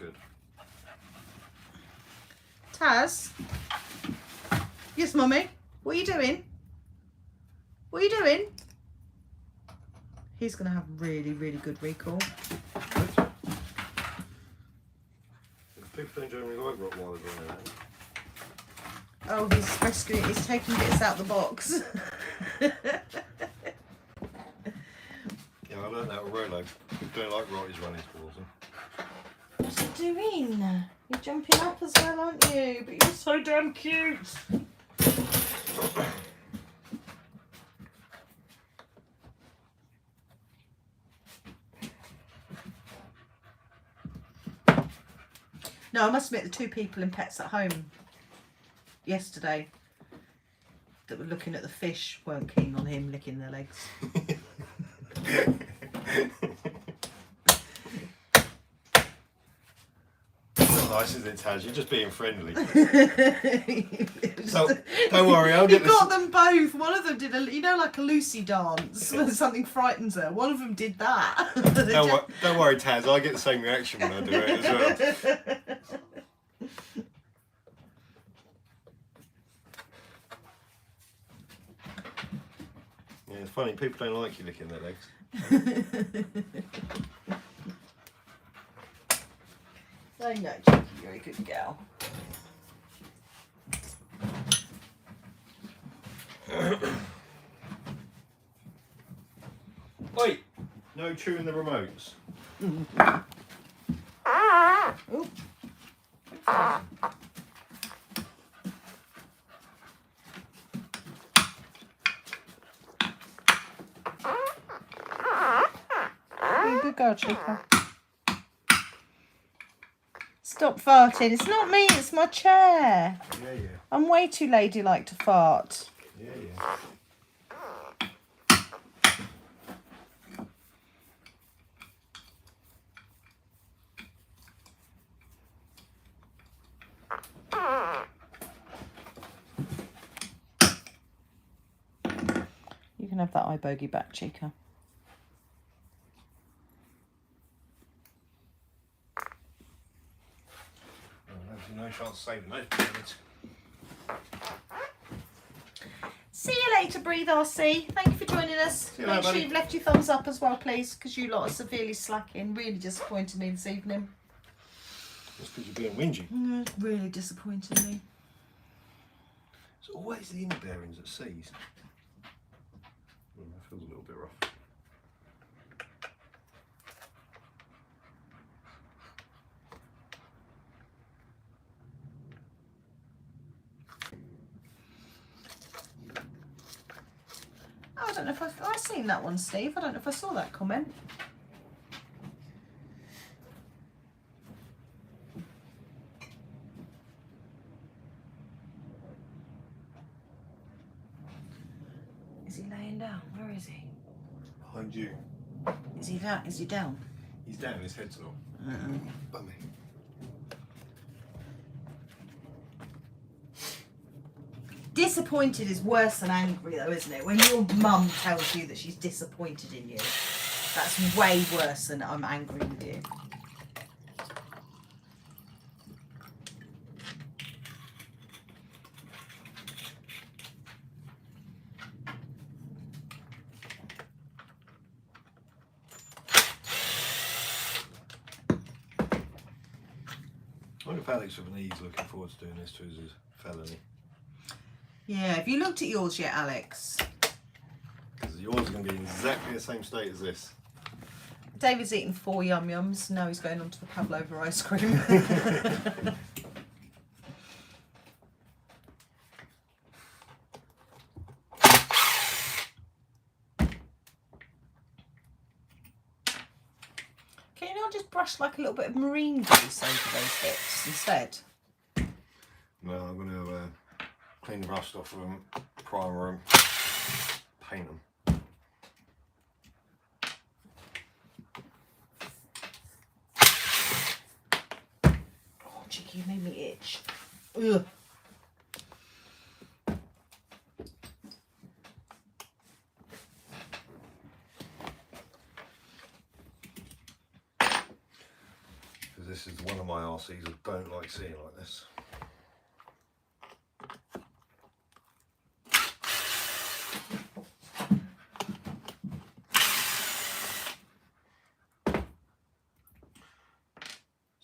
good. Taz? Yes, Mummy? What are you doing? What are you doing? He's going to have really, really good recall. People don't generally like Rottweilers on there. Oh, he's rescuing, he's taking bits out the box. Yeah, I learned that with Rolo. People don't like Rotties running towards them. What's he doing? You're jumping up as well, aren't you? But you're so damn cute. No, I must admit the two people in Pets at Home yesterday that were looking at the fish weren't keen on him licking their legs. It's not nice, is it, Taz? You're just being friendly. So, don't worry, I'll get He got them both. One of them did a, like a Lucy dance when something frightens her. One of them did that. Don't worry, Taz. I get the same reaction when I do it as well. Yeah, it's funny. People don't like you licking their legs. I know, Jackie, you're a good girl. Wait, no chewing the remotes. Ooh. You're a good girl, Chica. Stop farting. It's not me, it's my chair. Yeah. I'm way too ladylike to fart. Yeah. You can have that eye bogey back, Chica. There's no chance of saving those birds. See you later, Breathe RC. Thank you for joining us. See you Make later, sure buddy. you've left your thumbs up as well, please, because you lot are severely slacking. Really disappointed me this evening. Just because you're being whingy. It's really disappointed me. It's always the inner bearings that seize. That feels a little bit rough. I don't know if I've seen that one, Steve. I don't know if I saw that comment. Is he laying down? Where is he? Behind you. Is he down? Is he down? He's down, his head's not. Bummy. Disappointed is worse than angry, though, isn't it? When your mum tells you that she's disappointed in you, that's way worse than I'm angry with you. I wonder if Alex with an E's looking forward to doing this to his felony. Yeah, have you looked at yours yet, Alex? Because yours is going to be in exactly the same state as this. David's eaten 4 yum-yums. Now he's going on to the pavlova ice cream. Can you not just brush like a little bit of marine grease over those bits instead? Well, I'm going to clean the rust off of them, primer them, paint them. Oh, Chicky, you made me itch. Ugh. Because this is one of my glossies I don't like seeing like this.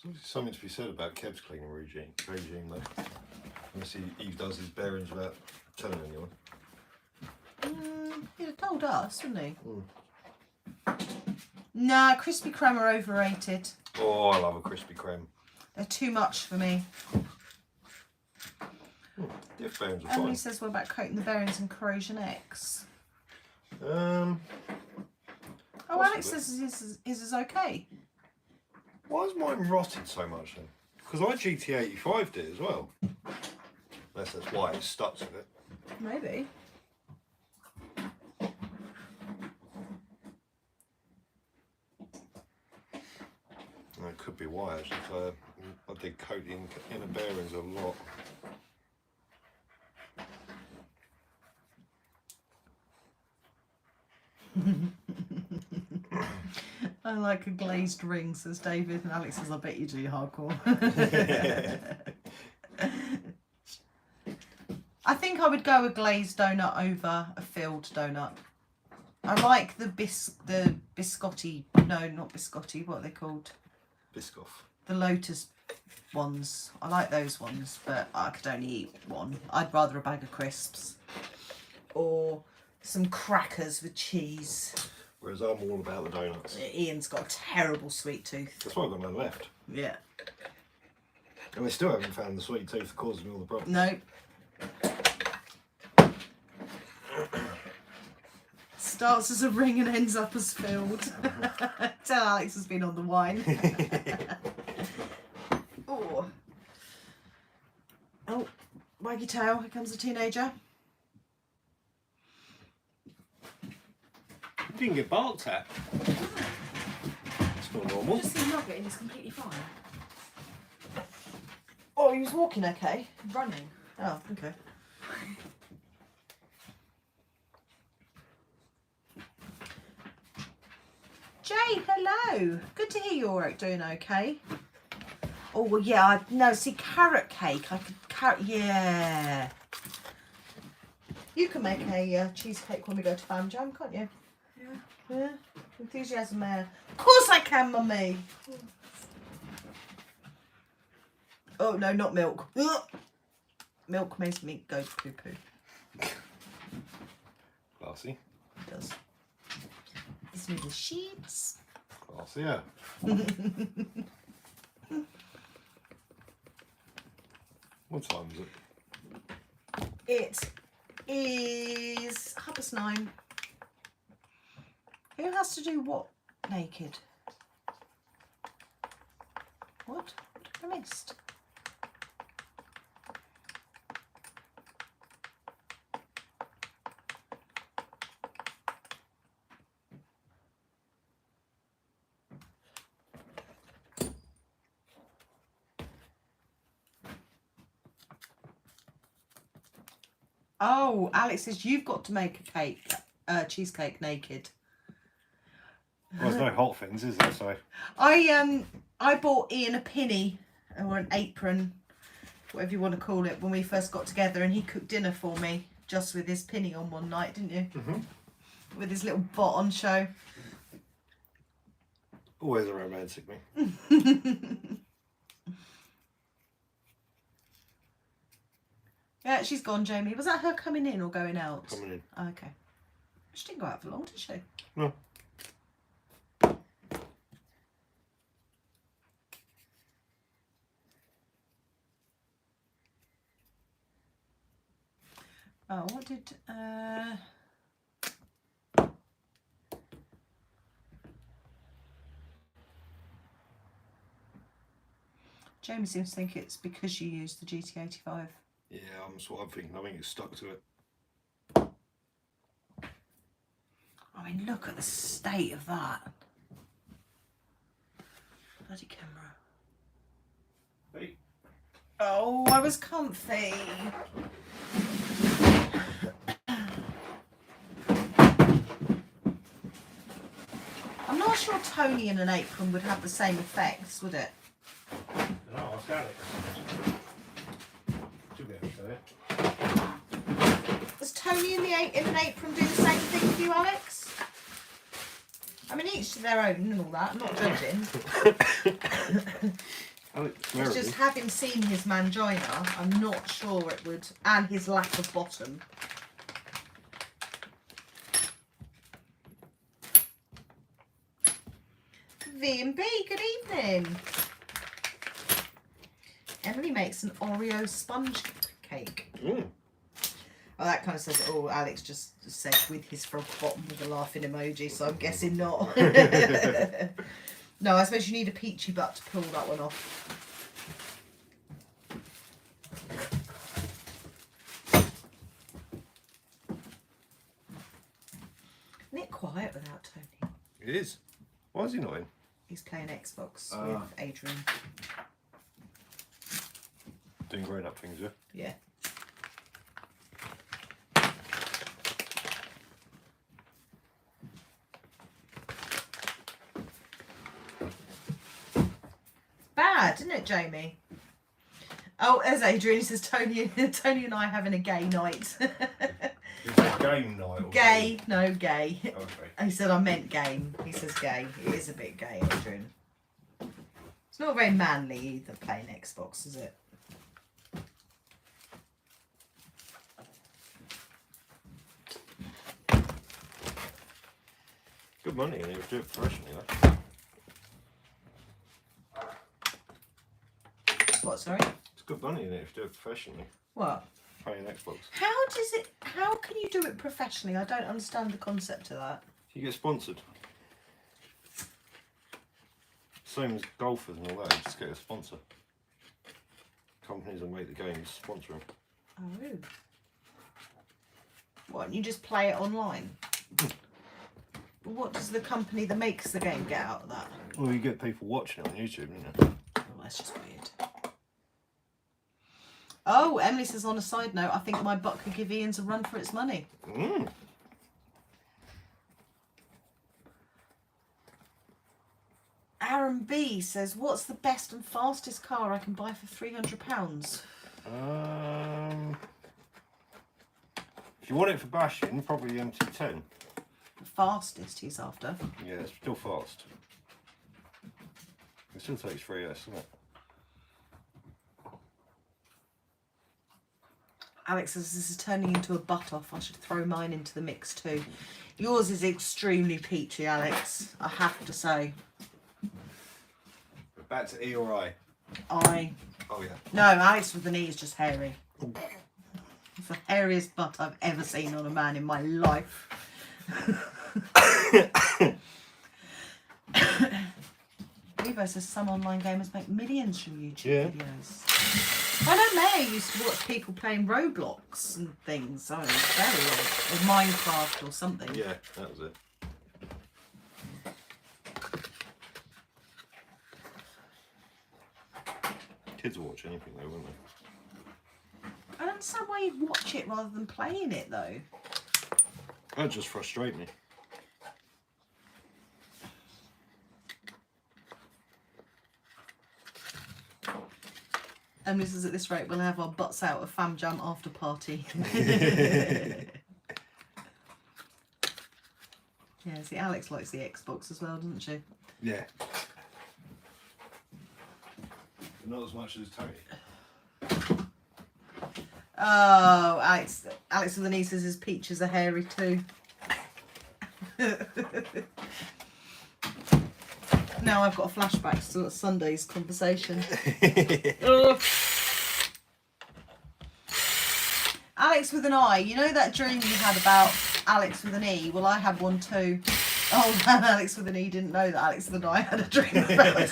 There's something to be said about Kev's cleaning regime though. Unless he does his bearings without telling anyone. He'd have told us, wouldn't he? Mm. Nah, Krispy Kreme are overrated. Oh, I love a Krispy Kreme. They're too much for me. Diff bearings are Emily fine. says, what about coating the bearings in Corrosion X? Um, Oh, Alex says his is okay. Why is mine rotted so much then? Because I GT85'd it as well. Unless that's why it's stuck to it. Maybe. No, it could be why actually. So I did coat the inner bearings a lot. I like a glazed ring, says David, and Alex says, I bet you do hardcore. I think I would go a glazed donut over a filled donut. I like the biscotti, no, not biscotti, what are they called? Biscoff. The Lotus ones. I like those ones, but I could only eat one. I'd rather a bag of crisps. Or some crackers with cheese. Whereas I'm all about the donuts. Ian's got a terrible sweet tooth. That's why I've got none left. Yeah. And we still haven't found the sweet tooth that causes me all the problems. No. Starts as a ring and ends up as filled. Tell Alex has been on the wine. Oh. Oh, waggy tail, here comes a teenager. You didn't get barked at. It's not normal. Just the nugget and it's completely fine. Oh, he was walking okay. Running. Oh, okay. Jay, hello. Good to hear you're doing okay. Oh, well, yeah, no, see, carrot cake. I could, yeah. You can make a cheesecake when we go to Fan Jam, can't you? Yeah. Yeah. Enthusiasm there. Of course I can, mummy. Oh, no, not milk. Ugh. Milk makes me go poo-poo. Classy. It does. Gives me the sheets. Classy, yeah. What time is it? It is 9:30. Who has to do what naked? What? What have I missed? Oh, Alex says you've got to make a cake, cheesecake naked. Well, there's no hot things, is there? So I bought Ian a pinny or an apron, whatever you want to call it, when we first got together, and he cooked dinner for me just with his pinny on one night, didn't you? Mm-hmm. With his little bot on show. Always a romantic me. Yeah, she's gone, Jamie. Was that her coming in or going out? Coming in. Oh, okay. She didn't go out for long, did she? No. Oh, what did... Jamie seems to think it's because you used the GT85. Yeah, that's what I'm thinking. I think it's stuck to it. I mean, look at the state of that. Bloody camera. Hey. Oh, I was comfy. I'm not sure Tony in an apron would have the same effects, would it? No, I ask Alex. She'll get me there. Does Tony in an apron do the same thing for you, Alex? I mean, each to their own and all that. I'm not judging. It's just having seen his mangina, I'm not sure it would, and his lack of bottom. V&B, good evening. Emily makes an Oreo sponge cake. Mm. Oh, that kind of says it all. Alex just said with his frog bottom with a laughing emoji, so I'm guessing not. No, I suppose you need a peachy butt to pull that one off. Isn't it quiet without Tony? It is. Why is he not in? He's playing Xbox with Adrian. Doing grown up things, yeah? Yeah. Bad, isn't it, Jamie? Oh, there's Adrian. He says Tony and I having a gay night. It's a game night. Or Gay, no gay. Okay. He said I meant game. He says gay. It is a bit gay, Adrian. It's not very manly either playing Xbox, is it? Good money, and he would do it professionally, though. What, sorry? It's good money, and he would do it professionally. What? Playing Xbox. How can you do it professionally? I don't understand the concept of that. You get sponsored. Same as golfers and all that, you just get a sponsor. Companies that make the games sponsor them. Oh. What, and you just play it online? What does the company that makes the game get out of that? Well, you get people watching it on YouTube, don't you? Oh, that's just weird. Oh, Emily says on a side note, I think my butt could give Ian's a run for its money. Mm. Aaron B says, what's the best and fastest car I can buy for £300? If you want it for bashing, probably the MT10. The fastest he's after. Yeah, it's still fast. It still takes 3S, doesn't it? Alex says this is turning into a butt off. I should throw mine into the mix too. Yours is extremely peachy, Alex. I have to say. Back to E or I. I. Oh yeah. No, Alex with an E is just hairy. It's the hairiest butt I've ever seen on a man in my life. Revo says some online gamers make millions from YouTube videos. I know Maya used to watch people playing Roblox and things. Oh, very old. Or Minecraft or something. Yeah, that was it. Kids will watch anything though, won't they? I don't understand why you'd watch it rather than playing it though. That'd just frustrate me. And this is at this rate, we'll have our butts out of Fam Jam after party. Yeah, see, Alex likes the Xbox as well, doesn't she? Yeah. But not as much as Tony. Oh, Alex with the nieces, his peaches are hairy too. Now I've got a flashback to Sunday's conversation. Alex with an I. You know that dream you had about Alex with an E? Well, I had one too. Oh man, Alex with an E didn't know that Alex with an I had a dream about it.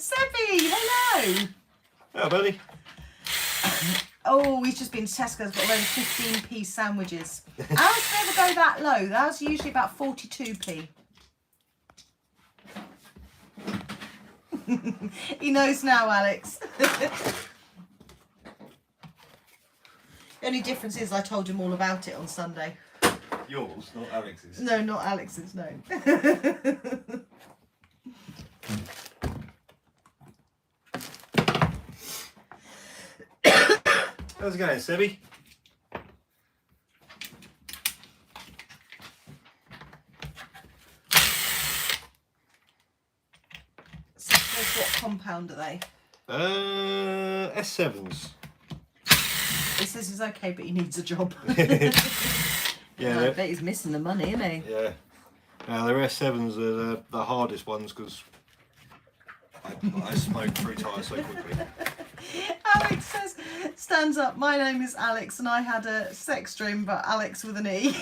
Seppi, hello. Oh, buddy. Oh, he's just been to Tesco's, got a load of 15p sandwiches. Ours never go that low. Ours are usually about 42p. He knows now, Alex. The only difference is I told him all about it on Sunday. Yours, not Alex's. No, not Alex's, no. How's it going, Sebby? So what compound are they? S7s. He says he's okay, but he needs a job. Yeah, I bet he's missing the money, isn't he? yeah. Now the S7s are the hardest ones because I smoke 3 tyres so quickly. Alex says, stands up, my name is Alex and I had a sex dream about Alex with an E.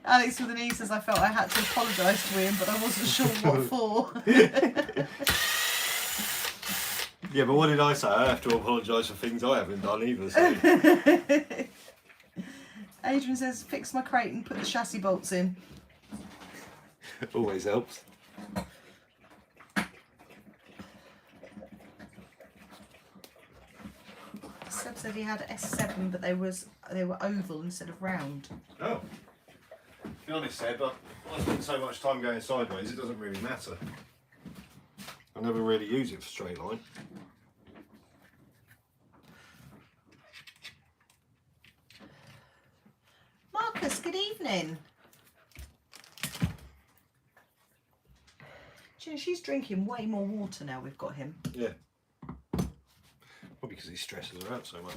Alex with an E says, I felt I had to apologise to him, but I wasn't sure what for. Yeah, but what did I say? I have to apologise for things I haven't done either. So. Adrian says, fix my crate and put the chassis bolts in. Always helps. Seb said he had an S7, but they were oval instead of round. Oh. To be honest, Seb, I spend so much time going sideways, it doesn't really matter. I never really use it for straight line. Marcus, good evening. Do you know, she's drinking way more water now we've got him. Yeah. Probably because he stresses her out so much.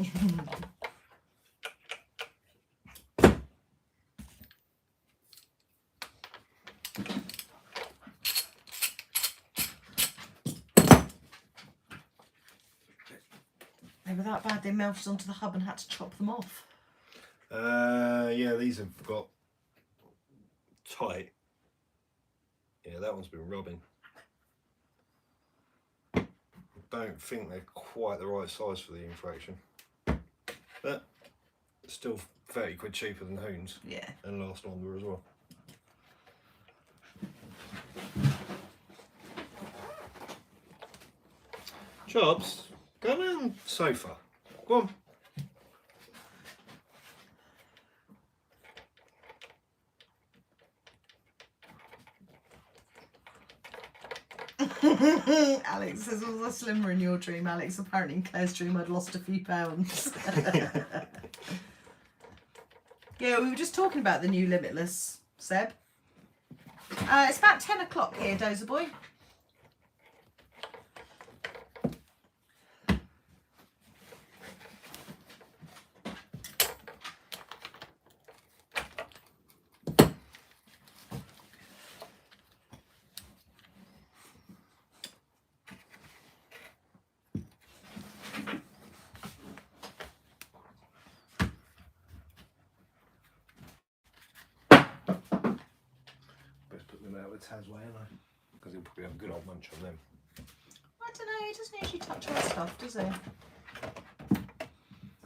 They were that bad they melted onto the hub and had to chop them off. Yeah, these have got tight. Yeah, that one's been rubbing. I don't think they're quite the right size for the infraction. But still 30 quid cheaper than Hoons. Yeah. And last longer as well. Chops, go down the sofa. Go on. Alex says, was I slimmer in your dream, Alex? Apparently in Claire's dream I'd lost a few pounds. Yeah, we were just talking about the new Limitless, Seb. It's about 10 o'clock here, Dozer Boy. Taz way, because he'll probably have a good old munch on them. I don't know, he doesn't usually touch our stuff, does he?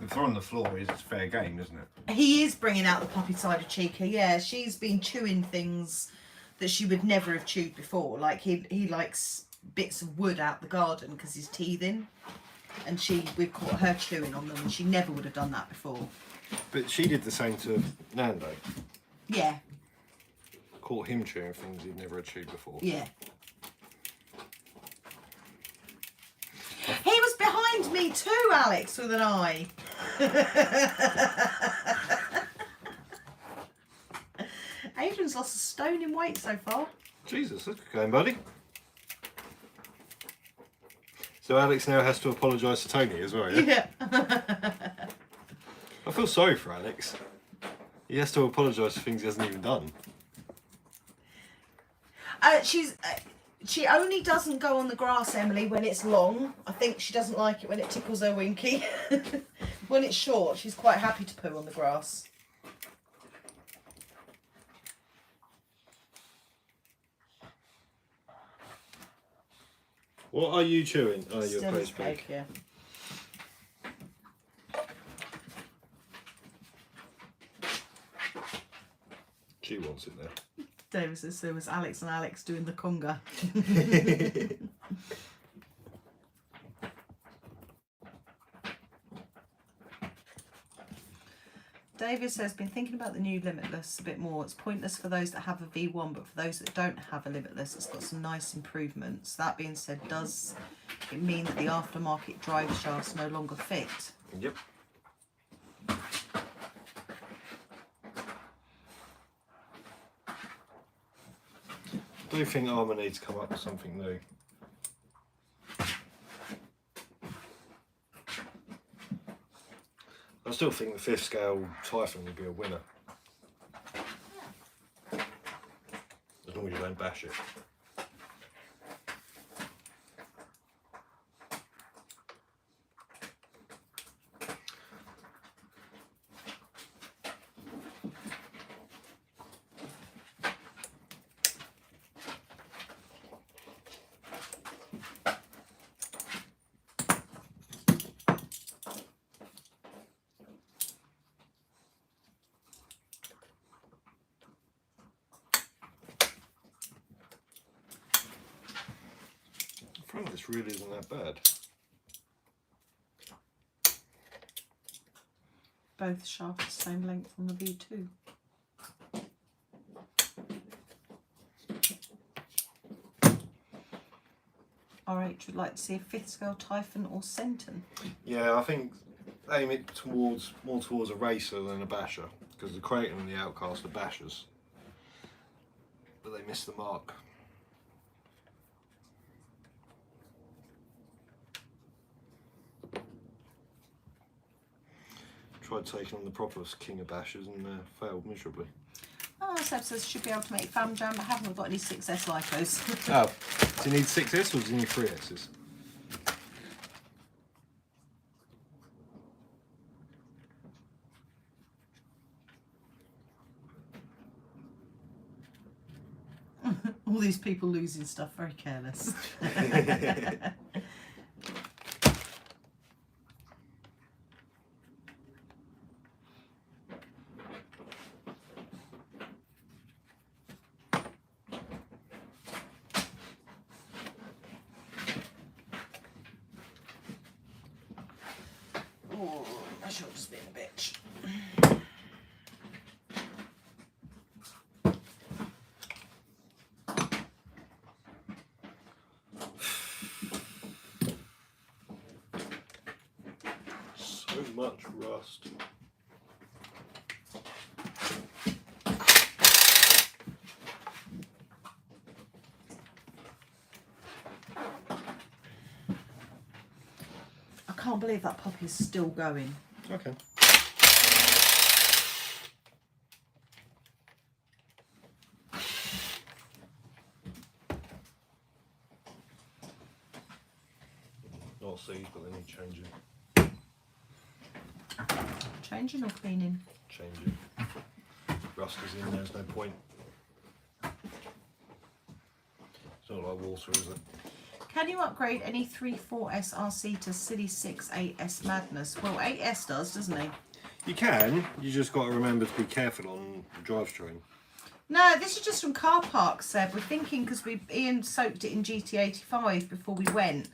If they're on the floor, it's fair game, isn't it? He is bringing out the puppy side of Chica, yeah. She's been chewing things that she would never have chewed before. Like, he likes bits of wood out the garden because he's teething. And we've caught her chewing on them, and she never would have done that before. But she did the same to Nando. Yeah. Caught him chewing things he'd never had chewed before. Yeah. He was behind me too, Alex, with an eye. Adrian's lost a stone in weight so far. Jesus, that's good going, buddy. So Alex now has to apologise to Tony as well, yeah? Yeah. I feel sorry for Alex. He has to apologise for things he hasn't even done. She only doesn't go on the grass, Emily, when it's long. I think she doesn't like it when it tickles her winky. When it's short, she's quite happy to poo on the grass. What are you chewing? Oh, you're Still close cake, yeah. She wants it there. David says there was Alex and Alex doing the conga. David says, been thinking about the new Limitless a bit more. It's pointless for those that have a V1, but for those that don't have a Limitless, it's got some nice improvements. That being said, does it mean that the aftermarket drive shafts no longer fit? Yep. I do think Armour needs to come up with something new. I still think the 5th scale Typhon would be a winner. As long as you don't bash it. The front of this really isn't that bad. Both shafts the same length on the V2. RH would like to see a 5th scale Typhon or Centon. Yeah, I think aim it towards more towards a racer than a basher, because the Creighton and the Outcast are bashers, but they miss the mark. Tried taking on the proper king of bashers and failed miserably. Oh, Seb says should be able to make Fam Jam, but haven't got any 6S Lycos. Oh, do you need 6S or do you need 3Ss? All these people losing stuff, very careless. Oh, my shoulder's being a bitch. So much rust. I can't believe that pop is still going. Okay. Not seeds, but they need changing. Changing or cleaning? Changing. Rust is in, there's no point. It's not like water, is it? Can you upgrade any 3.4S RC to Silly 6.8S Madness? Well, 8S does, doesn't he? You can, you just got to remember to be careful on the drivetrain. No, this is just from car park, Seb. We're thinking because Ian soaked it in GT85 before we went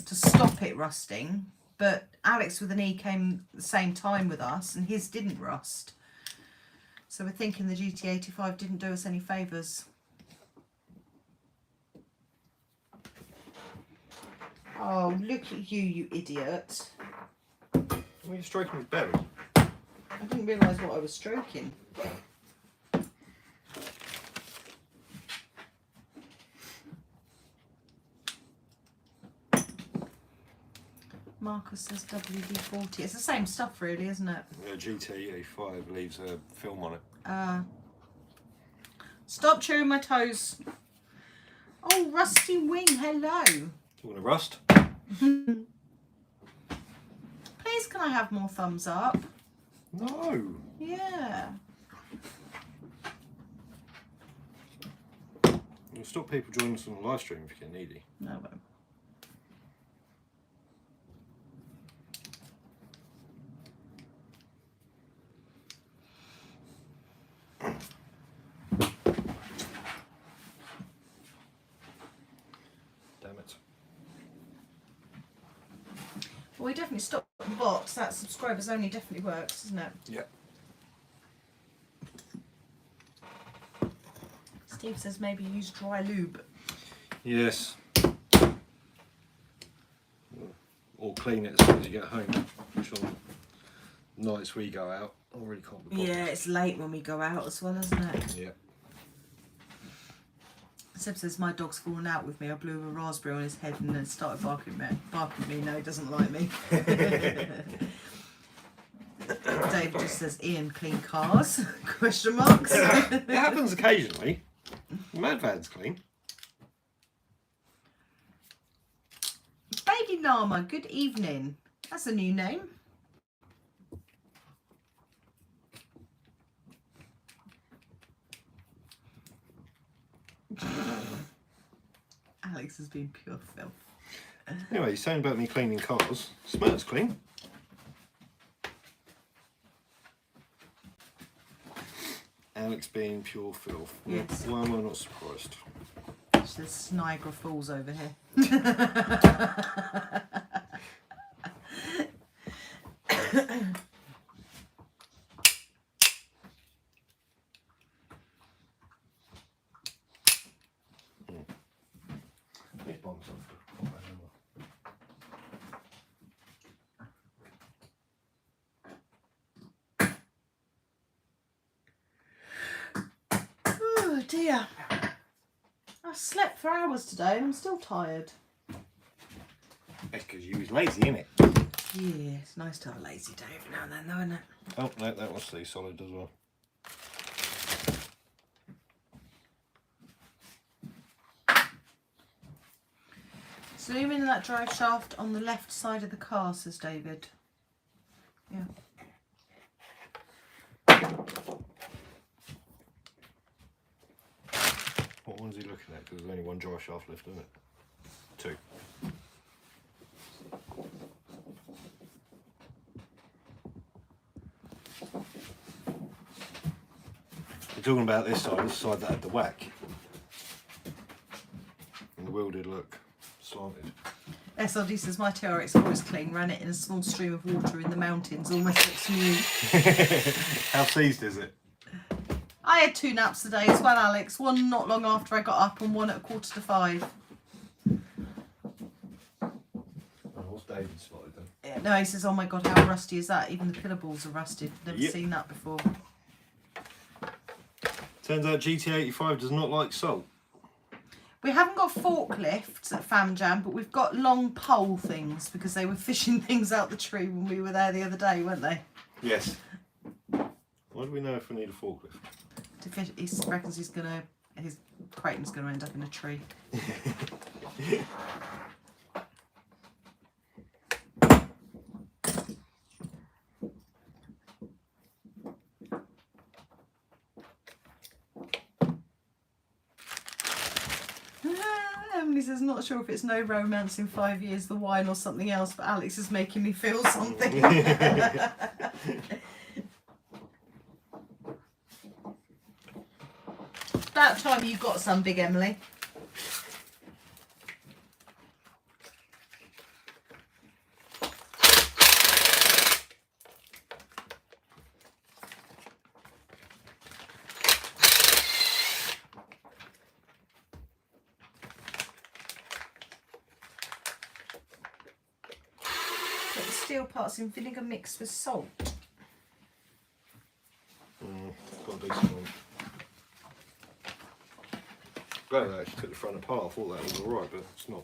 to stop it rusting. But Alex with an E came the same time with us and his didn't rust. So we're thinking the GT85 didn't do us any favours. Oh, look at you, you idiot. Well, you're stroking his belly. I didn't realise what I was stroking. Marcus says WD-40. It's the same stuff really, isn't it? Yeah, GT85 leaves a film on it. Stop chewing my toes. Oh, Rusty Wing, hello. You want to rust? Please can I have more thumbs up? No. Yeah. You'll stop people joining us on the live stream if you get needy. No, but Damn it. well, we definitely stopped the box. That subscribers only definitely works, doesn't it? Yeah. Steve says maybe use dry lube. Yes. Or clean it as soon as you get home. Which on nights we go out, I really can't be bothered. Yeah, it's late when we go out as well, isn't it? Yeah. Seb says my dog's fallen out with me. I blew him a raspberry on his head and then started barking at me. No, he doesn't like me. Dave just says Ian clean cars? Question marks. It happens occasionally. Mad Van's clean. Baby Nama, good evening. That's a new name. Alex has been pure filth. Anyway, you're saying about me cleaning cars. Smells clean. Alex being pure filth. Yes. Why am I not surprised? There's Niagara Falls over here. These bombs are- Oh dear. I slept for hours today and I'm still tired. That's because you was lazy, innit? Yeah, it's nice to have a lazy day every now and then though, isn't it? Oh, no, that was sea solid as well. Zoom in that drive shaft on the left side of the car, says David. Yeah. What one's he looking at? Because there's only one drive shaft left, isn't it? Two. You're talking about this side that had the whack. And the wheel did look slanted. SRD says my TRX4 is clean. Ran it in a small stream of water in the mountains. Almost looks new. How seized is it? I had 2 naps today as well, Alex. One not long after I got up and one at 4:45. Oh, what's David spotted then? Yeah, no, he says, oh my God, how rusty is that? Even the pillar balls are rusted. Never Yep. seen that before. Turns out GT85 does not like salt. We haven't got forklifts at Fam Jam, but we've got long pole things because they were fishing things out the tree when we were there the other day, weren't they? Yes. Why do we know if we need a forklift? To fish, he reckons his Creighton's gonna end up in a tree. Emily says, not sure if it's no romance in 5 years, the wine or something else, but Alex is making me feel something. About time you got some, Big Emily. Put the steel parts in vinegar mixed with salt. Got a decent one. Glad I actually took the front apart. I thought that was alright, but it's not.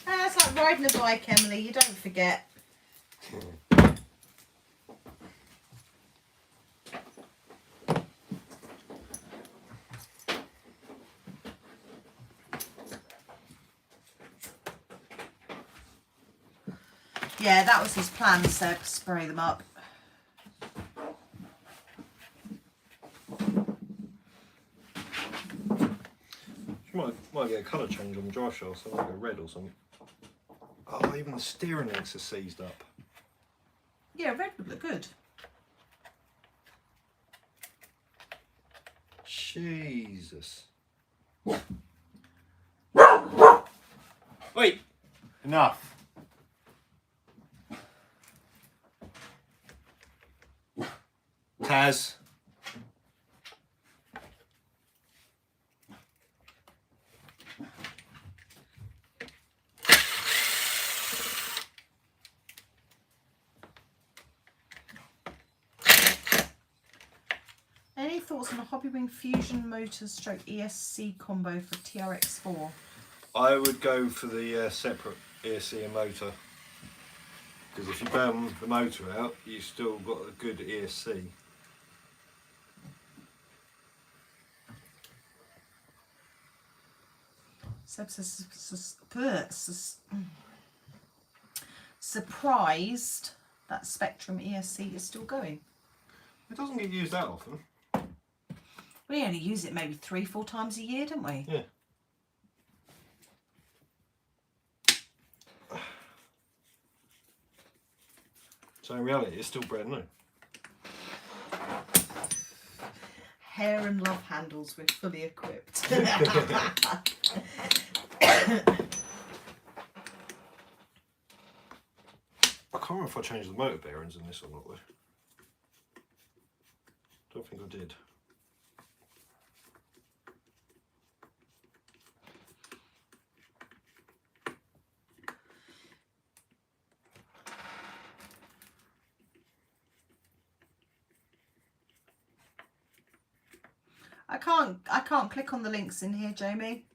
It's like riding a bike, Emily, you don't forget. Yeah, that was his plan, Seb, spray them up. You might get a colour change on the drive shaft, so I might go red or something. Oh, even the steering links are seized up. Yeah, red would look good. Jesus. Wait! Enough. Taz. Any thoughts on a Hobbywing Fusion motor stroke ESC combo for TRX4? I would go for the separate ESC and motor. Because if you bam the motor out, you've still got a good ESC. Seb says, surprised that Spectrum ESC is still going. It doesn't get used that often. We only use it maybe 3-4 times a year, don't we? Yeah. So in reality, it's still brand new. Hair and love handles, we're fully equipped. I can't remember if I changed the motor bearings in this or not though. Don't think I did. I can't click on the links in here, Jamie.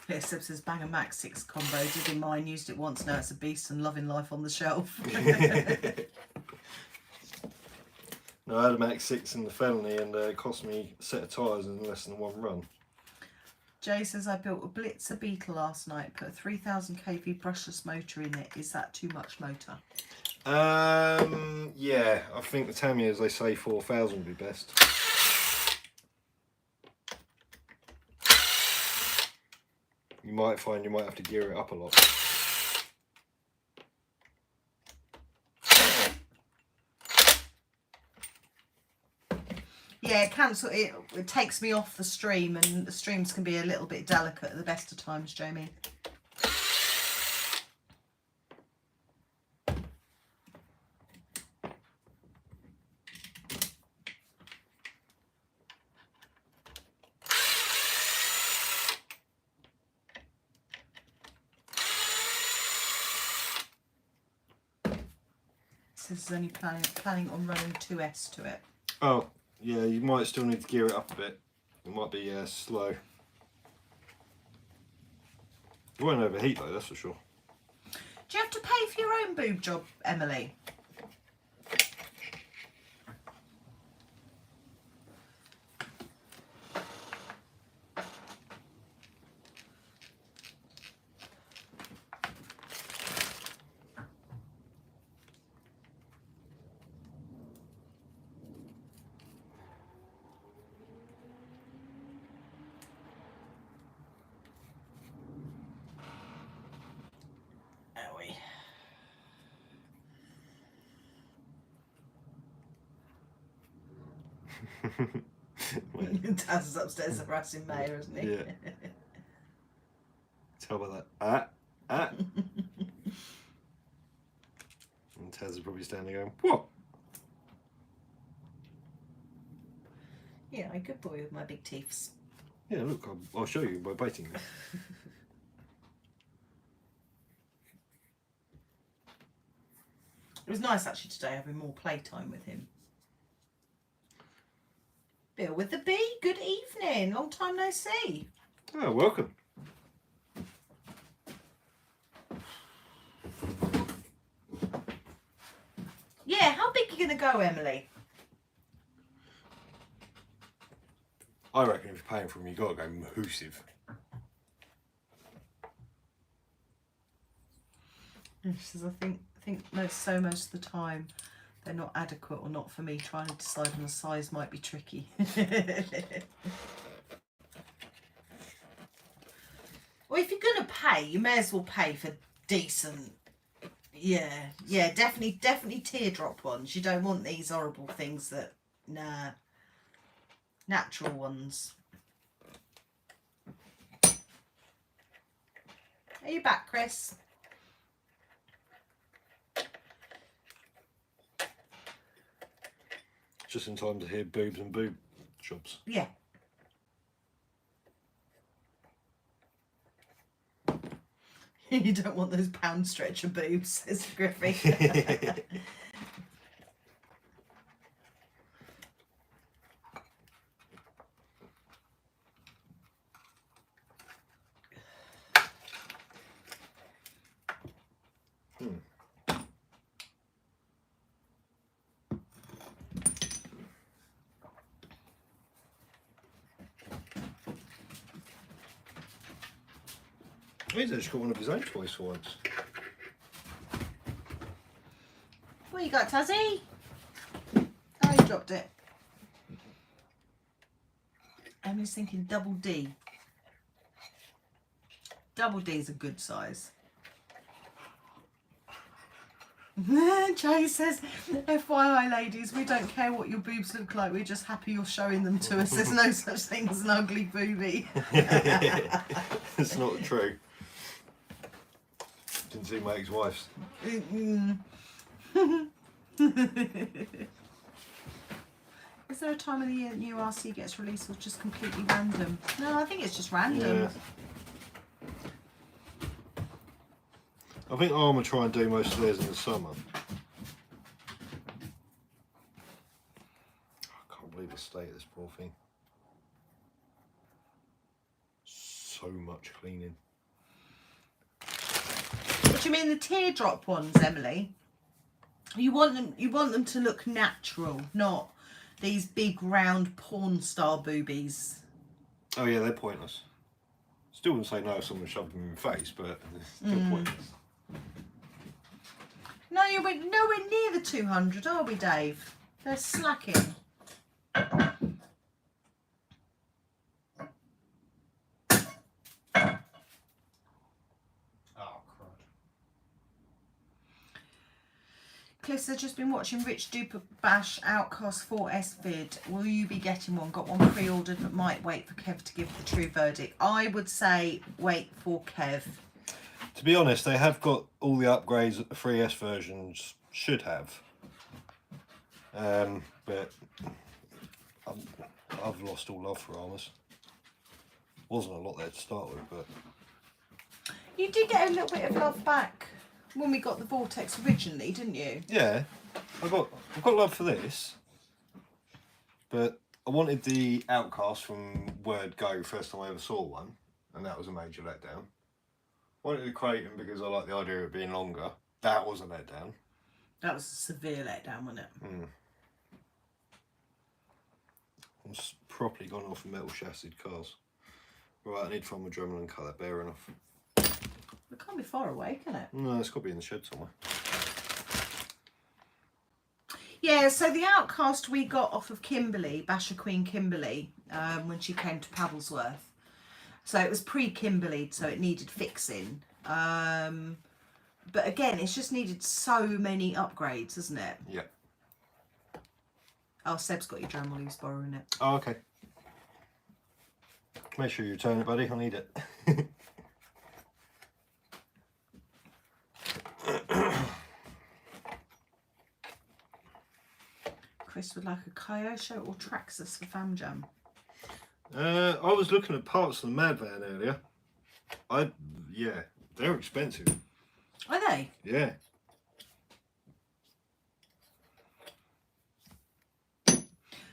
Yeah, Seb says bang a Max 6 combo. Did in mine, used it once, now it's a beast and loving life on the shelf. No, I had a Max 6 in the felony and it cost me a set of tyres in less than one run. Jay says I built a Blitzer Beetle last night, put a 3000 kV brushless motor in it. Is that too much motor? Yeah, I think the Tamiya's, they say 4000 would be best. You might find you might have to gear it up a lot. Yeah, it takes me off the stream, and the streams can be a little bit delicate at the best of times, Jamie. This is only planning on running 2S to it. Oh, yeah, you might still need to gear it up a bit. It might be slow. It won't overheat though, that's for sure. Do you have to pay for your own boob job, Emily? Taz is upstairs harassing Mayor, isn't he? Yeah. Tell about that. And Taz is probably standing going, what? Yeah, I'm a good boy with my big teeths. Yeah, look, I'll show you by biting them. It was nice actually today having more playtime with him. Bill with the B, good evening. Long time no see. Oh, welcome. Yeah, how big are you going to go, Emily? I reckon if you're paying for them, you've got to go mahoosive. She says, I think most of the time they're not adequate or not for me. Trying to decide on the size might be tricky. Well, if you're going to pay, you may as well pay for decent. Yeah, definitely teardrop ones. You don't want these horrible things that, nah, natural ones. Are you back, Chris? Just in time to hear boobs and boob jobs. Yeah. You don't want those pound stretcher boobs, says Griffey. He's actually got one of his own toys for once. What you got, Tazzy? Oh, you dropped it. Emily's thinking double D. Double D is a good size. Jay says, FYI ladies, we don't care what your boobs look like, we're just happy you're showing them to us. There's no such thing as an ugly boobie. It's not true. Didn't see my ex-wife's. Is there a time of the year that new RC gets released or just completely random? No, I think it's just random. Yeah. I think Armour try and do most of theirs in the summer. I can't believe the state of this poor thing. So much cleaning. What do you mean the teardrop ones, Emily? You want them to look natural, not these big round porn star boobies. Oh yeah, they're pointless. Still wouldn't say no if someone shoved them in the face, but they're still pointless. No, we're nowhere near the 200, are we, Dave? They're slacking. Cliff's has just been watching Rich Duper Bash Outcast 4S vid. Will you be getting one? Got one pre-ordered but might wait for Kev to give the true verdict. I would say wait for Kev. To be honest, they have got all the upgrades that the 3S versions should have. But I've lost all love for Armours. Wasn't a lot there to start with, but... You did get a little bit of love back when we got the Vortex originally, didn't you? Yeah, I've got love for this, but I wanted the Outcast from Word Go first time I ever saw one, and that was a major letdown. I wanted the Kraton because I like the idea of it being longer. That was a letdown. That was a severe letdown, wasn't it? I'm properly gone off metal chassis cars. Right, I need to find my Dremel and cut that bare enough. It can't be far away, can it? No, it's got to be in the shed somewhere. Yeah, so the Outcast we got off of Kimberly, Basher Queen Kimberly, when she came to Paddlesworth. So it was pre-Kimberly, so it needed fixing. But again, it's just needed so many upgrades, isn't it? Yeah. Oh, Seb's got your Dremel, he was borrowing it. Oh, okay. Make sure you return it, buddy. I need it. Chris would like a Kyosho or Traxxas for Fam Jam. I was looking at parts of the Mad Van earlier. Yeah, they're expensive. Are they? Yeah.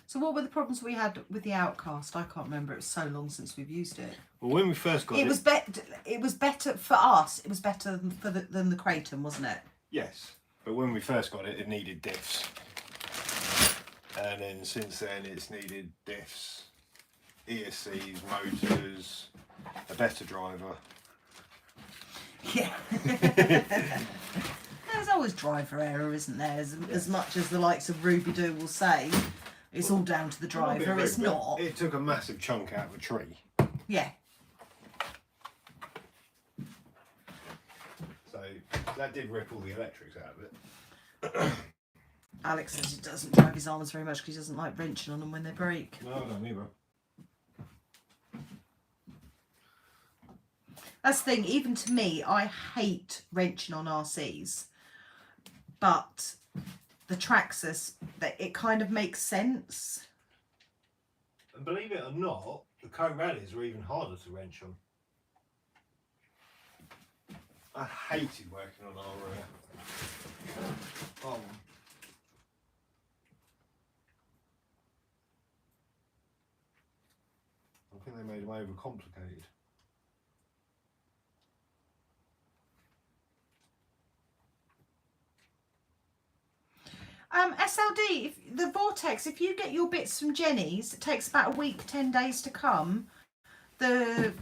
So what were the problems we had with the Outcast? I can't remember. It was so long since we've used it. Well, when we first got it, it was better for us. It was better than the Kraton, wasn't it? Yes, but when we first got it, it needed diffs, and then since then, it's needed diffs, ESCs, motors, a better driver. Yeah. There's always driver error, isn't there? As much as the likes of Ruby Doo will say, it's all down to the driver. It's not. It took a massive chunk out of a tree. Yeah. So that did rip all the electrics out of it. Alex says he doesn't drive his arms very much because he doesn't like wrenching on them when they break. No, I don't either. That's the thing, even to me, I hate wrenching on RCs. But the Traxxas, it kind of makes sense. And believe it or not, the Coke Rallies are even harder to wrench on. I hated working on our I think they made them overcomplicated. SLD, if the Vortex, if you get your bits from Jenny's, it takes about a week, 10 days to come. The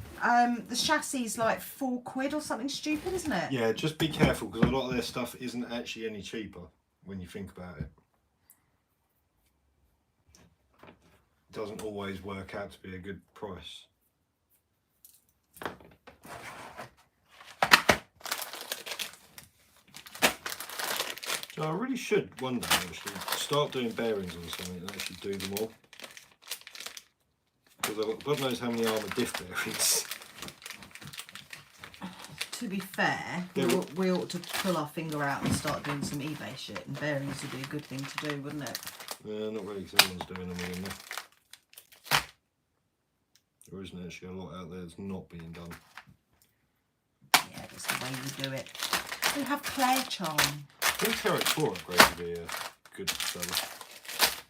chassis is like £4 or something stupid, isn't it? Yeah, just be careful because a lot of their stuff isn't actually any cheaper when you think about it. It doesn't always work out to be a good price. So I really should one day actually start doing bearings on something and actually do them all. Because I've got God knows how many armour diff bearings. To be fair, we ought to pull our finger out and start doing some eBay shit, and bearings would be a good thing to do, wouldn't it? Yeah, not really, because everyone's doing them in there. There isn't actually a lot out there that's not being done. Yeah, that's the way we do it. We have Claire Charm. I think Terex 4 upgrade would be a good seller.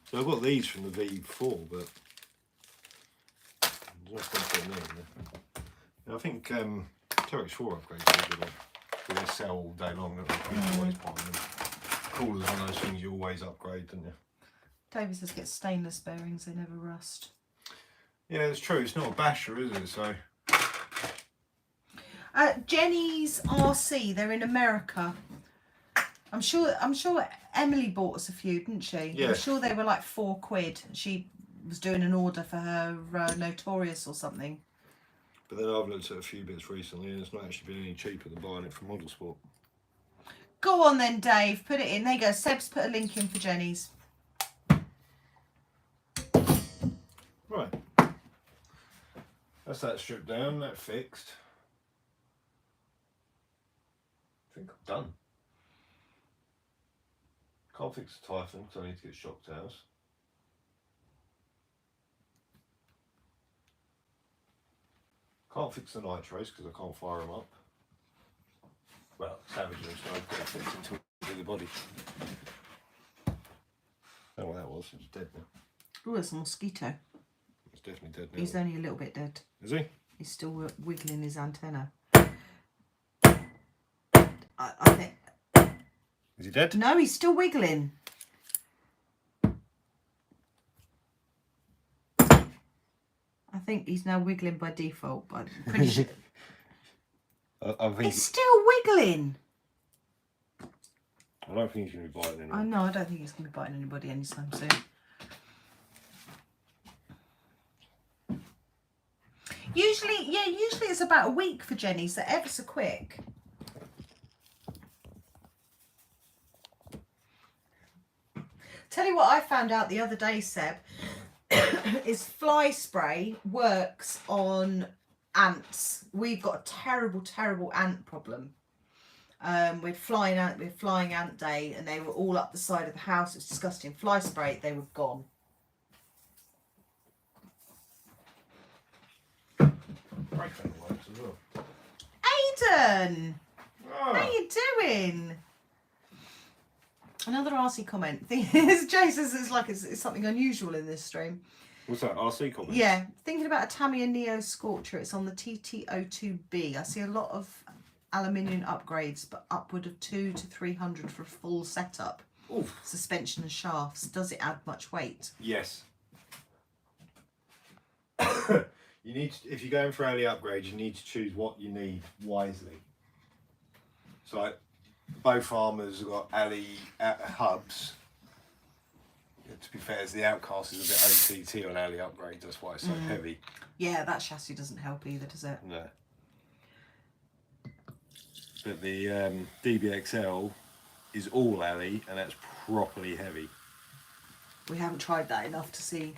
So I've got these from the V4, but there's no point putting them in there. I think Terex 4 upgrades would be good. They sell all day long, don't they? Always buying them. Cool as one of those things you always upgrade, don't you? David says get stainless bearings, they never rust. Yeah, it's true. It's not a basher, is it? So. Jenny's RC, they're in America. I'm sure Emily bought us a few, didn't she? Yeah. I'm sure they were like £4. She was doing an order for her Notorious or something. But then I've looked at a few bits recently and it's not actually been any cheaper than buying it from Model Sport. Go on then, Dave. Put it in. There you go. Seb's put a link in for Jenny's. Right. That's that stripped down, that fixed. I think I'm done. Can't fix the Typhon because I need to get shock towers. Can't fix the nitros because I can't fire them up. Well, savage them, so I've got to fix it into the body. I don't know what that was, it's dead now. Oh, it's a mosquito. It's definitely dead now. He's only a little bit dead. Is he? He's still wiggling his antenna. I think... Is he dead? No, he's still wiggling. I think he's now wiggling by default, but I'm pretty sure... I think He's still wiggling. I don't think he's going to be biting anyone. I know, I don't think he's going to be biting anybody anytime soon. Usually it's about a week for Jenny, so ever so quick. Tell you what I found out the other day, Seb, is fly spray works on ants. We've got a terrible, terrible ant problem. We're flying ant day, and they were all up the side of the house. It's disgusting. Fly spray, they were gone. Works as well. Aidan, Oh. how you doing? Another RC comment. Jay says it's something unusual in this stream. What's that? RC comment? Yeah, thinking about a Tamiya Neo Scorcher. It's on the TT02B. I see a lot of aluminium upgrades, but upward of 200 to 300 for a full setup. Oof. Suspension and shafts. Does it add much weight? Yes. You need to, if you're going for early upgrades, you need to choose what you need wisely. So like, both armours have got alley hubs. To be fair, the Outcast is a bit OTT on alley upgrades, that's why it's so heavy. Yeah, that chassis doesn't help either, does it? No. But the DBXL is all alley and that's properly heavy. We haven't tried that enough to see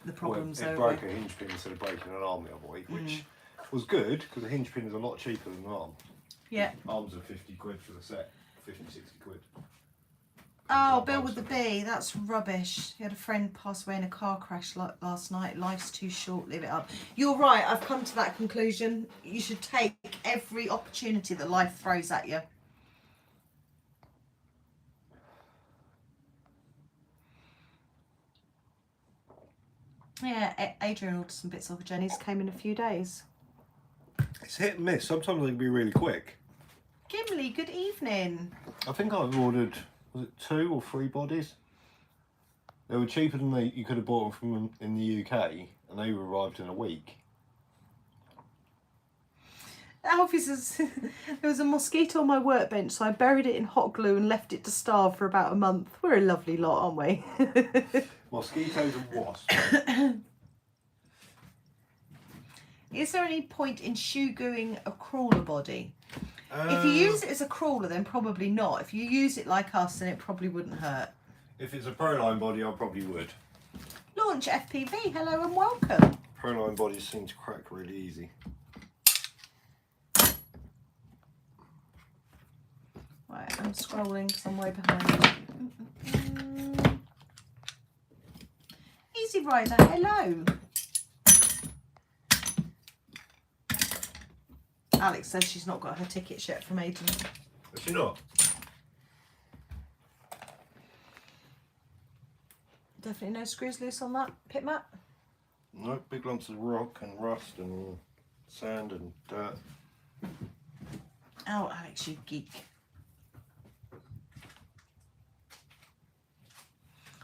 the problems. Well, it broke a hinge pin instead of breaking an arm the other week, which was good because the hinge pin is a lot cheaper than the arm. Yeah. Arms are 50 quid for the set, 50, 60 quid. Oh, Bill with the B, that's rubbish. He had a friend pass away in a car crash last night. Life's too short, live it up. You're right, I've come to that conclusion. You should take every opportunity that life throws at you. Yeah, Adrian ordered some bits off of Jenny's, came in a few days. It's hit and miss. Sometimes they can be really quick. Gimli, good evening. I think I've ordered, was it 2 or 3 bodies? They were cheaper than you could have bought them from in the UK, and they arrived in a week. Alfie says, there was a mosquito on my workbench, so I buried it in hot glue and left it to starve for about a month. We're a lovely lot, aren't we? Mosquitoes and wasps. Is there any point in shoe-gooing a crawler body? If you use it as a crawler, then probably not. If you use it like us, then it probably wouldn't hurt. If it's a Proline body, I probably would. Launch FPV, hello and welcome. Proline bodies seem to crack really easy. Right, I'm scrolling because I'm way behind. Easy Rider, hello. Alex says she's not got her tickets yet from Aidan. Is she not? Definitely no screws loose on that pit mat. No, big lumps of rock and rust and sand and dirt. Oh, Alex, you geek.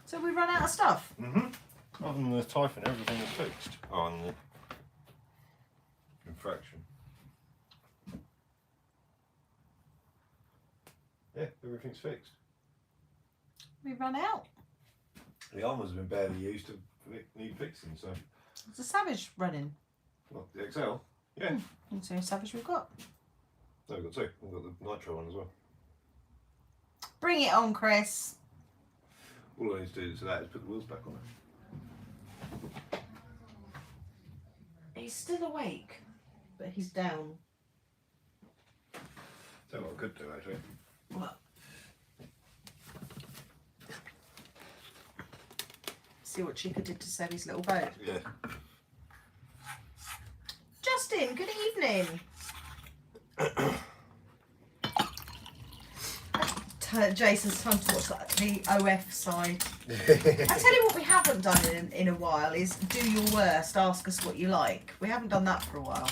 So we run out of stuff? Mm-hmm. Other than the typhon, everything is fixed. Oh, and the infraction. Yeah, everything's fixed. We run out. The armour's been barely used to need fixing, so. It's a Savage running. Well, the XL? Yeah. That's the only Savage we've got. No, we've got 2. We've got the Nitro one as well. Bring it on, Chris. All I need to do to that is put the wheels back on it. He's still awake, but he's down. Tell you what I could do, actually. What? See what Chica did to Sebby's little boat. Yeah. Justin, good evening. Jason's time to watch the OF side. I tell you what we haven't done in a while is do your worst, ask us what you like. We haven't done that for a while.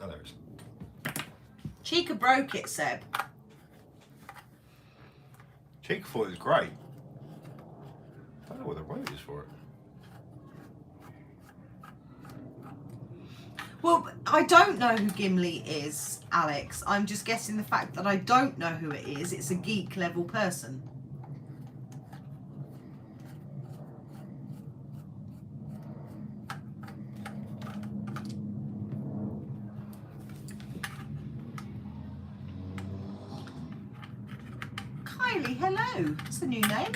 Oh, there it is. Chica broke it, Seb. Chica thought it was great. I don't know what the road is for it. Well, I don't know who Gimli is, Alex. I'm just guessing the fact that I don't know who it is. It's a geek level person. Kylie, hello. It's a new name.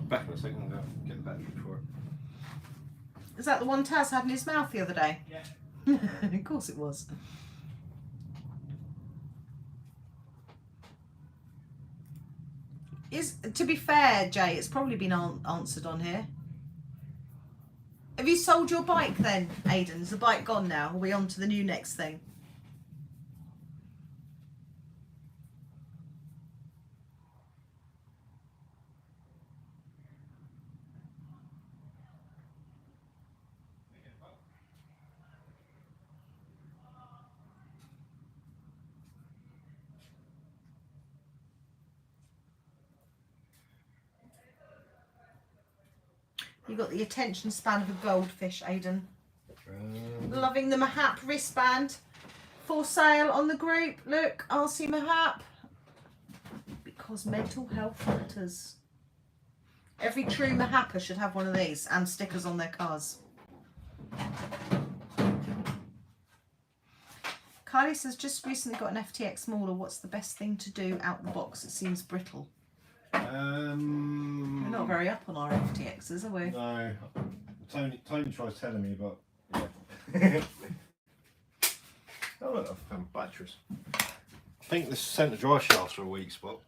Back in a second and go get the battery for it. Is that the one Taz had in his mouth the other day? Yeah. Of course it was. To be fair, Jay, it's probably been answered on here. Have you sold your bike then, Aidan? Is the bike gone now? Are we on to the new next thing? You got the attention span of a goldfish, Aidan. Loving the Mahap wristband. For sale on the group. Look, RC Mahap. Because mental health matters. Every true Mahapper should have one of these and stickers on their cars. Kylie says, just recently got an FTX smaller. What's the best thing to do out the box? It seems brittle. We're not very up on our FTXs, are we? No. Tony tries telling me, but yeah. Oh look, I've found batteries. I think the centre dry shafts are a weak spot.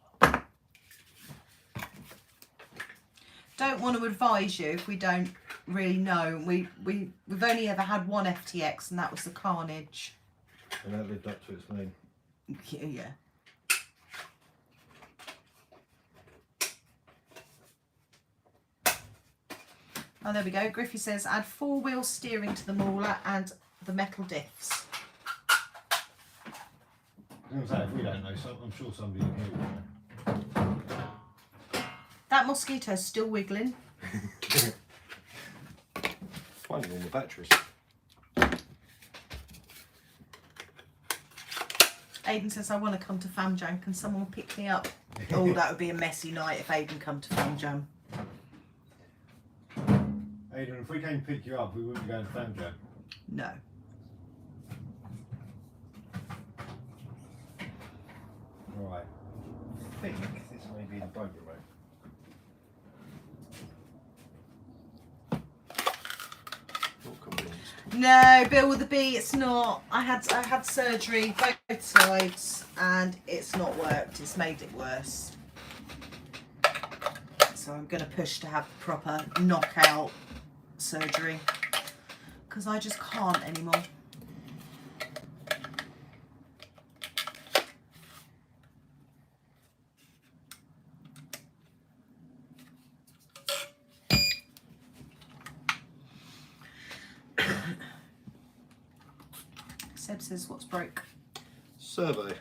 Don't want to advise you if we don't really know. We've only ever had one FTX, and that was the Carnage. And that lived up to its name. Yeah. Oh, there we go. Griffey says, add 4-wheel steering to the mauler and the metal diffs. I'm say, if we don't know, I'm sure somebody in here will know. That mosquito's still wiggling. Finding all the batteries. Aidan says, I want to come to Fam Jam. Can someone pick me up? Oh, that would be a messy night if Aidan come to Fam Jam. Aidan, if we came to pick you up, we wouldn't be going to Fam Jam. No. Right. I think this may be the boat remote. Not convinced. No, Bill with a B, it's not. I had surgery both sides and it's not worked. It's made it worse. So I'm going to push to have proper knockout surgery because I just can't anymore. Seb says, what's broke? Survey.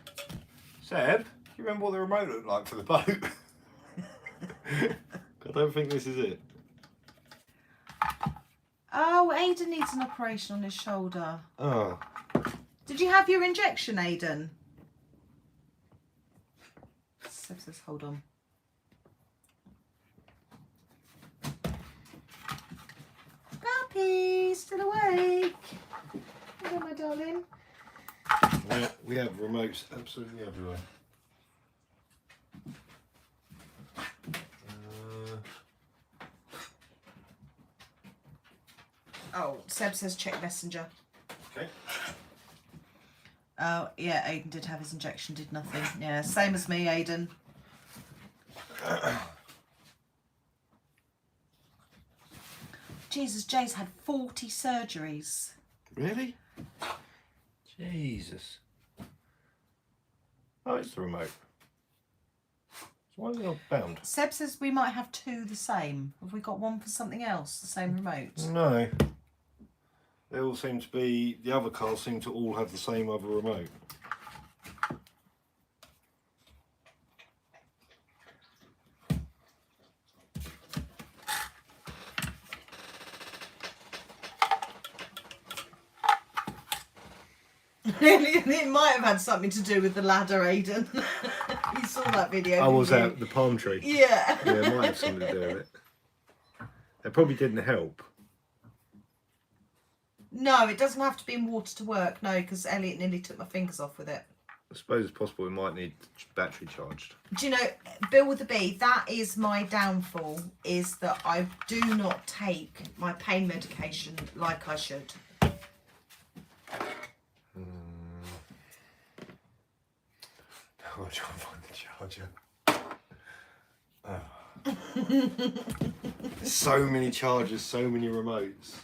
Seb, do you remember what the remote looked like for the boat? I don't think this is it. Oh, Aidan needs an operation on his shoulder. Oh. Did you have your injection, Aidan? Seb says, hold on. Puppy, still awake. Hello, my darling. We have remotes absolutely everywhere. Oh, Seb says check messenger. Okay. Oh, yeah, Aidan did have his injection, did nothing. Yeah, same as me, Aidan. Jesus, Jay's had 40 surgeries. Really? Jesus. Oh, it's the remote. So why is it not bound? Seb says we might have two the same. Have we got one for something else? The same remote? No. They all seem to be, the other cars seem to all have the same other remote. It might have had something to do with the ladder, Aidan. You saw that video. Oh, was didn't you? that the palm tree? Yeah. Yeah, it might have something to do with it. It probably didn't help. No, it doesn't have to be in water to work. No, because Elliot nearly took my fingers off with it. I suppose it's possible it might need battery charged. Do you know, Bill with the B, that is my downfall, is that I do not take my pain medication like I should. I'll try and find the charger. So many chargers, so many remotes.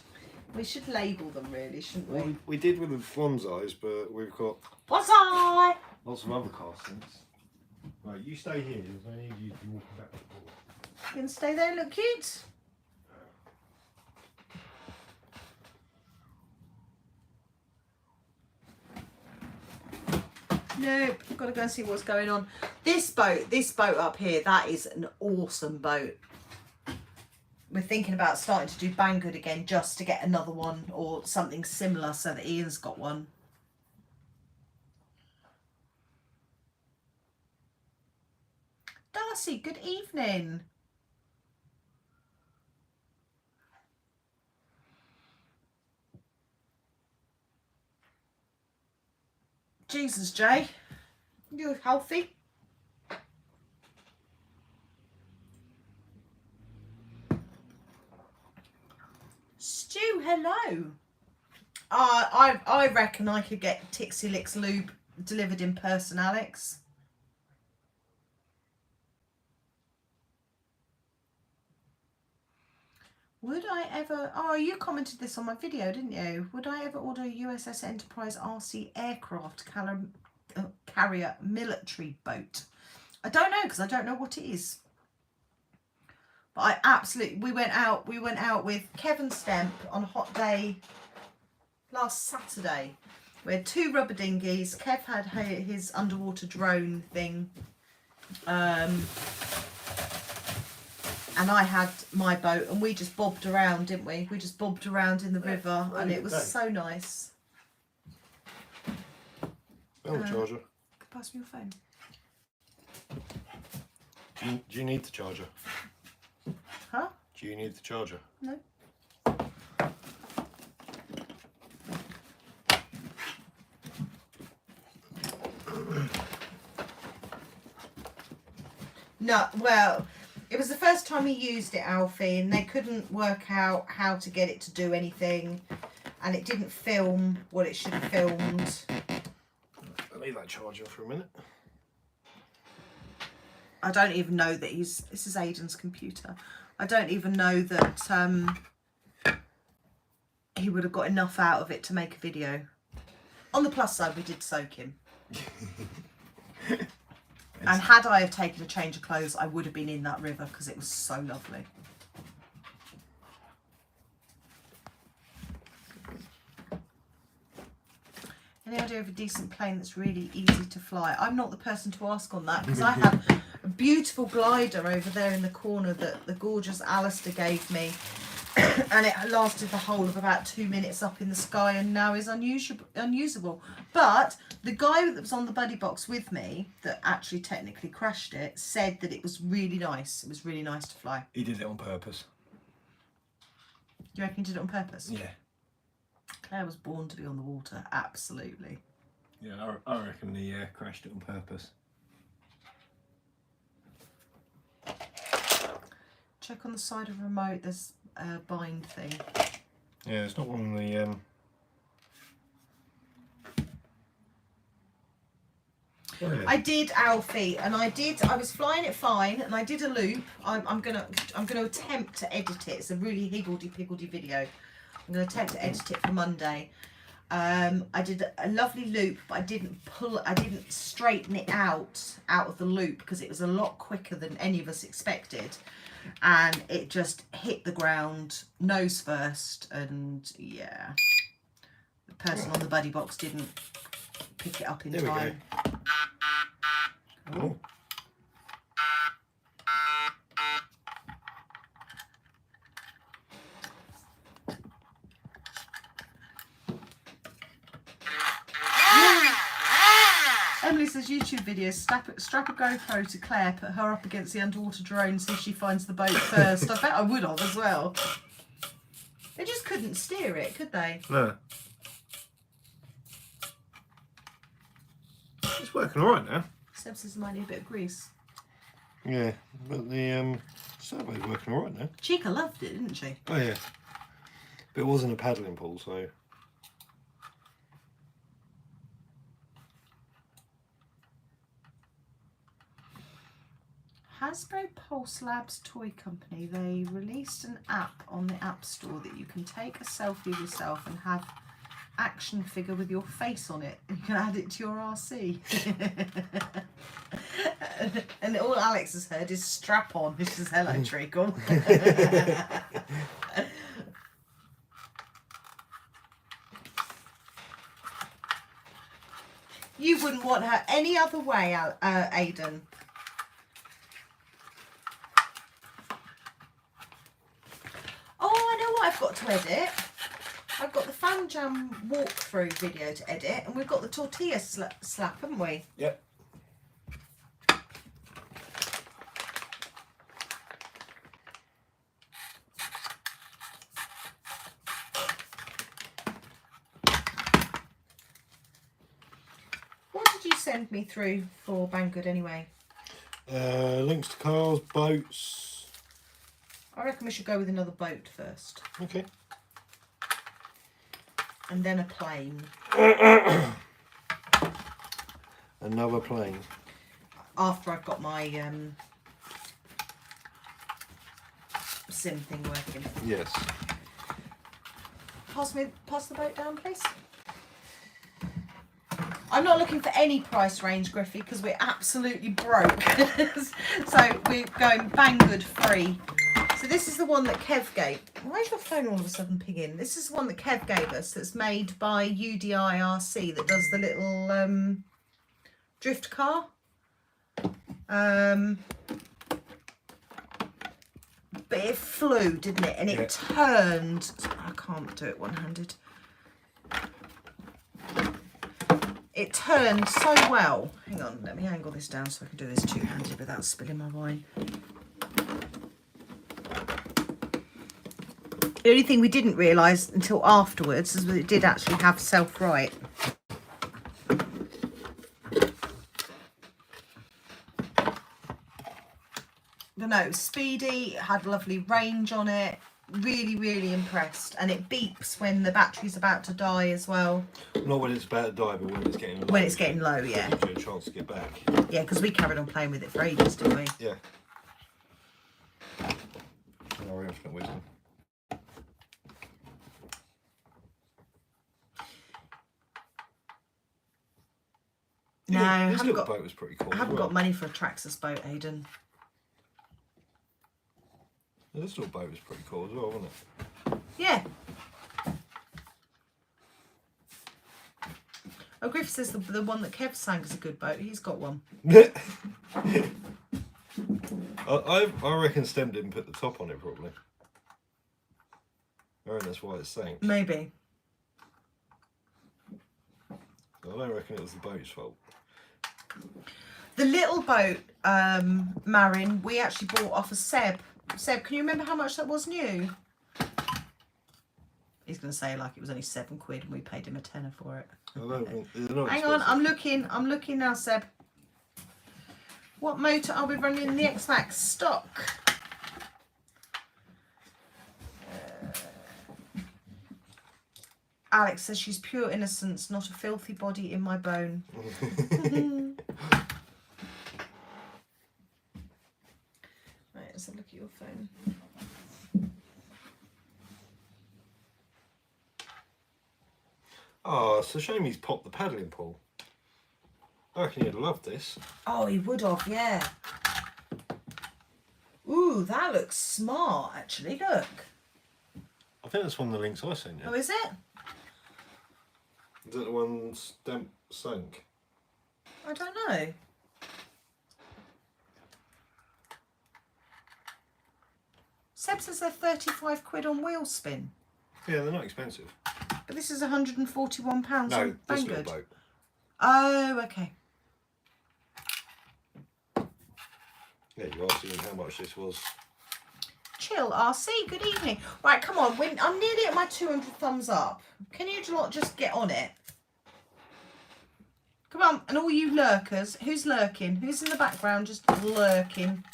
We should label them really, shouldn't we? Well, we did with the Swan's eyes, but we've got What's I? lots of other castings. Right, you stay here. There's no need you to walk back and forth. You can stay there and look cute. Nope, got to go and see what's going on. This boat up here, that is an awesome boat. We're thinking about starting to do Banggood again just to get another one or something similar so that Ian's got one. Darcy, good evening. Jesus, Jay. You're healthy. Stu, hello. I reckon I could get Tixie Licks lube delivered in person, Alex. Would I ever... Oh, you commented this on my video, didn't you? Would I ever order a USS Enterprise RC aircraft carrier military boat? I don't know, because I don't know what it is. But I absolutely... We went out with Kevin Stemp on a hot day last Saturday. We had 2 rubber dinghies. Kev had his underwater drone thing. And I had my boat, and we just bobbed around, didn't we? We just bobbed around in the river, and it was so nice. Oh, charger. Pass me your phone. Do you need the charger? Huh? Do you need the charger? No. No, well, it was the first time he used it, Alfie, and they couldn't work out how to get it to do anything, and it didn't film what it should have filmed. I'll leave that charger for a minute. I don't even know that this is Aidan's computer. I don't even know that he would have got enough out of it to make a video. On the plus side, we did soak him. And had I have taken a change of clothes, I would have been in that river because it was so lovely. Any idea of a decent plane that's really easy to fly? I'm not the person to ask on that because I have a beautiful glider over there in the corner that the gorgeous Alistair gave me. And it lasted the whole of about 2 minutes up in the sky and now is unusable. But the guy that was on the buddy box with me, that actually technically crashed it, said that it was really nice. It was really nice to fly. He did it on purpose. Do you reckon he did it on purpose? Yeah. Claire was born to be on the water, absolutely. Yeah, I reckon he crashed it on purpose. Check on the side of the remote, there's a bind thing. Yeah, it's not one of the... Oh, yeah. I did, Alfie, and I was flying it fine, and I did a loop. I'm gonna attempt to edit it. It's a really higgledy-piggledy video. I'm gonna attempt to edit it for Monday. I did a lovely loop, but I didn't straighten it out of the loop because it was a lot quicker than any of us expected. And it just hit the ground nose first, and yeah, the person on the buddy box didn't pick it up in time. Oh. Emily says YouTube videos, strap a GoPro to Claire, put her up against the underwater drone, see if she finds the boat first. I bet I would have as well. They just couldn't steer it, could they? No. It's working alright now. Seb says it might need a bit of grease. Yeah, but the survey's working alright now. Chica loved it, didn't she? Oh yeah. But it wasn't a paddling pool, so... Hasbro Pulse Labs toy company, they released an app on the App Store that you can take a selfie of yourself and have action figure with your face on it. You can add it to your RC. And all Alex has heard is strap on. This is hello treacle. You wouldn't want her any other way, Aidan. Oh, I know what I've got to edit. I've got the Fan Jam walkthrough video to edit, and we've got the tortilla slap, haven't we? Yep. did you send me through for Banggood anyway? Links to cars, boats. I reckon we should go with another boat first. Okay. And then a plane. Another plane. After I've got my sim thing working. Yes. Pass the boat down, please. I'm not looking for any price range, Griffey, because we're absolutely broke. So we're going Banggood free. So this is the one that Kev gave. Why is your phone all of a sudden pinging? This is the one that Kev gave us that's made by UDIRC that does the little drift car. But it flew, didn't it? And it turned. I can't do it one-handed. It turned so well. Hang on, let me angle this down so I can do this two-handed without spilling my wine. The only thing we didn't realise until afterwards is that it did actually have self-right. But no, it was speedy, it had lovely range on it. Really, really impressed. And it beeps when the battery's about to die as well. Not when it's about to die, but when it's getting low. When it's getting low, yeah. Gives you a chance to get back. Yeah, because we carried on playing with it for ages, didn't we? Yeah. Our infinite wisdom. No, Yeah, this little boat was pretty cool. I haven't got money for a Traxxas boat, Aidan. Yeah, this little boat was pretty cool as well, wasn't it? Yeah. Oh, Griff says the one that Kev sang is a good boat. He's got one. I reckon Stem didn't put the top on it properly. I reckon that's why it sank. Maybe. I don't reckon it was the boat's fault. The little boat, Marin, we actually bought off of Seb. Seb, can you remember how much that was new? He's going to say like it was only £7 and we paid him a tenner for it. Hang on, I'm looking now, Seb. What motor are we running in the X-Max stock? Alex says she's pure innocence, not a filthy body in my bone. Right, let's have a look at your phone. Oh, it's a shame he's popped the paddling pool. I reckon he'd love this. Oh, he would have, yeah. Ooh, that looks smart, actually. Look. I think that's one of the links I sent you. Oh, is it? Is that the one Stamp sank? I don't know. Seb says they're £35 on wheel spin. Yeah, they're not expensive. But this is £141 No, on this little Banggood. boat. Oh, okay. Yeah, you asked him how much this was. Chill, RC, good evening. Right, come on, I'm nearly at my 200 thumbs up. Can you lot just get on it? Come on, and all you lurkers, who's lurking? Who's in the background just lurking?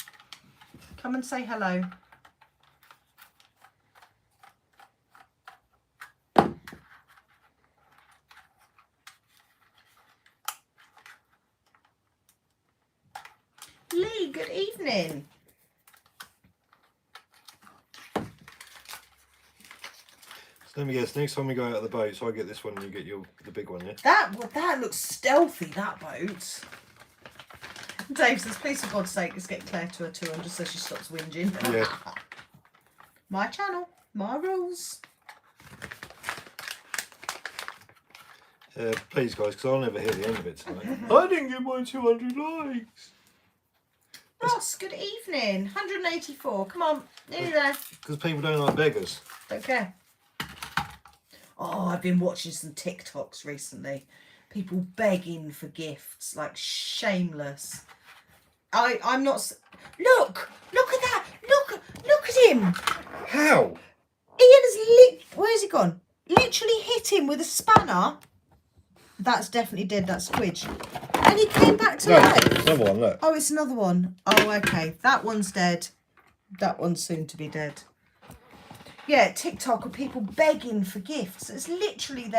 Come and say hello. Lee, good evening. So let me guess, next time we go out of the boat, so I get this one and you get the big one, yeah? That looks stealthy, that boat. Dave says, please for God's sake, let's get Claire to her 200 so she stops whinging. Yeah. My channel, my rules. Please guys, because I'll never hear the end of it tonight. I didn't get my 200 likes. Ross, good evening. 184. Come on, nearly there. Because people don't like beggars. Don't care. Oh, I've been watching some TikToks recently. People begging for gifts, like shameless. I'm not. Look at that. Look at him. How? Ian has where's he gone? Literally hit him with a spanner. That's definitely dead. That's Squidge. And he came back to No, life. another one, look. Oh, it's another one. Oh, okay. That one's dead. That one's soon to be dead. Yeah, TikTok are people begging for gifts. It's literally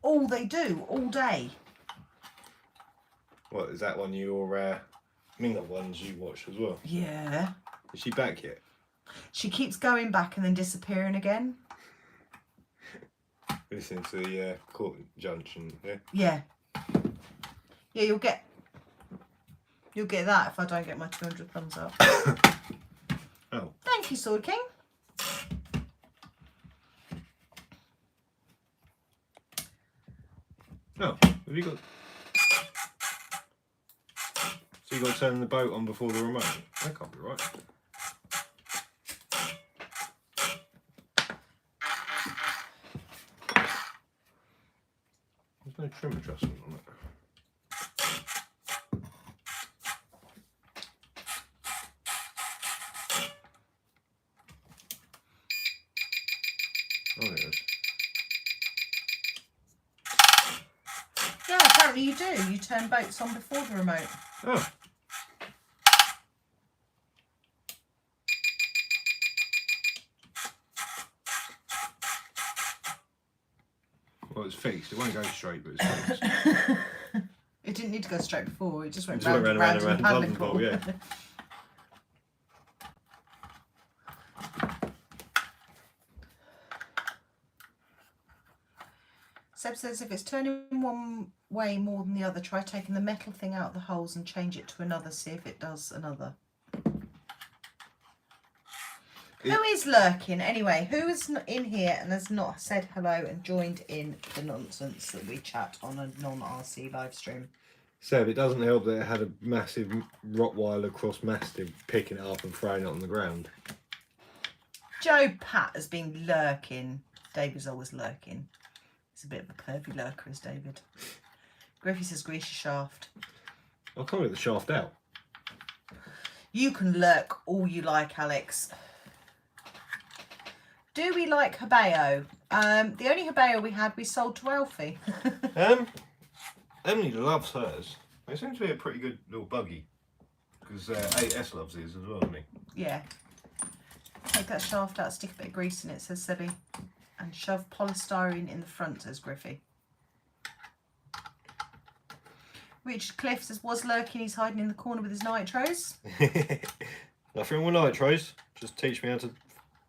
all they do all day. What, is that one I mean the ones you watch as well? Yeah. Is she back yet? She keeps going back and then disappearing again. Listening to the court junction, yeah? Yeah. Yeah, you'll get that if I don't get my 200 thumbs up. Oh. Thank you, Sword King. Oh, have you got... So you got to turn the boat on before the remote? That can't be right. There's no trim adjustment on it. Oh, there it is. Yeah, apparently you do. You turn boats on before the remote. Oh. Well, it's fixed. It won't go straight, but it's fixed. It didn't need to go straight before. It just went It just round went and round round and and round, panic. yeah. Seb says if it's turning one way more than the other, try taking the metal thing out of the holes and change it to another. See if it does another. Who is lurking anyway? Who is in here and has not said hello and joined in the nonsense that we chat on a non-RC live stream? Seb, it doesn't help that it had a massive Rottweiler cross mastiff picking it up and throwing it on the ground. Joe Pat has been lurking. David's always lurking. He's a bit of a pervy lurker, is David. Griffey says grease your shaft. I can't get the shaft out. You can lurk all you like, Alex. Do we like Habeo? The only Habeo we had, we sold to Alfie. Emily loves hers. They seem to be a pretty good little buggy. Because 8S loves his as well, doesn't he? Yeah. Take that shaft out, stick a bit of grease in it, says Sebby. And shove polystyrene in the front, says Griffey. Richard Cliff says, was lurking, he's hiding in the corner with his nitros. Nothing wrong with nitros. Just teach me how to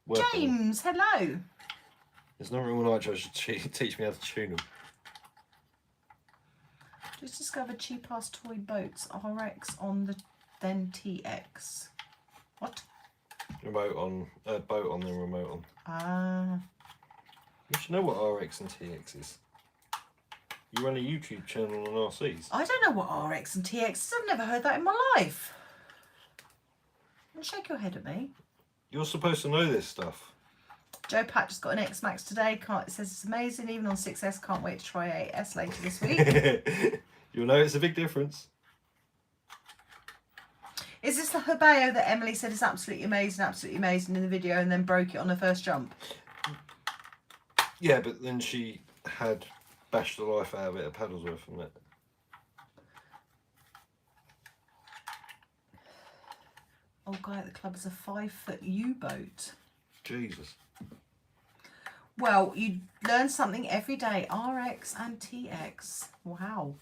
work on them. James, hello. There's nothing wrong with nitros. Just teach me how to tune them. Just discovered cheap ass toy boats, RX on the then TX. What? Remote on, boat on, then remote on. Ah. You should know what RX and TX is. You run a YouTube channel on RCs. I don't know what RX and TX is. I've never heard that in my life. Don't shake your head at me. You're supposed to know this stuff. Joe Pat just got an X Max today. It says it's amazing. Even on 6S, can't wait to try 8S later this week. You'll know it's a big difference. Is this the Habeo that Emily said is absolutely amazing in the video and then broke it on her first jump? Yeah, but then she had bashed the life out of it at Paddlesworth from it. Old guy at the club is a 5-foot U-boat. Jesus. Well, you learn something every day. RX and TX. Wow.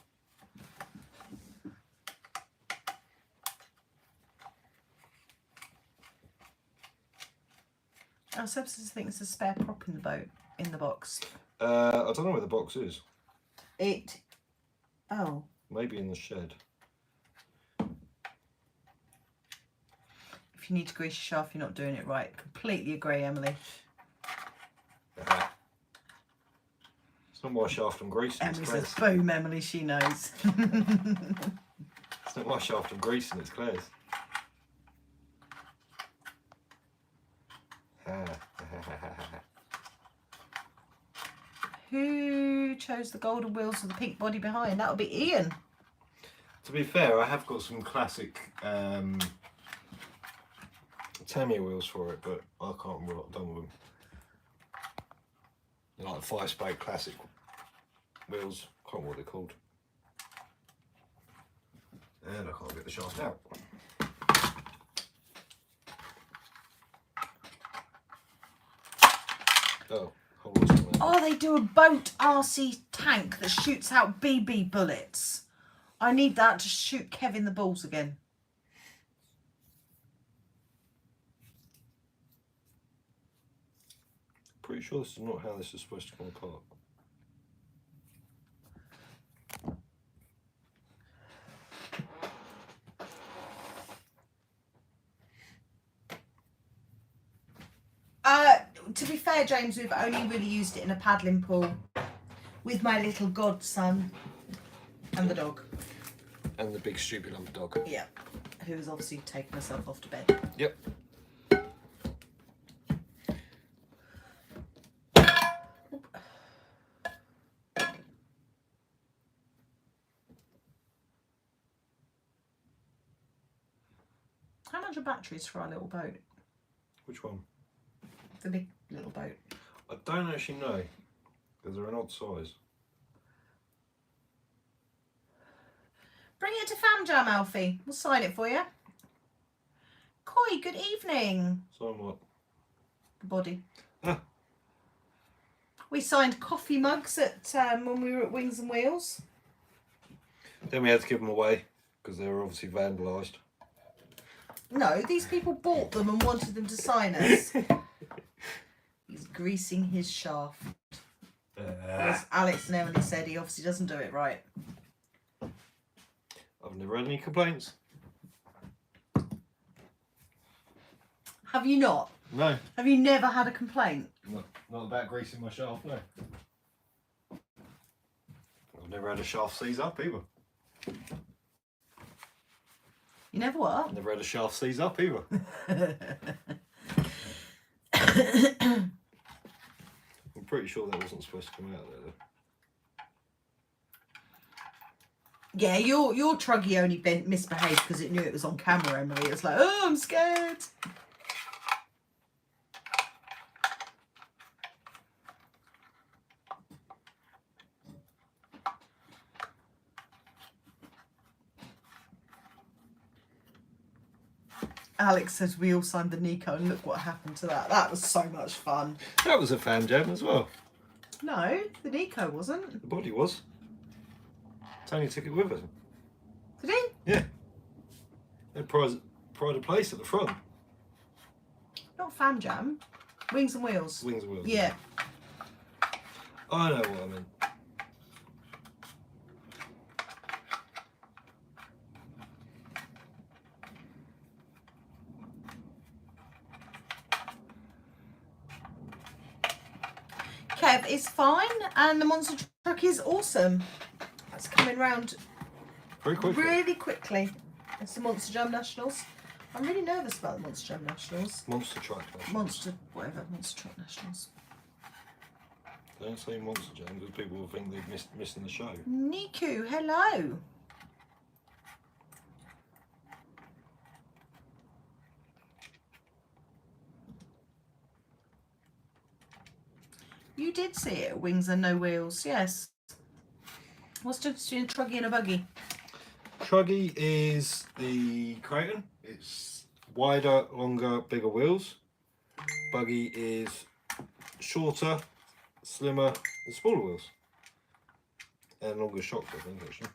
Oh, Substance thinks there's a spare prop in the boat, in the box. I don't know where the box is. Oh. Maybe in the shed. If you need to grease your shaft, you're not doing it right. Completely agree, Emily. It's not my shaft and greasing, Emily it's says, Claire's. boom, Emily, she knows. It's not my shaft and greasing, it's Claire's. Who chose the golden wheels with the pink body behind? That would be Ian. To be fair, I have got some classic Tamiya wheels for it, but I can't remember what I've done with them. They're like 5-spoke classic wheels. I can't remember what they're called. And I can't get the shaft out. Oh, hold on a second. Oh, they do a boat RC tank that shoots out BB bullets. I need that to shoot Kevin the balls again. Pretty sure this is not how this is supposed to come apart. To be fair, James, we've only really used it in a paddling pool with my little godson and the dog. And the big stupid lump dog. Yeah, who has obviously taken herself off to bed. Yep. How much are batteries for our little boat? Which one? The big little boat. I don't actually know, because they're an odd size. Bring it to Fam Jam, Alfie. We'll sign it for you. Koi, good evening. Sign what? The body. Ah. We signed coffee mugs at when we were at Wings and Wheels. Then we had to give them away, because they were obviously vandalised. No, these people bought them and wanted them to sign us. He's greasing his shaft. As Alex and Emily said, he obviously doesn't do it right. I've never had any complaints. Have you not? No. Have you never had a complaint? Not about greasing my shaft, no. I've never had a shaft seize up either. You never what? Never had a shaft seize up either. I'm pretty sure that wasn't supposed to come out there though. Yeah, your truggy only misbehaved because it knew it was on camera, Emily. It was like, oh, I'm scared. Alex says we all signed the Nico and look what happened to that. That was so much fun. That was a fan jam as well. No, the Nico wasn't. The body was. Tony took it with us. Did he? Yeah. They had pride of place at the front. Not Fam Jam. Wings and Wheels. Wings and wheels. Yeah. I know what I mean. Kev is fine and the monster truck is awesome. That's coming round Very quickly. really quickly. It's the Monster Jam Nationals. I'm really nervous about the Monster Jam Nationals. Monster truck. Monster Truck Nationals. Don't say monster jam because people will think they've missing the show. Niku, hello. You did see it at Wings and No Wheels, yes. What's the difference between a truggy and a buggy? Truggy is the Creighton. It's wider, longer, bigger wheels. Buggy is shorter, slimmer, and smaller wheels. And longer shocks, I think, actually.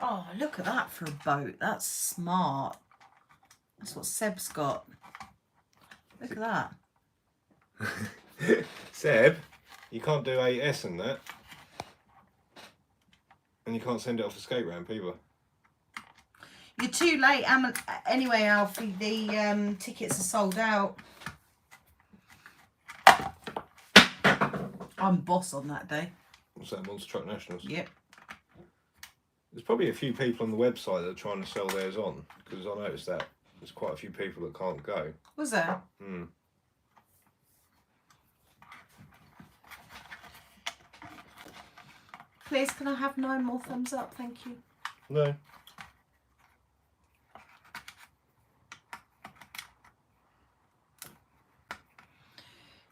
Oh, look at that for a boat. That's smart. That's what Seb's got. Look at that. Seb, you can't do AS and that. And you can't send it off a skate ramp either. You're too late. Anyway, Alfie, the tickets are sold out. I'm boss on that day. What's that, Monster Truck Nationals? Yep. There's probably a few people on the website that are trying to sell theirs on, because I noticed that there's quite a few people that can't go. Was there? Hmm. Please, can I have 9 more thumbs up? Thank you. No.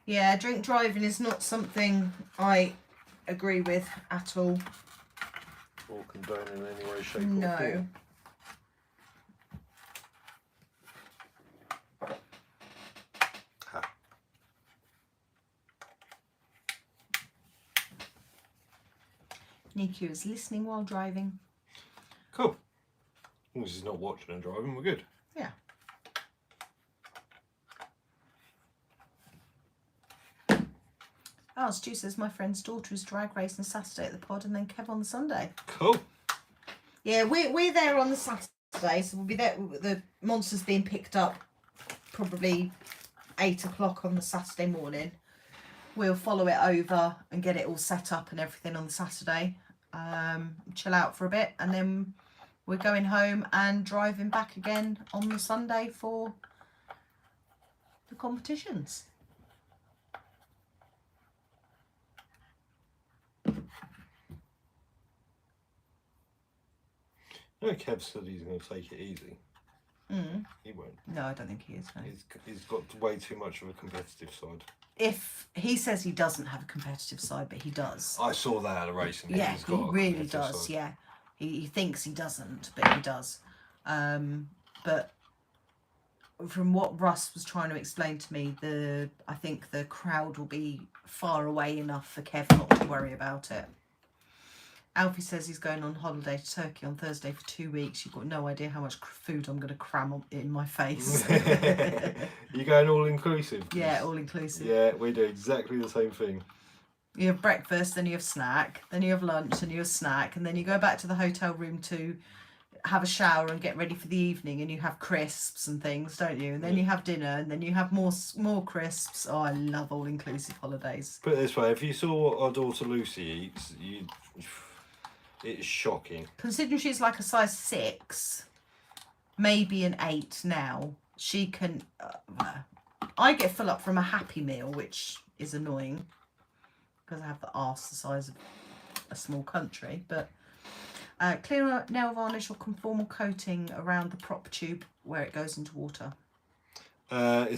Yeah, drink driving is not something I agree with at all. Or condone in any way, shape, or No. form. Ha. Niku is listening while driving. Cool. As long as he's not watching and driving, we're good. Yeah. Oh, Stu says my friend's daughter is drag racing Saturday at the pod and then Kev on the Sunday. Cool. Yeah, we're there on the Saturday, so we'll be there. The monster's being picked up probably 8 o'clock on the Saturday morning. We'll follow it over and get it all set up and everything on the Saturday. Chill out for a bit, and then we're going home and driving back again on the Sunday for the competitions. No, Kev said he's going to take it easy. Mm. He won't. No, I don't think he is. No. He's got way too much of a competitive side. If he says he doesn't have a competitive side, but he does. I saw that at a racing. Yeah, He's he got a really competitive does. side. Yeah, he thinks he doesn't, but he does. But from what Russ was trying to explain to me, I think the crowd will be far away enough for Kev not to worry about it. Alfie says he's going on holiday to Turkey on Thursday for 2 weeks. You've got no idea how much food I'm going to cram in my face. You going all inclusive? Yeah, all inclusive. Yeah, we do exactly the same thing. You have breakfast, then you have snack, then you have lunch, and you have snack, and then you go back to the hotel room to have a shower and get ready for the evening, and you have crisps and things, don't you? And then you have dinner, and then you have more crisps. Oh, I love all inclusive holidays. Put it this way: if you saw what our daughter Lucy eats, it's shocking. Considering she's like a size 6, maybe an 8 now, she can. I get full up from a Happy Meal, which is annoying because I have the arse the size of a small country. But clear nail varnish or conformal coating around the prop tube where it goes into water. I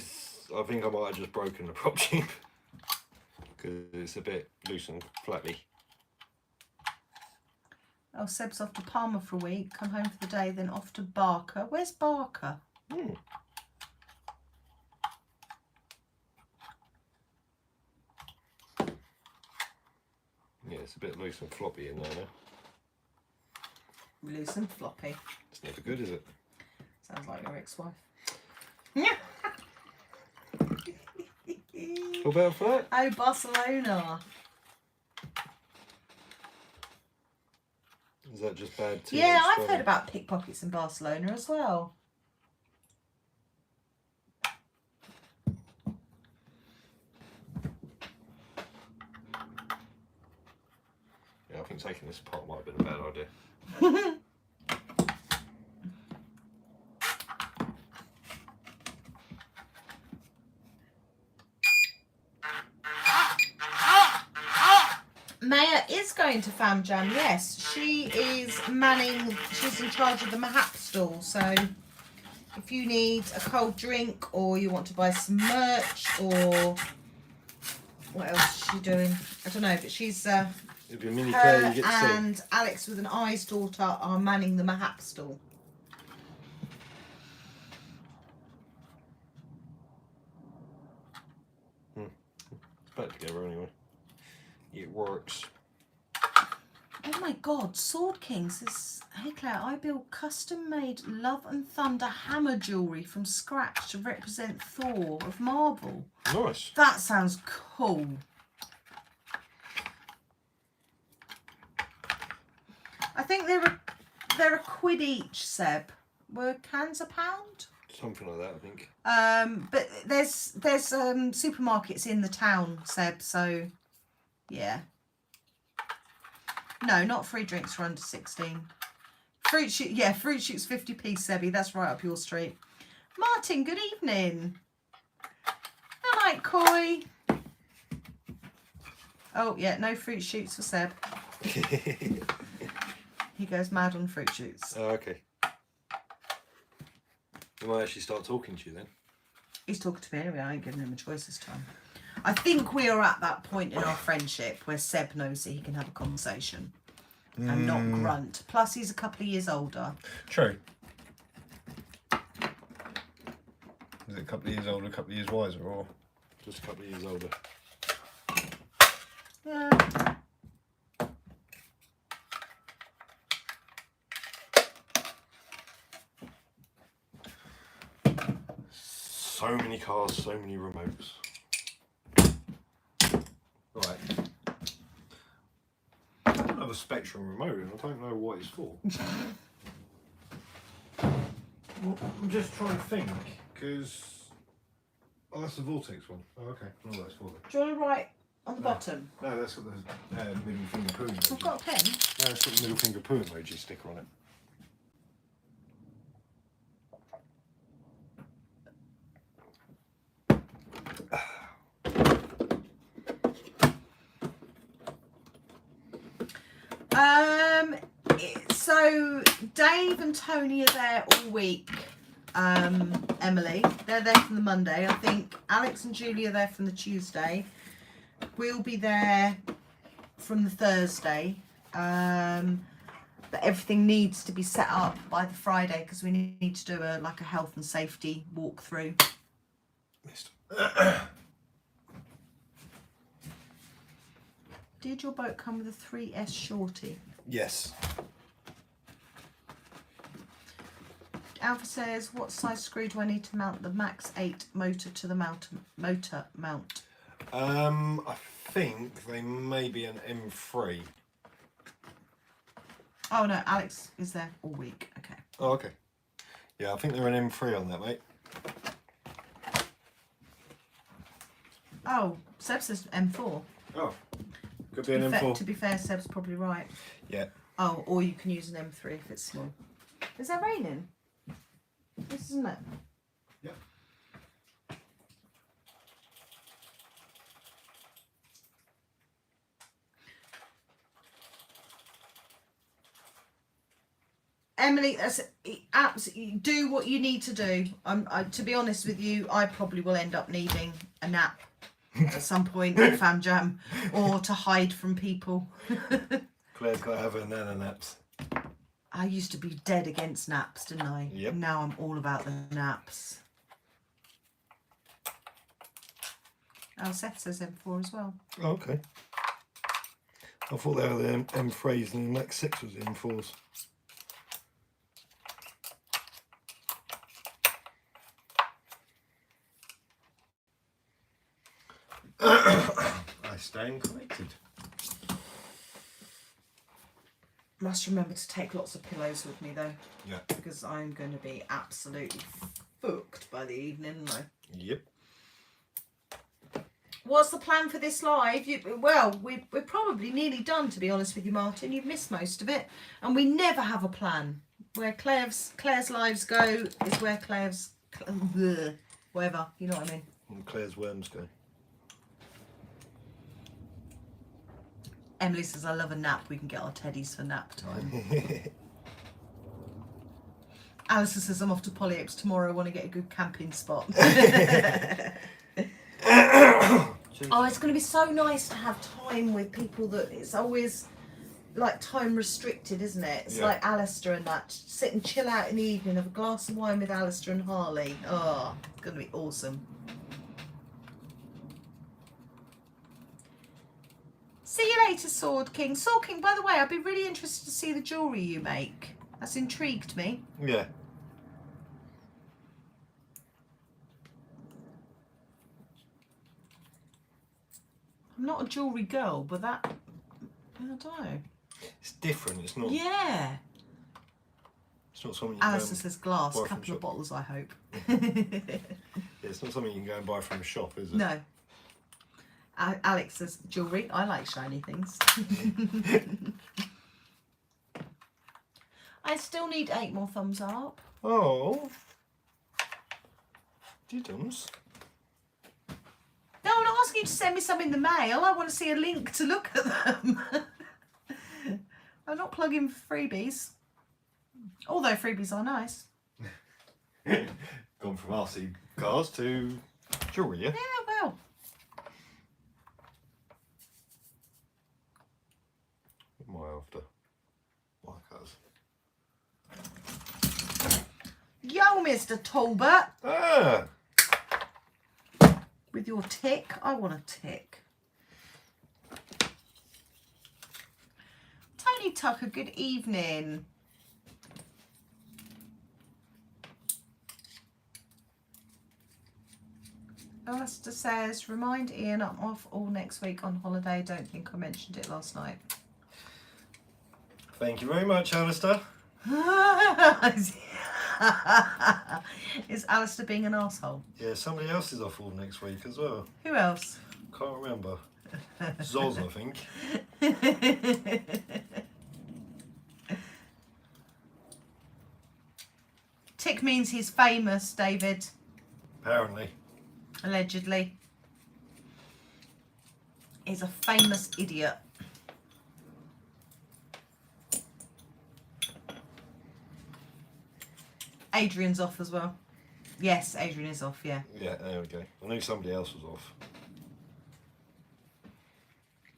think I might have just broken the prop tube because it's a bit loose and flappy. Oh, Seb's off to Palmer for a week, come home for the day, then off to Barker. Where's Barker? Hmm. Yeah, it's a bit loose and floppy in there now. Loose and floppy. It's never good, is it? Sounds like your ex-wife. All better for that? Oh, Barcelona. Is that just bad too? Yeah, I've heard about pickpockets in Barcelona as well. Yeah, I think taking this apart might have been a bad idea. Maya is going to Fam Jam, yes. She is manning, she's in charge of the Mahap stall. So if you need a cold drink or you want to buy some merch or what else is she doing? I don't know, but she's It'd be a mini player her you get to see. and Alex with an I's daughter are manning the Mahap stall. It's back together anyway. It works. Oh my god, Sword King says, hey Claire, I build custom made Love and Thunder hammer jewellery from scratch to represent Thor of marble. Nice. That sounds cool. I think they're a quid each, Seb. Were cans a pound? Something like that, I think. But there's supermarkets in the town, Seb, so yeah. No, not free drinks for under 16. Fruit shoot, yeah, fruit shoots 50p, Sebby. That's right up your street. Martin, good evening. All right, Coy. Oh yeah, no fruit shoots for Seb. He goes mad on fruit shoots. Oh, okay. He might actually start talking to you then. He's talking to me anyway. I ain't giving him a choice this time. I think we are at that point in our friendship where Seb knows that he can have a conversation and not grunt. Plus, he's a couple of years older. True. Is it a couple of years older, a couple of years wiser, or just a couple of years older? So many cars, so many remotes. Right. I don't have a Spectrum remote and I don't know what it's for. Well, I'm just trying to think, because... Oh, that's the Vortex one. Oh, okay. No, that's for it. Do you want to write on the bottom? No, that's got the middle finger poo emoji. I've got a pen. No, it's got the middle finger poo emoji sticker on it. So Dave and Tony are there all week. Emily, they're there from the Monday. I think Alex and Julie are there from the Tuesday. We'll be there from the Thursday. But everything needs to be set up by the Friday because we need to do a health and safety walkthrough. Missed. Did your boat come with a 3S shorty? Yes. Alpha says, what size screw do I need to mount the Max 8 motor to the motor mount? I think they may be an M3. Oh no, Alex is there all week. Okay. Oh, okay. Yeah, I think they're an M3 on that, mate. Oh, Seb says M4. Oh, could be an M4. To be fair, Seb's probably right. Yeah. Oh, or you can use an M3 if it's small. Is that raining? This isn't it? Yep. Emily, that's absolutely do what you need to do. To be honest with you, I probably will end up needing a nap at some point in Fam Jam, or to hide from people. Claire's got to have her nana naps. I used to be dead against naps, didn't I? Yep. Now I'm all about the naps. Oh, Seth says M4 as well. Oh, okay. I thought they were the M3s and the Max 6 was the M4s. I stay connected. Must remember to take lots of pillows with me though. Yeah. Because I'm going to be absolutely fucked by the evening, aren't I? Yep. What's the plan for this live? We're probably nearly done, to be honest with you, Martin. You've missed most of it. And we never have a plan. Where Claire's lives go is where Claire's... whatever, you know what I mean? And Claire's worms go. Emily says, I love a nap. We can get our teddies for nap time. Alison says, I'm off to Polyapes tomorrow. I want to get a good camping spot. Oh, it's going to be so nice to have time with people that it's always like time restricted, isn't it? It's like Alistair and that. Sit and chill out in the evening, have a glass of wine with Alistair and Harley. Oh, it's going to be awesome. See you later, Sword King. Sword King, by the way, I'd be really interested to see the jewellery you make. That's intrigued me. Yeah. I'm not a jewellery girl, but that... I don't know. It's different, it's not... Yeah. It's not something you Alison says glass, buy a from couple of shop. bottles, I hope. Yeah, it's not something you can go and buy from a shop, is it? No. Alex says jewellery. I like shiny things. I still need 8 more thumbs up. Oh. Diddums. No, I'm not asking you to send me some in the mail. I want to see a link to look at them. I'm not plugging for freebies. Although freebies are nice. Gone from RC cars to jewellery, yeah? Yeah, well. well, Mr. Talbot. Ah, With your tick. I want a tick. Tony Tucker, good evening. Alistair says, remind Ian I'm off all next week on holiday. Don't think I mentioned it last night. thank you very much, Alistair. Is Alistair being an arsehole? Yeah, somebody else is off all next week as well. Who else? Can't remember. Zoz, I think. Tick means he's famous, David. Apparently. Allegedly. He's a famous idiot. Adrian's off as well. Yes, Adrian is off, yeah. Yeah, there we go. I knew somebody else was off.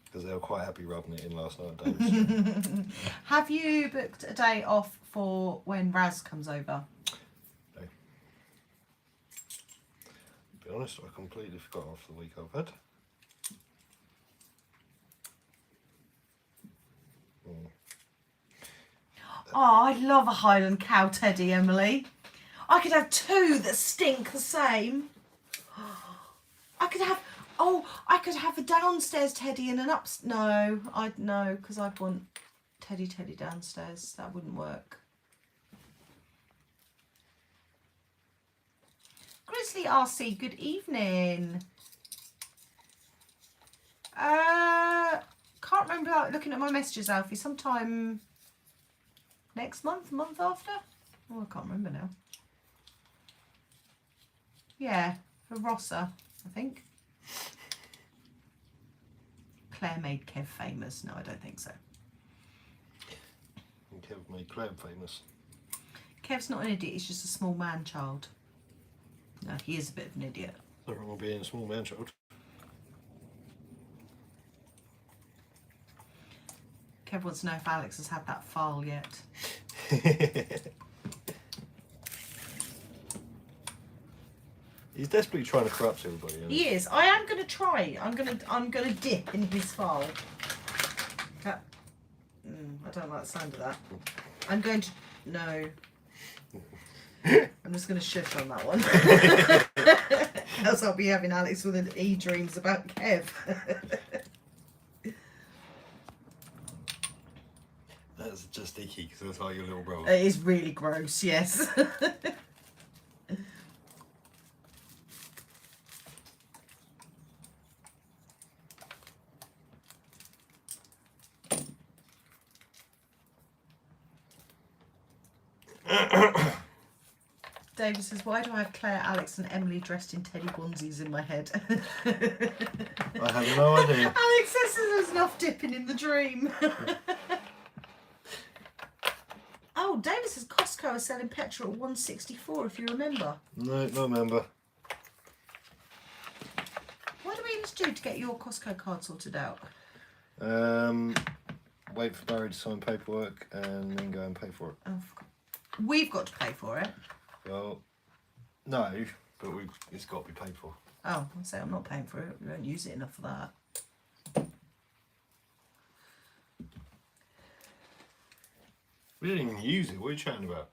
Because they were quite happy rubbing it in last night, David. Have you booked a day off for when Raz comes over? No. To be honest, I completely forgot after the week I've had. Oh, I love a Highland cow teddy, Emily. I could have two that stink the same. I could have a downstairs teddy and an no, because I'd want teddy downstairs. That wouldn't work. Grizzly RC, good evening. Can't remember looking at my messages, Alfie. Sometime next month, month after? Oh, I can't remember now. Yeah, for Rossa, I think. Claire made Kev famous. No, I don't think so. And Kev made Claire famous. Kev's not an idiot, he's just a small man-child. No, he is a bit of an idiot. Nothing wrong with being a small man-child. Kev wants to know if Alex has had that file yet. He's desperately trying to corrupt everybody. Isn't he? He is. I am going to try. I'm going to dip in his file. I don't like the sound of that. I'm going to... No. I'm just going to shush on that one. Else I'll be having Alex with an e-dreams about Kev. That's just icky because that's like your little brother. It is really gross, yes. David says, why do I have Claire, Alex and Emily dressed in teddy onesies in my head? I have no idea. Alex says there's enough dipping in the dream. Oh, David says Costco is selling petrol at $1.64 if you remember. No, not remember. What do we need to do to get your Costco card sorted out? Wait for Barry to sign paperwork and then go and pay for it. Oh, we've got to pay for it. Well, no, but it's got to be paid for. Oh, I say I'm not paying for it. We don't use it enough for that. We didn't even use it. What are you chatting about?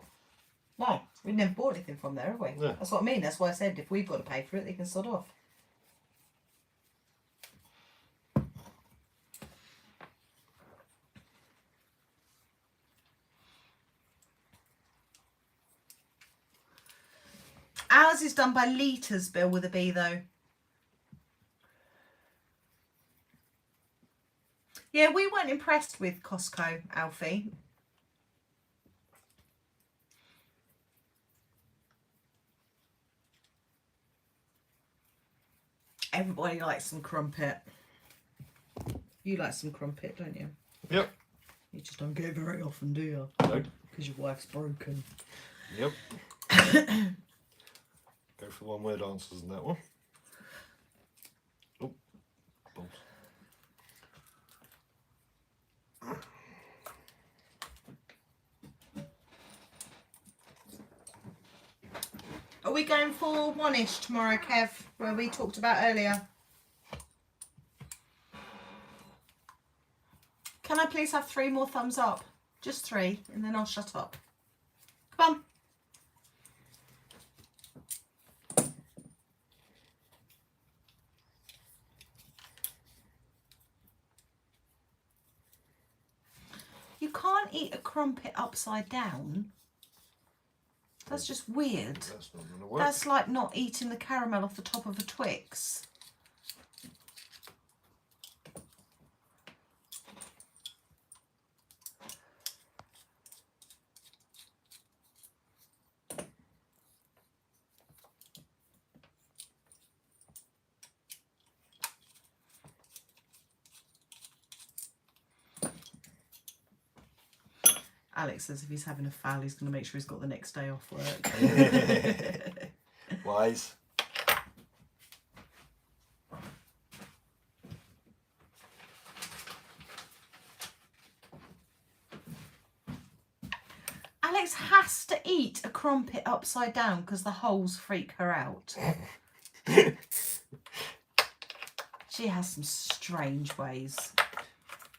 No, we've never bought anything from there, have we? No. That's what I mean. That's why I said if we've got to pay for it, they can sod off. Ours is done by litres, Bill, with a B, though. Yeah, we weren't impressed with Costco, Alfie. Everybody likes some crumpet. You like some crumpet, don't you? Yep. You just don't get it very often, do you? No. Because your wife's broken. Yep. Go for one-word answers in that one. Oh, balls. Are we going for one-ish tomorrow, Kev, where we talked about earlier? Can I please have 3 more thumbs up? Just 3, and then I'll shut up. Come on. You can't eat a crumpet upside down. That's just weird. That's not going to work. That's like not eating the caramel off the top of a Twix. Alex says if he's having a foul, he's going to make sure he's got the next day off work. Wise. Alex has to eat a crumpet upside down because the holes freak her out. She has some strange ways.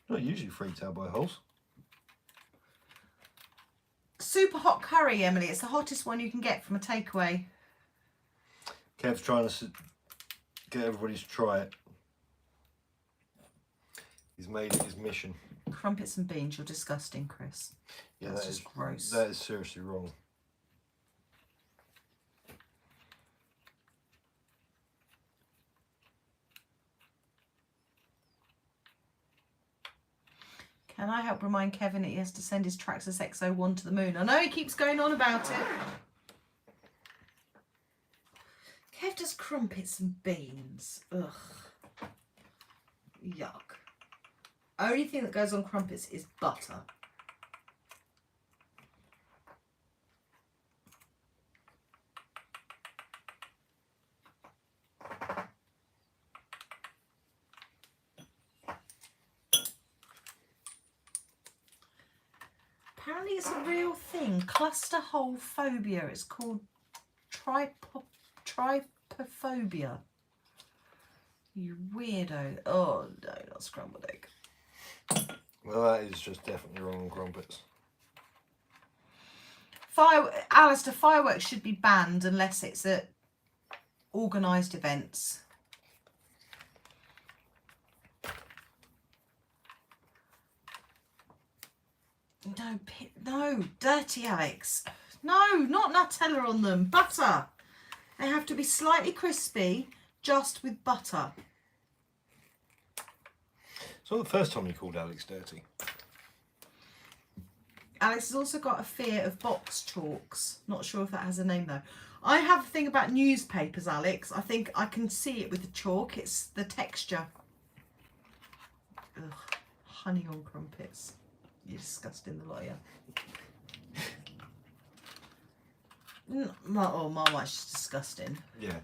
Not usually freaked out by holes. Super hot curry, Emily. It's the hottest one you can get from a takeaway. Kev's trying to get everybody to try it. He's made it his mission. Crumpets and beans, you're disgusting, Chris. Yeah, that's that just is gross. That is seriously wrong. Can I help remind Kevin that he has to send his Traxxas X01 to the moon? I know he keeps going on about it. Kev does crumpets and beans. Ugh. Yuck. Only thing that goes on crumpets is butter. Apparently it's a real thing. Cluster hole phobia. It's called trypophobia. You weirdo. Oh no, not scrambled egg. Well, that is just definitely wrong on crumpets. Alistair, fireworks should be banned unless it's at organised events. No, dirty Alex. No, not Nutella on them. Butter. They have to be slightly crispy, just with butter. It's not the first time you called Alex dirty. Alex has also got a fear of box chalks. Not sure if that has a name though. I have a thing about newspapers, Alex. I think I can see it with the chalk. It's the texture. Ugh, honey on crumpets. You're disgusting, the lot of you. Oh, Marmite's just disgusting. Yeah.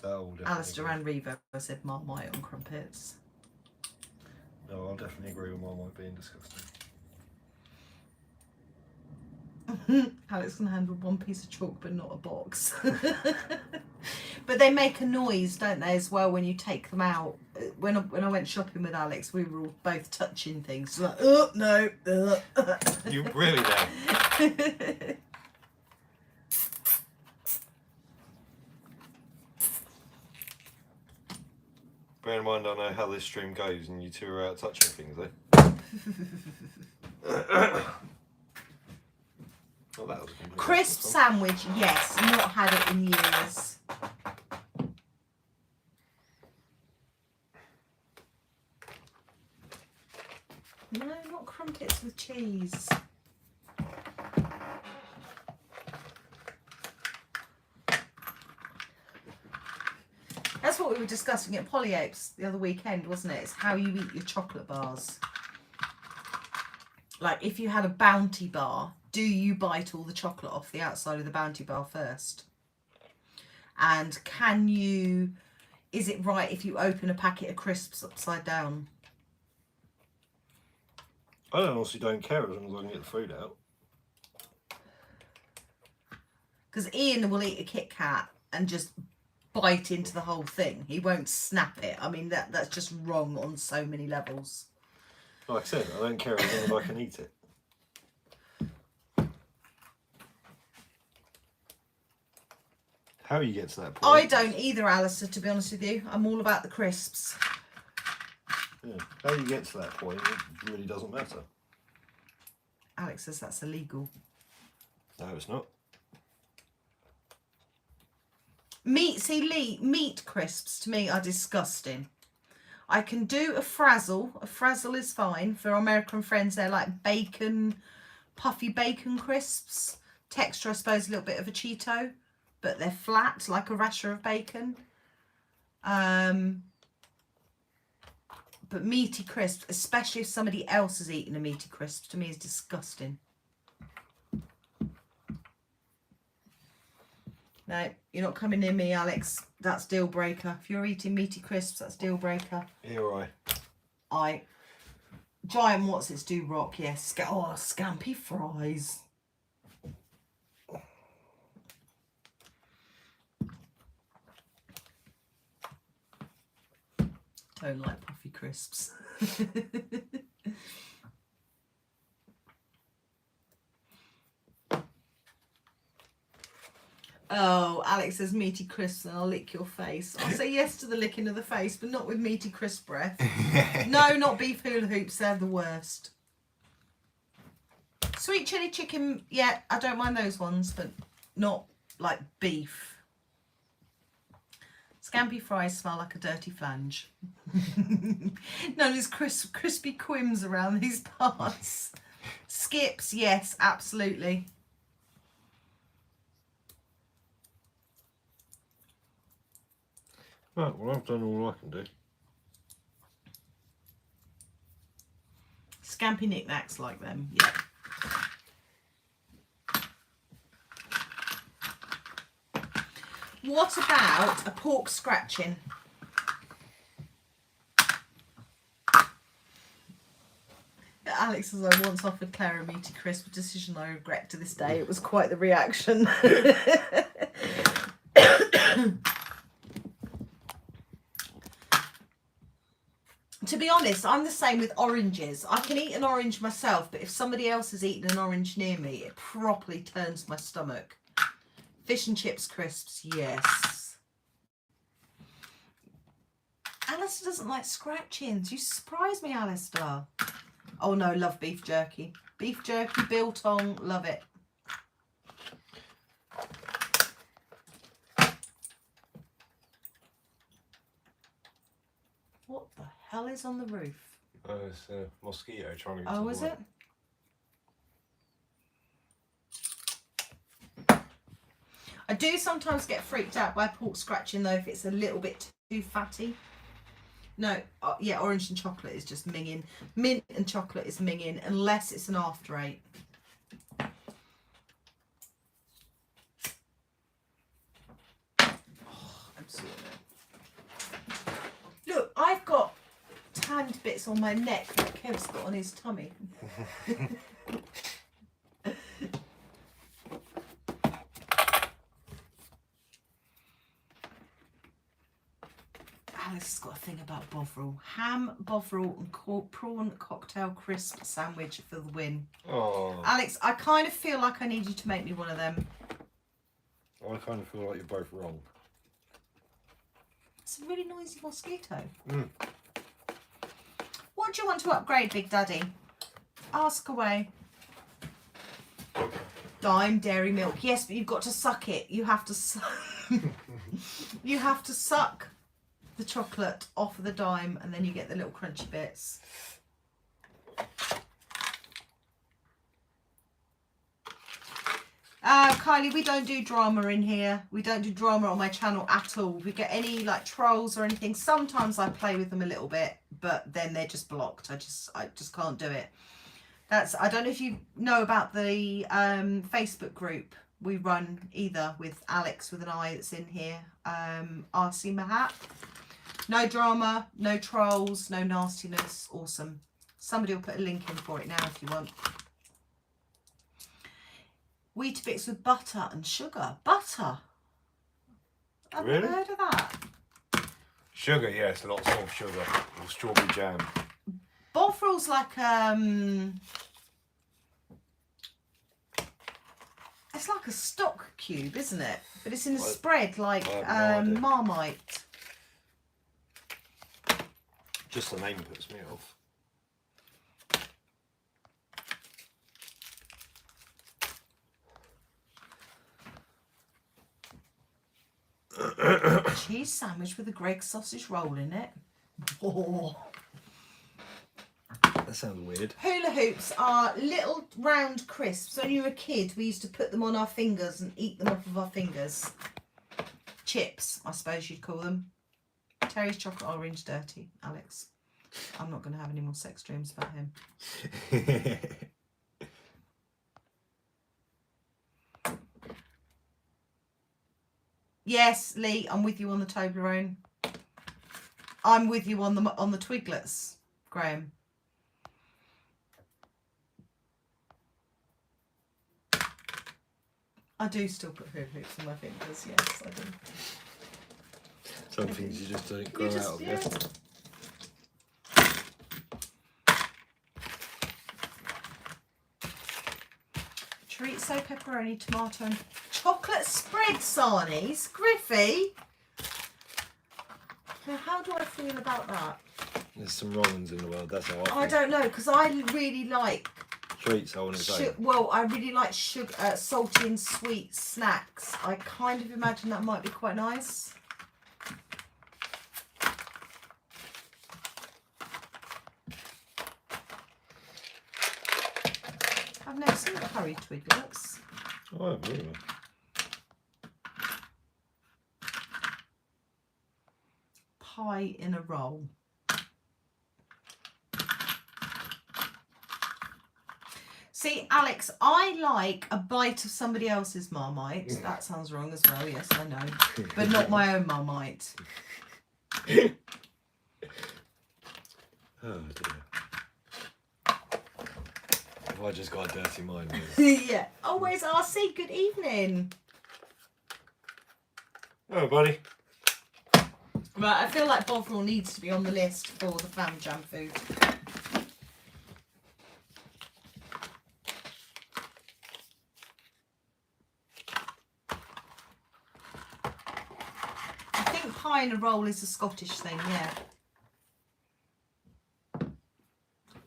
Alistair and Revo said Marmite on crumpets. No, I'll definitely agree with Marmite being disgusting. Alex can handle one piece of chalk but not a box. But they make a noise, don't they, as well, when you take them out. When I went shopping with Alex, we were all both touching things. Like, oh, no. You really now? Bear in mind, I know how this stream goes, and you two are out touching things, eh? Well, that was a complete Crisp waste of sandwich, yes. Not had it in years. No, not crumpets with cheese. That's what we were discussing at Polyapes the other weekend, wasn't it? It's how you eat your chocolate bars. Like, if you had a Bounty bar, do you bite all the chocolate off the outside of the Bounty bar first? And can you... Is it right if you open a packet of crisps upside down? I honestly don't care as long as I can get the food out. Because Ian will eat a Kit Kat and just bite into the whole thing. He won't snap it. I mean, that's just wrong on so many levels. Like I said, I don't care as long as I can eat it. How you get to that point? I don't either, Alistair, to be honest with you. I'm all about the crisps. Yeah. How you get to that point, it really doesn't matter. Alex says that's illegal. No, it's not. Meat crisps to me are disgusting. I can do a frazzle. A frazzle is fine. For our American friends, they're like bacon, puffy bacon crisps. Texture, I suppose, a little bit of a Cheeto, but they're flat like a rasher of bacon. But meaty crisps, especially if somebody else has eaten a meaty crisp, to me is disgusting. No, you're not coming near me, Alex. That's deal breaker. If you're eating meaty crisps, that's deal breaker. Here Giant what's its do rock, yes. Oh, scampi fries. Don't like puffy crisps. Oh, Alex says meaty crisps and I'll lick your face. I'll say yes to the licking of the face, but not with meaty crisp breath. No, not beef hula hoops. They're the worst. Sweet chili chicken, yeah, I don't mind those ones, but not like beef. Scampi fries smell like a dirty flange. No, there's crispy quims around these parts. Skips, yes, absolutely. Right, well, I've done all I can do. Scampi knickknacks like them, yeah. What about a pork scratching? Alex says, I once offered Claire a meaty crisp, a decision I regret to this day. It was quite the reaction. To be honest, I'm the same with oranges. I can eat an orange myself, but if somebody else has eaten an orange near me, it properly turns my stomach. Fish and chips crisps, yes. Alistair doesn't like scratchings. You surprise me, Alistair. Oh no, love beef jerky. Beef jerky, biltong, love it. What the hell is on the roof? Oh, it's a mosquito trying to get Oh, is it? I do sometimes get freaked out by pork scratching though if it's a little bit too fatty. No, yeah, orange and chocolate is just minging. Mint and chocolate is minging unless it's an after eight. Look, I've got tanned bits on my neck that Kev's got on his tummy. Alice has got a thing about Bovril. Ham, Bovril and prawn cocktail crisp sandwich for the win. Oh. Alex, I kind of feel like I need you to make me one of them. I kind of feel like you're both wrong. It's a really noisy mosquito. Mm. What do you want to upgrade, Big Daddy? Ask away. Dime dairy milk. Yes, but you've got to suck it. You have to you have to suck the chocolate off of the dime and then you get the little crunchy bits. Kylie, we don't do drama in here. We don't do drama on my channel at all. If we get any like trolls or anything, sometimes I play with them a little bit, but then they're just blocked. I just can't do it. I don't know if you know about the Facebook group we run either with Alex with an I that's in here, RC Mahat. No drama, no trolls, no nastiness. Awesome. Somebody will put a link in for it now if you want. Weetabix with butter and sugar. Butter? I've Really? never heard of that. Sugar, yes, lots of sugar. Or strawberry jam. Bovril's like it's like a stock cube, isn't it? But it's in a spread like I have no idea. Marmite. Just the name puts me off. Cheese sandwich with a Greggs sausage roll in it. Oh. That sounds weird. Hula hoops are little round crisps. When you were a kid, we used to put them on our fingers and eat them off of our fingers. Chips, I suppose you'd call them. Terry's chocolate orange dirty, Alex. I'm not going to have any more sex dreams about him. Yes, Lee, I'm with you on the Toblerone. I'm with you on the Twiglets, Graham. I do still put hula hoops on my fingers, yes, I do. Some things you just don't grow out of, yeah. Chorizo, pepperoni, tomato and chocolate spread sarnies. Griffey! Now, how do I feel about that? There's some wrong ones in the world, that's how I feel. I don't know, because I really like... Treats, I want to say. Well, I really like sugar, salty and sweet snacks. I kind of imagine that might be quite nice. I've never seen curry Twiglets. Oh, really? Pie in a roll. See, Alex, I like a bite of somebody else's Marmite. That sounds wrong as well, yes, I know. But not my own Marmite. Oh dear. Have I just got a dirty mind? Yeah. Oh, where's RC? Good evening. Oh, buddy. Right, I feel like Bovril needs to be on the list for the fam jam food. I think pie in a roll is a Scottish thing, yeah. I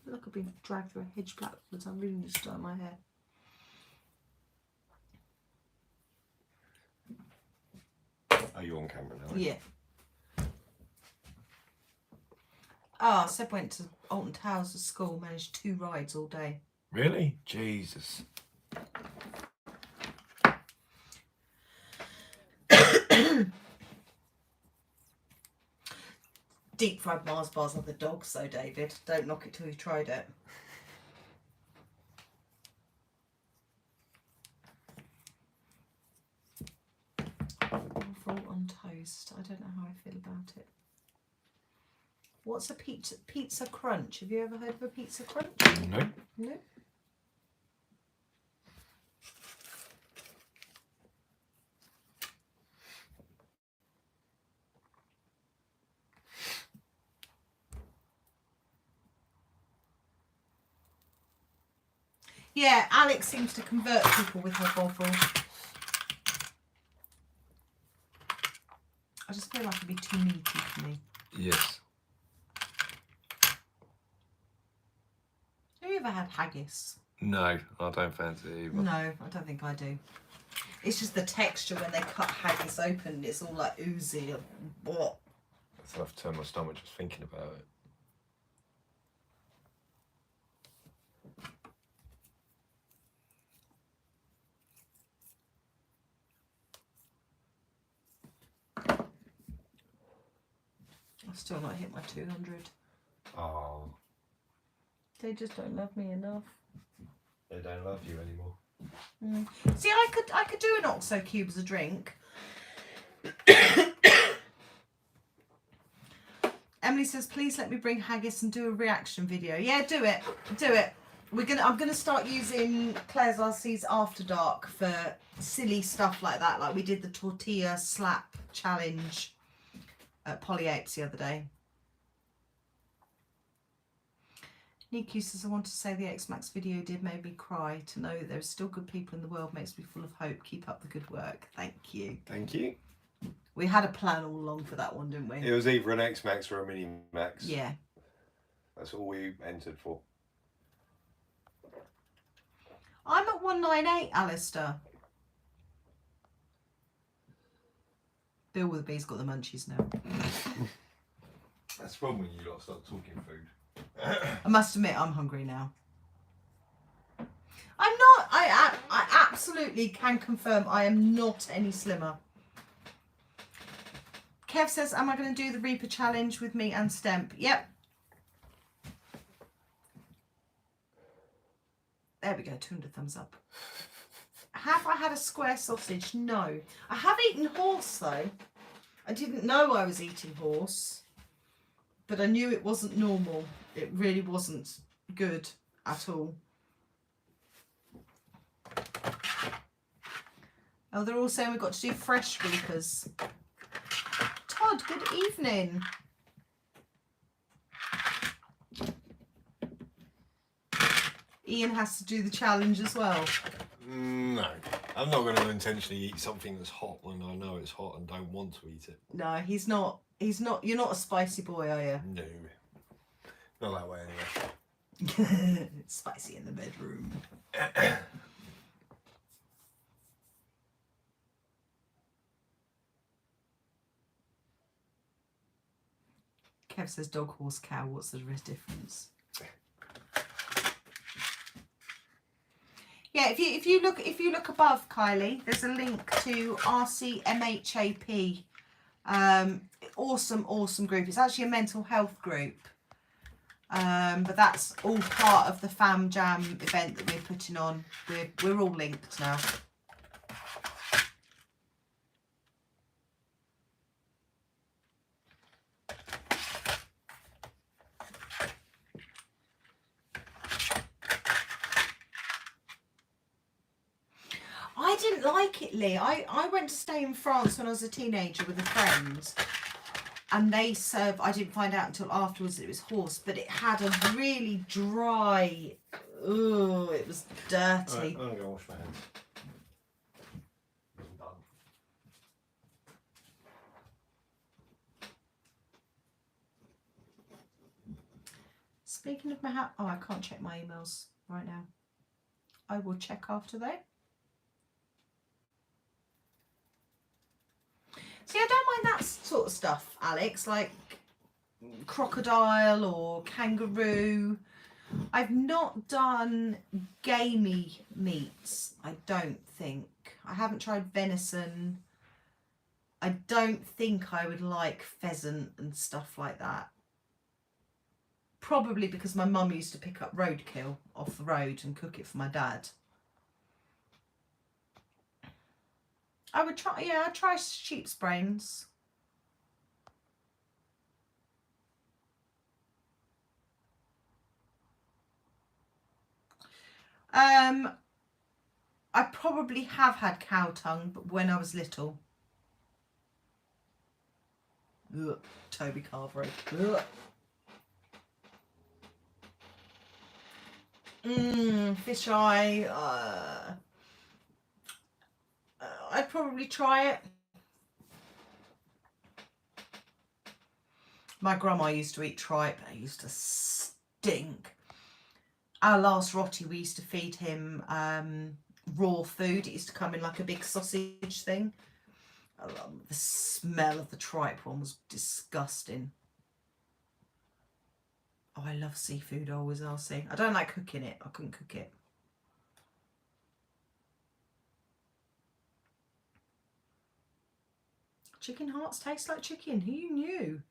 feel like I've been dragged through a hedge backwards. I really need to dye my hair. Are you on camera now? Yeah. Ah, Seb went to Alton Towers to school, managed 2 rides all day. Really? Jesus. Deep fried Mars bars like the dogs, though, David. Don't knock it till you've tried it. Waffle on toast. I don't know how I feel about it. What's a pizza crunch? Have you ever heard of a pizza crunch? No. No. Yeah, Alex seems to convert people with her Bovril. I just feel like it'd be too meaty for me. Yes. Have you ever had haggis? No, I don't fancy it either. No, I don't think I do. It's just the texture when they cut haggis open. It's all like oozy. What? I have to turn my stomach just thinking about it. I've still not hit my 200. Oh, They just don't love me enough. they don't love you anymore. See, I could do an OXO cube as a drink. Emily says, please let me bring haggis and do a reaction video. Yeah, do it. Do it. I'm gonna start using Claire's RC's After Dark for silly stuff like that. Like we did the tortilla slap challenge at Polyapes the other day. Niku says, I want to say the X-Max video did make me cry. To know there are still good people in the world makes me full of hope. Keep up the good work. Thank you. Thank you. We had a plan all along for that one, didn't we? It was either an X-Max or a Mini Max. Yeah. That's all we entered for. I'm at 198, Alistair. Bill with the Bee's got the munchies now. That's the problem when you lot start talking food. I must admit, I'm hungry now. I'm not. I absolutely can confirm I am not any slimmer. Kev says, am I going to do the Reaper challenge with me and Stemp? Yep. There we go, 200 thumbs up. Have I had a square sausage? No. I have eaten horse though. I didn't know I was eating horse, but I knew it wasn't normal. It really wasn't good at all. Oh, they're all saying we've got to do fresh Reapers. Todd, good evening. Ian has to do the challenge as well. No, I'm not going to intentionally eat something that's hot when I know it's hot and don't want to eat it. No, he's not. He's not. You're not a spicy boy, are you? No, not that way anyway. It's spicy in the bedroom. Kev says dog, horse, cow. What's the difference? Yeah, if you look above, Kylie, there's a link to RCMHAP. Awesome group. It's actually a mental health group. But that's all part of the Fam Jam event that we're putting on. We're all linked now. I didn't like it, Lee. I went to stay in France when I was a teenager with a friend, and they serve. I didn't find out until afterwards that it was horse, but it had a really dry. Oh, it was dirty. Right, I'm gonna go wash my hands. I'm done. Speaking of my hat, oh, I can't check my emails right now. I will check after though. See, I don't mind that sort of stuff, Alex, like crocodile or kangaroo. I've not done gamey meats, I don't think. I haven't tried venison. I don't think I would like pheasant and stuff like that. Probably because my mum used to pick up roadkill off the road and cook it for my dad. I would try, yeah, I'd try sheep's brains. I probably have had cow tongue, but when I was little. Ugh, Toby Carvery. Fish eye. I'd probably try it. My grandma used to eat tripe. It used to stink. Our last Rotty, we used to feed him raw food. It used to come in like a big sausage thing. The smell of the tripe one was disgusting. Oh, I love seafood, always, I'll say. I don't like cooking it. I couldn't cook it. Chicken hearts taste like chicken. Who knew?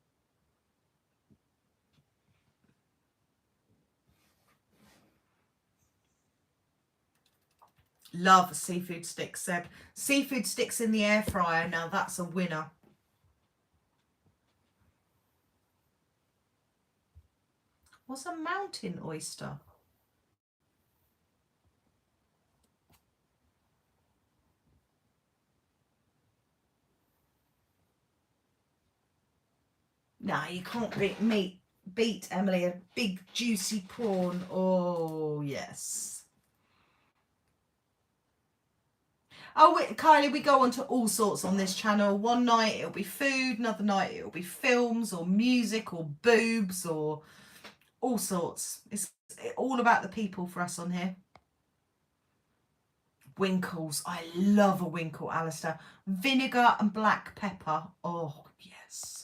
Love seafood sticks, Seb. Seafood sticks in the air fryer. Now that's a winner. What's a mountain oyster? Nah, you can't beat Emily, a big juicy prawn. Oh, yes. Oh, Kylie, we go on to all sorts on this channel. One night it'll be food, another night it'll be films or music or boobs or all sorts. It's all about the people for us on here. Winkles. I love a winkle, Alistair. Vinegar and black pepper. Oh, yes.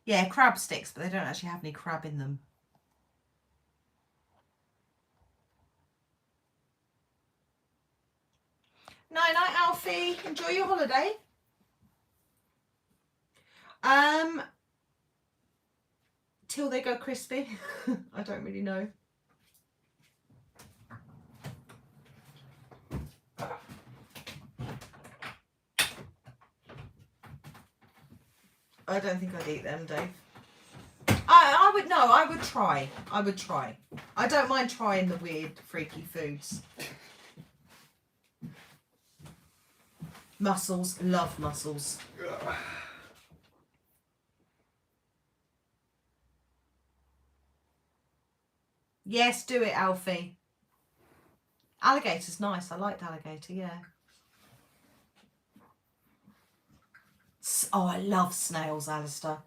Yeah, crab sticks, but they don't actually have any crab in them. Night night, Alfie. Enjoy your holiday. Till they go crispy. I don't really know. I don't think I'd eat them, Dave. I would, no, I would try. I would try. I don't mind trying the weird, freaky foods. Mussels, love mussels. Yes, do it, Alfie. Alligator's nice. I liked alligator, yeah. Oh, I love snails, Alistair.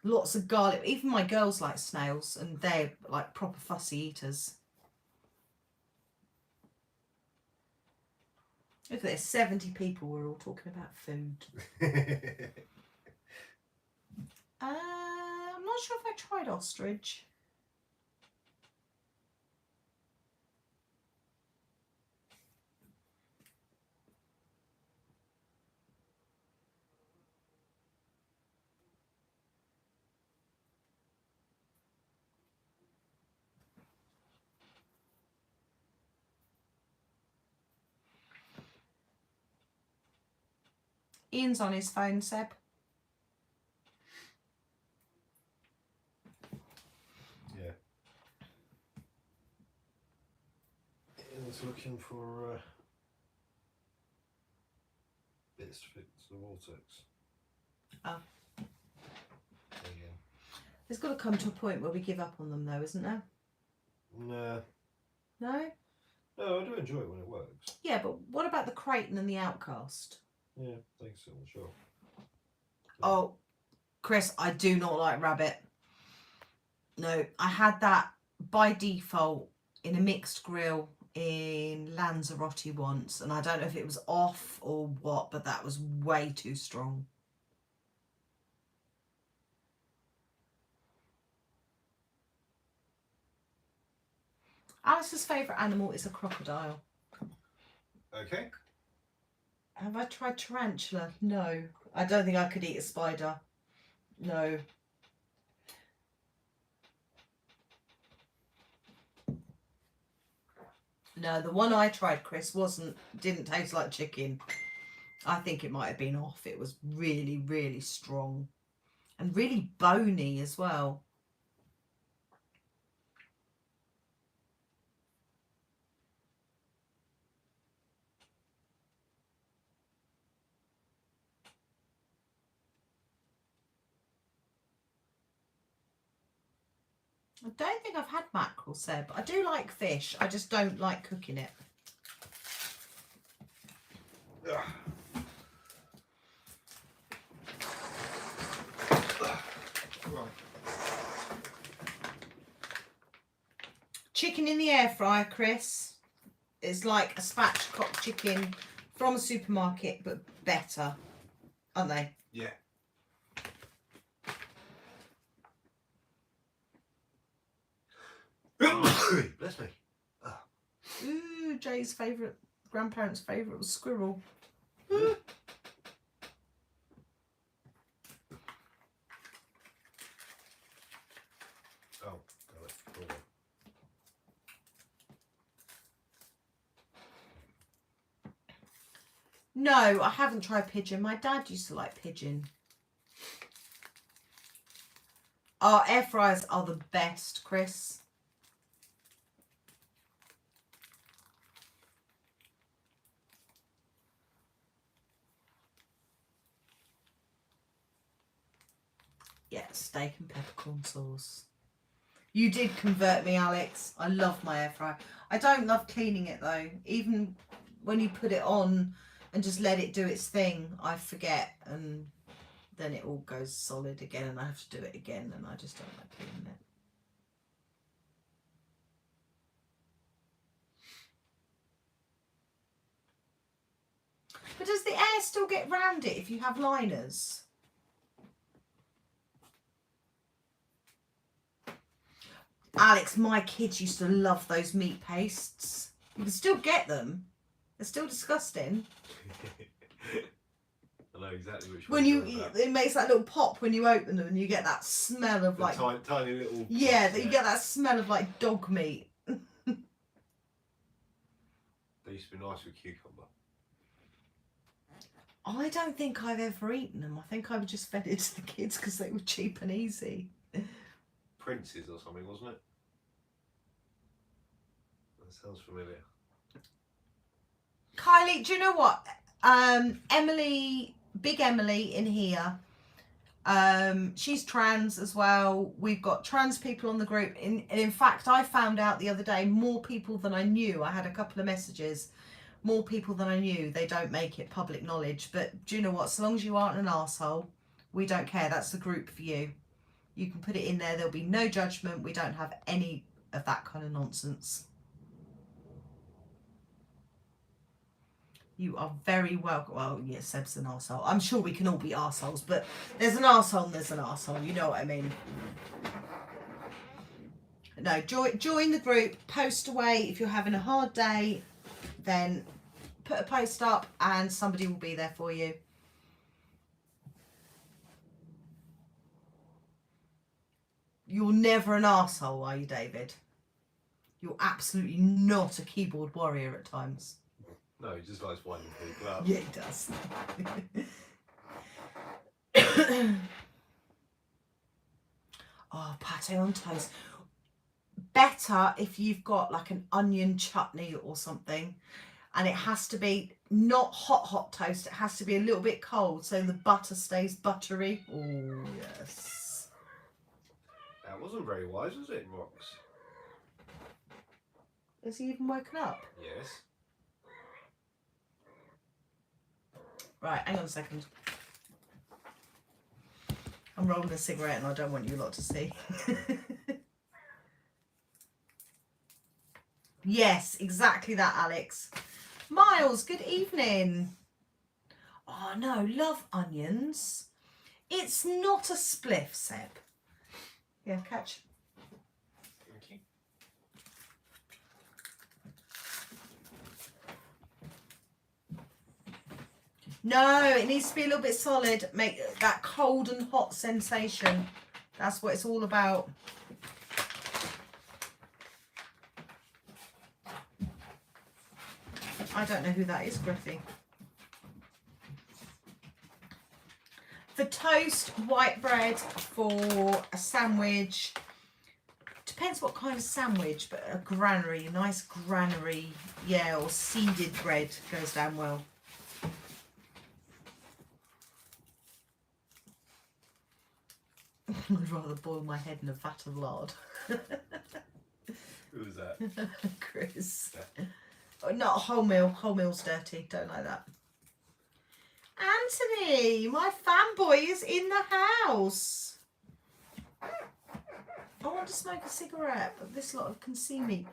Lots of garlic. Even my girls like snails, and they're like proper fussy eaters. Look, there's 70 people. We're all talking about food. I'm not sure if I tried ostrich. Ian's on his phone, Seb. Yeah. Ian's looking for bits to fix the vortex. Oh. Again. There's got to come to a point where we give up on them, though, isn't there? Nah. No? No, I do enjoy it when it works. Yeah, but what about the Creighton and the Outcast? Yeah, thanks so much. Sure. Oh, Chris, I do not like rabbit. No, I had that by default in a mixed grill in Lanzarote once, and I don't know if it was off or what, but that was way too strong. Alice's favourite animal is a crocodile. Okay. Have I tried tarantula? No. I don't think I could eat a spider. No. No, the one I tried, Chris, didn't taste like chicken. I think it might have been off. It was really, really strong. And really bony as well. I don't think I've had mackerel, Seb. I do like fish. I just don't like cooking it. Right. Chicken in the air fryer, Chris. It's like a spatchcock chicken from a supermarket, but better, aren't they? Yeah. Bless me. Ooh, Jay's grandparents' favourite was squirrel. Oh, got it. Cool. No, I haven't tried pigeon. My dad used to like pigeon. Our air fryers are the best, Chris. Yeah, steak and peppercorn sauce. You did convert me, Alex. I love my air fryer. I don't love cleaning it though. Even when you put it on and just let it do its thing, I forget, and then it all goes solid again and I have to do it again, and I just don't like cleaning it. But does the air still get round it if you have liners? Alex, my kids used to love those meat pastes. You can still get them. They're still disgusting. I know exactly which When one you, you're about. it makes that little pop when you open them, and you get that smell of The like, tiny little. yeah, pots, you get that smell of like dog meat. They used to be nice with cucumber. I don't think I've ever eaten them. I think I would just fed it to the kids because they were cheap and easy. Prince's or something, wasn't it? That sounds familiar. Kylie, do you know what? Emily, big Emily in here. She's trans as well. We've got trans people on the group. And in fact, I found out the other day more people than I knew. I had a couple of messages. More people than I knew. They don't make it public knowledge. But do you know what? So long as you aren't an arsehole, we don't care. That's the group for you. You can put it in there. There'll be no judgment. We don't have any of that kind of nonsense. You are very welcome. Well, yeah, Seb's an arsehole. I'm sure we can all be arseholes, but there's an arsehole and there's an arsehole. You know what I mean? No, join the group. Post away. If you're having a hard day, then put a post up and somebody will be there for you. You're never an arsehole, are you, David? You're absolutely not a keyboard warrior at times. No, he just likes winding people up. Yeah, he does. Oh, pate on toast. Better if you've got like an onion chutney or something, and it has to be not hot toast. It has to be a little bit cold so the butter stays buttery. Oh, yes. That wasn't very wise, was it, Rox? Has he even woken up? Yes. Right, hang on a second. I'm rolling a cigarette and I don't want you lot to see. Yes, exactly that, Alex. Miles, good evening. Oh no, love onions. It's not a spliff, Seb. Yeah, catch. Thank you. No, it needs to be a little bit solid. Make that cold and hot sensation. That's what it's all about. I don't know who that is, Griffy. For toast, white bread, for a sandwich. Depends what kind of sandwich, but a granary, a nice granary, yeah, or seeded bread goes down well. I'd rather boil my head in a vat of lard. Who was that? Chris. Oh, not wholemeal. Wholemeal's dirty. Don't like that. Anthony, my fanboy is in the house. I want to smoke a cigarette, but this lot can see me.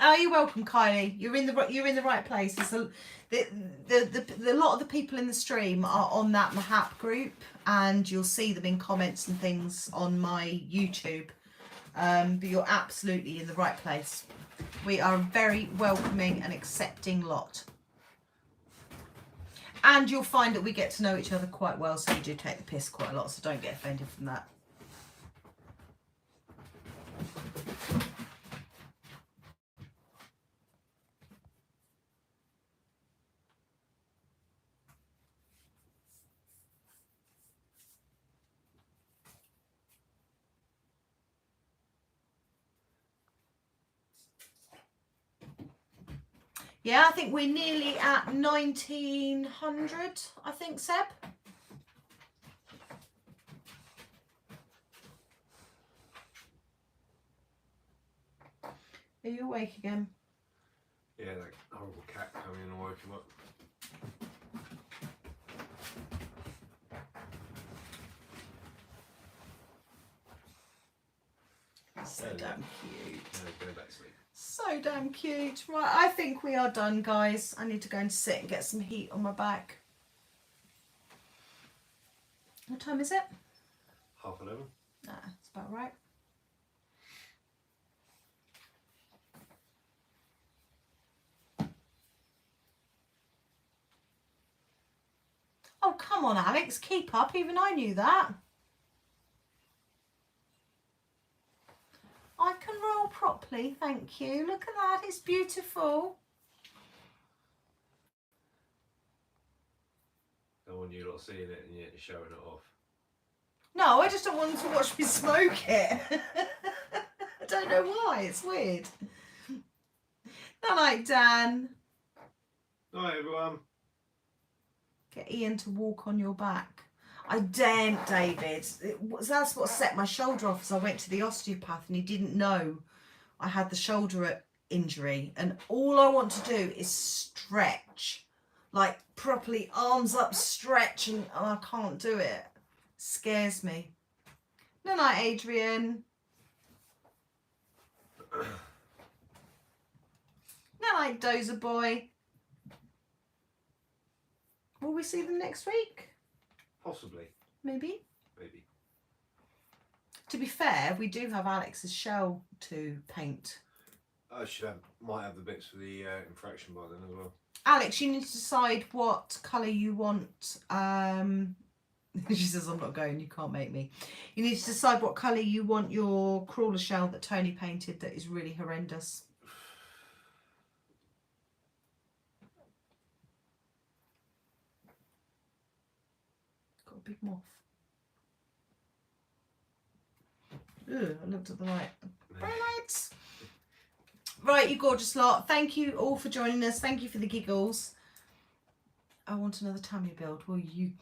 Oh, you're welcome, Kylie. You're in the right place. It's the lot of the people in the stream are on that Mahap group, and you'll see them in comments and things on my YouTube. But you're absolutely in the right place. We are a very welcoming and accepting lot. And you'll find that we get to know each other quite well, so you do take the piss quite a lot, so don't get offended from that. Yeah, I think we're nearly at 1900, I think, Seb. Are you awake again? Yeah, that horrible cat coming in and woke him up. So damn cute. Go back to sleep. So damn cute. Right, I think we are done, guys. I need to go and sit and get some heat on my back. What time is it? 11:30. Ah, that's about right. Oh, come on, Alex. Keep up. Even I knew that. I can roll properly, thank you. Look at that. It's beautiful. Don't want you lot seeing it and yet you're showing it off. No, I just don't want them to watch me smoke it. I don't know why. It's weird. Not like Dan. Night, everyone. Get Ian to walk on your back. I daren't, David. That's what set my shoulder off as I went to the osteopath and he didn't know I had the shoulder injury. And all I want to do is stretch. Like properly arms up, stretch, and I can't do it. Scares me. No night, Adrian. No night, Dozer boy. Will we see them next week? Possibly. Maybe. Maybe. To be fair, we do have Alex's shell to paint. I might have the bits for the infraction by then as well. Alex, you need to decide what colour you want. She says, I'm not going, you can't make me. You need to decide what colour you want your crawler shell that Tony painted that is really horrendous. Got a big moth. Ugh, I looked at the light. Bright lights. Right, you gorgeous lot. Thank you all for joining us. Thank you for the giggles. I want another Tammy build. Well, you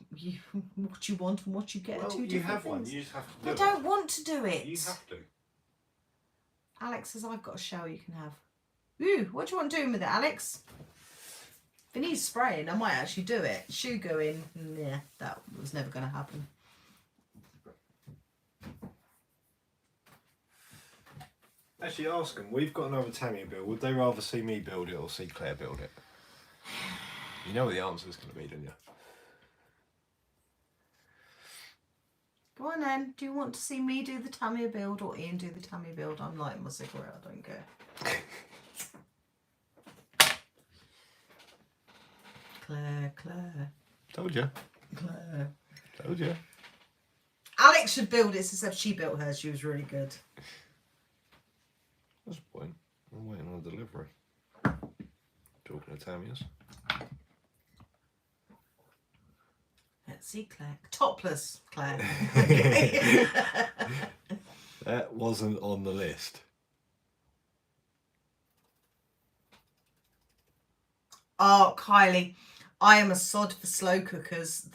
what you want and what you get are two different you have things. one. You just have to do I it. don't want to do it. You have to. Alex says I've got a shell you can have. Ooh, what do you want doing with it, Alex? If it needs spraying, I might actually do it. Shoe going, yeah, that was never going to happen. Actually, ask them. We've got another Tammy build. Would they rather see me build it or see Claire build it? You know what the answer is going to be, don't you? Go on then. Do you want to see me do the Tammy build or Ian do the Tammy build? I'm lighting my cigarette. I don't care. Claire. Told you. Claire. Told you. Alex should build it, except she built hers. She was really good. That's the point. I'm waiting on delivery. Talking to Tammy's. Let's see, Claire. Topless, Claire. That wasn't on the list. Oh, Kylie, I am a sod for slow cookers.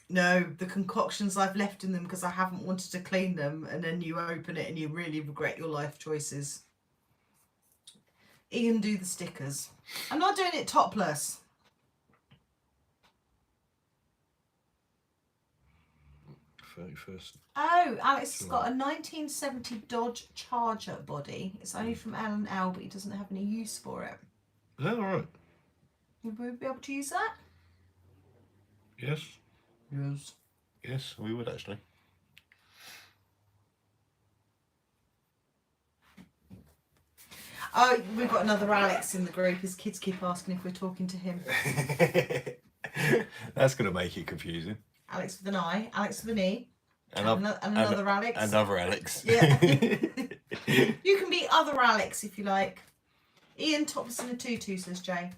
The concoctions I've left in them because I haven't wanted to clean them, and then you open it and you really regret your life choices. Ian, do the stickers. I'm not doing it topless. Oh, Alex has got a 1970 Dodge Charger body. It's only from L&L, but he doesn't have any use for it. Yeah, all right. Would we be able to use that? Yes. Yes. Yes, we would actually. Oh, we've got another Alex in the group. His kids keep asking if we're talking to him. That's going to make it confusing. Alex with an I, Alex with an E, And another Alex. Another Alex. Yeah. You can be other Alex if you like. Ian topless in a tutu, says Jay.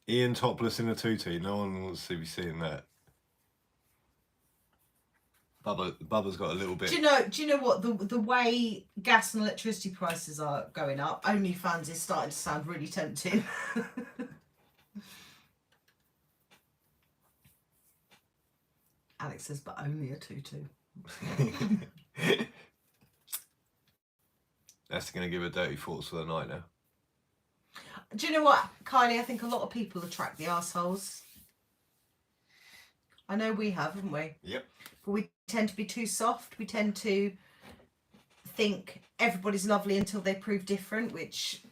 Ian topless in a tutu. No one wants to be seeing that. Bubba's got a little bit. Do you know what the way gas and electricity prices are going up? OnlyFans is starting to sound really tempting. Alex says, but only a tutu. That's going to give her dirty thoughts for the night now. Do you know what, Kylie? I think a lot of people attract the arseholes. I know we have, haven't we? Yep. But we tend to be too soft. We tend to think everybody's lovely until they prove different, which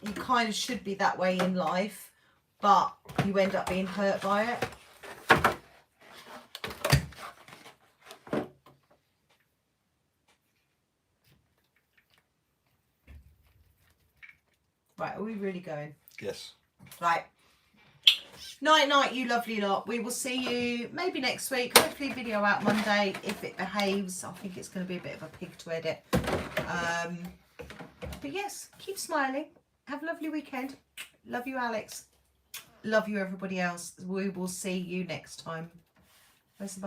you kind of should be that way in life, but you end up being hurt by it. Right, are we really going? Yes. Right. Night night, you lovely lot. We will see you maybe next week. Hopefully video out Monday if it behaves. I think it's going to be a bit of a pig to edit. But yes, keep smiling. Have a lovely weekend. Love you, Alex. Love you, everybody else. We will see you next time. Where's the button?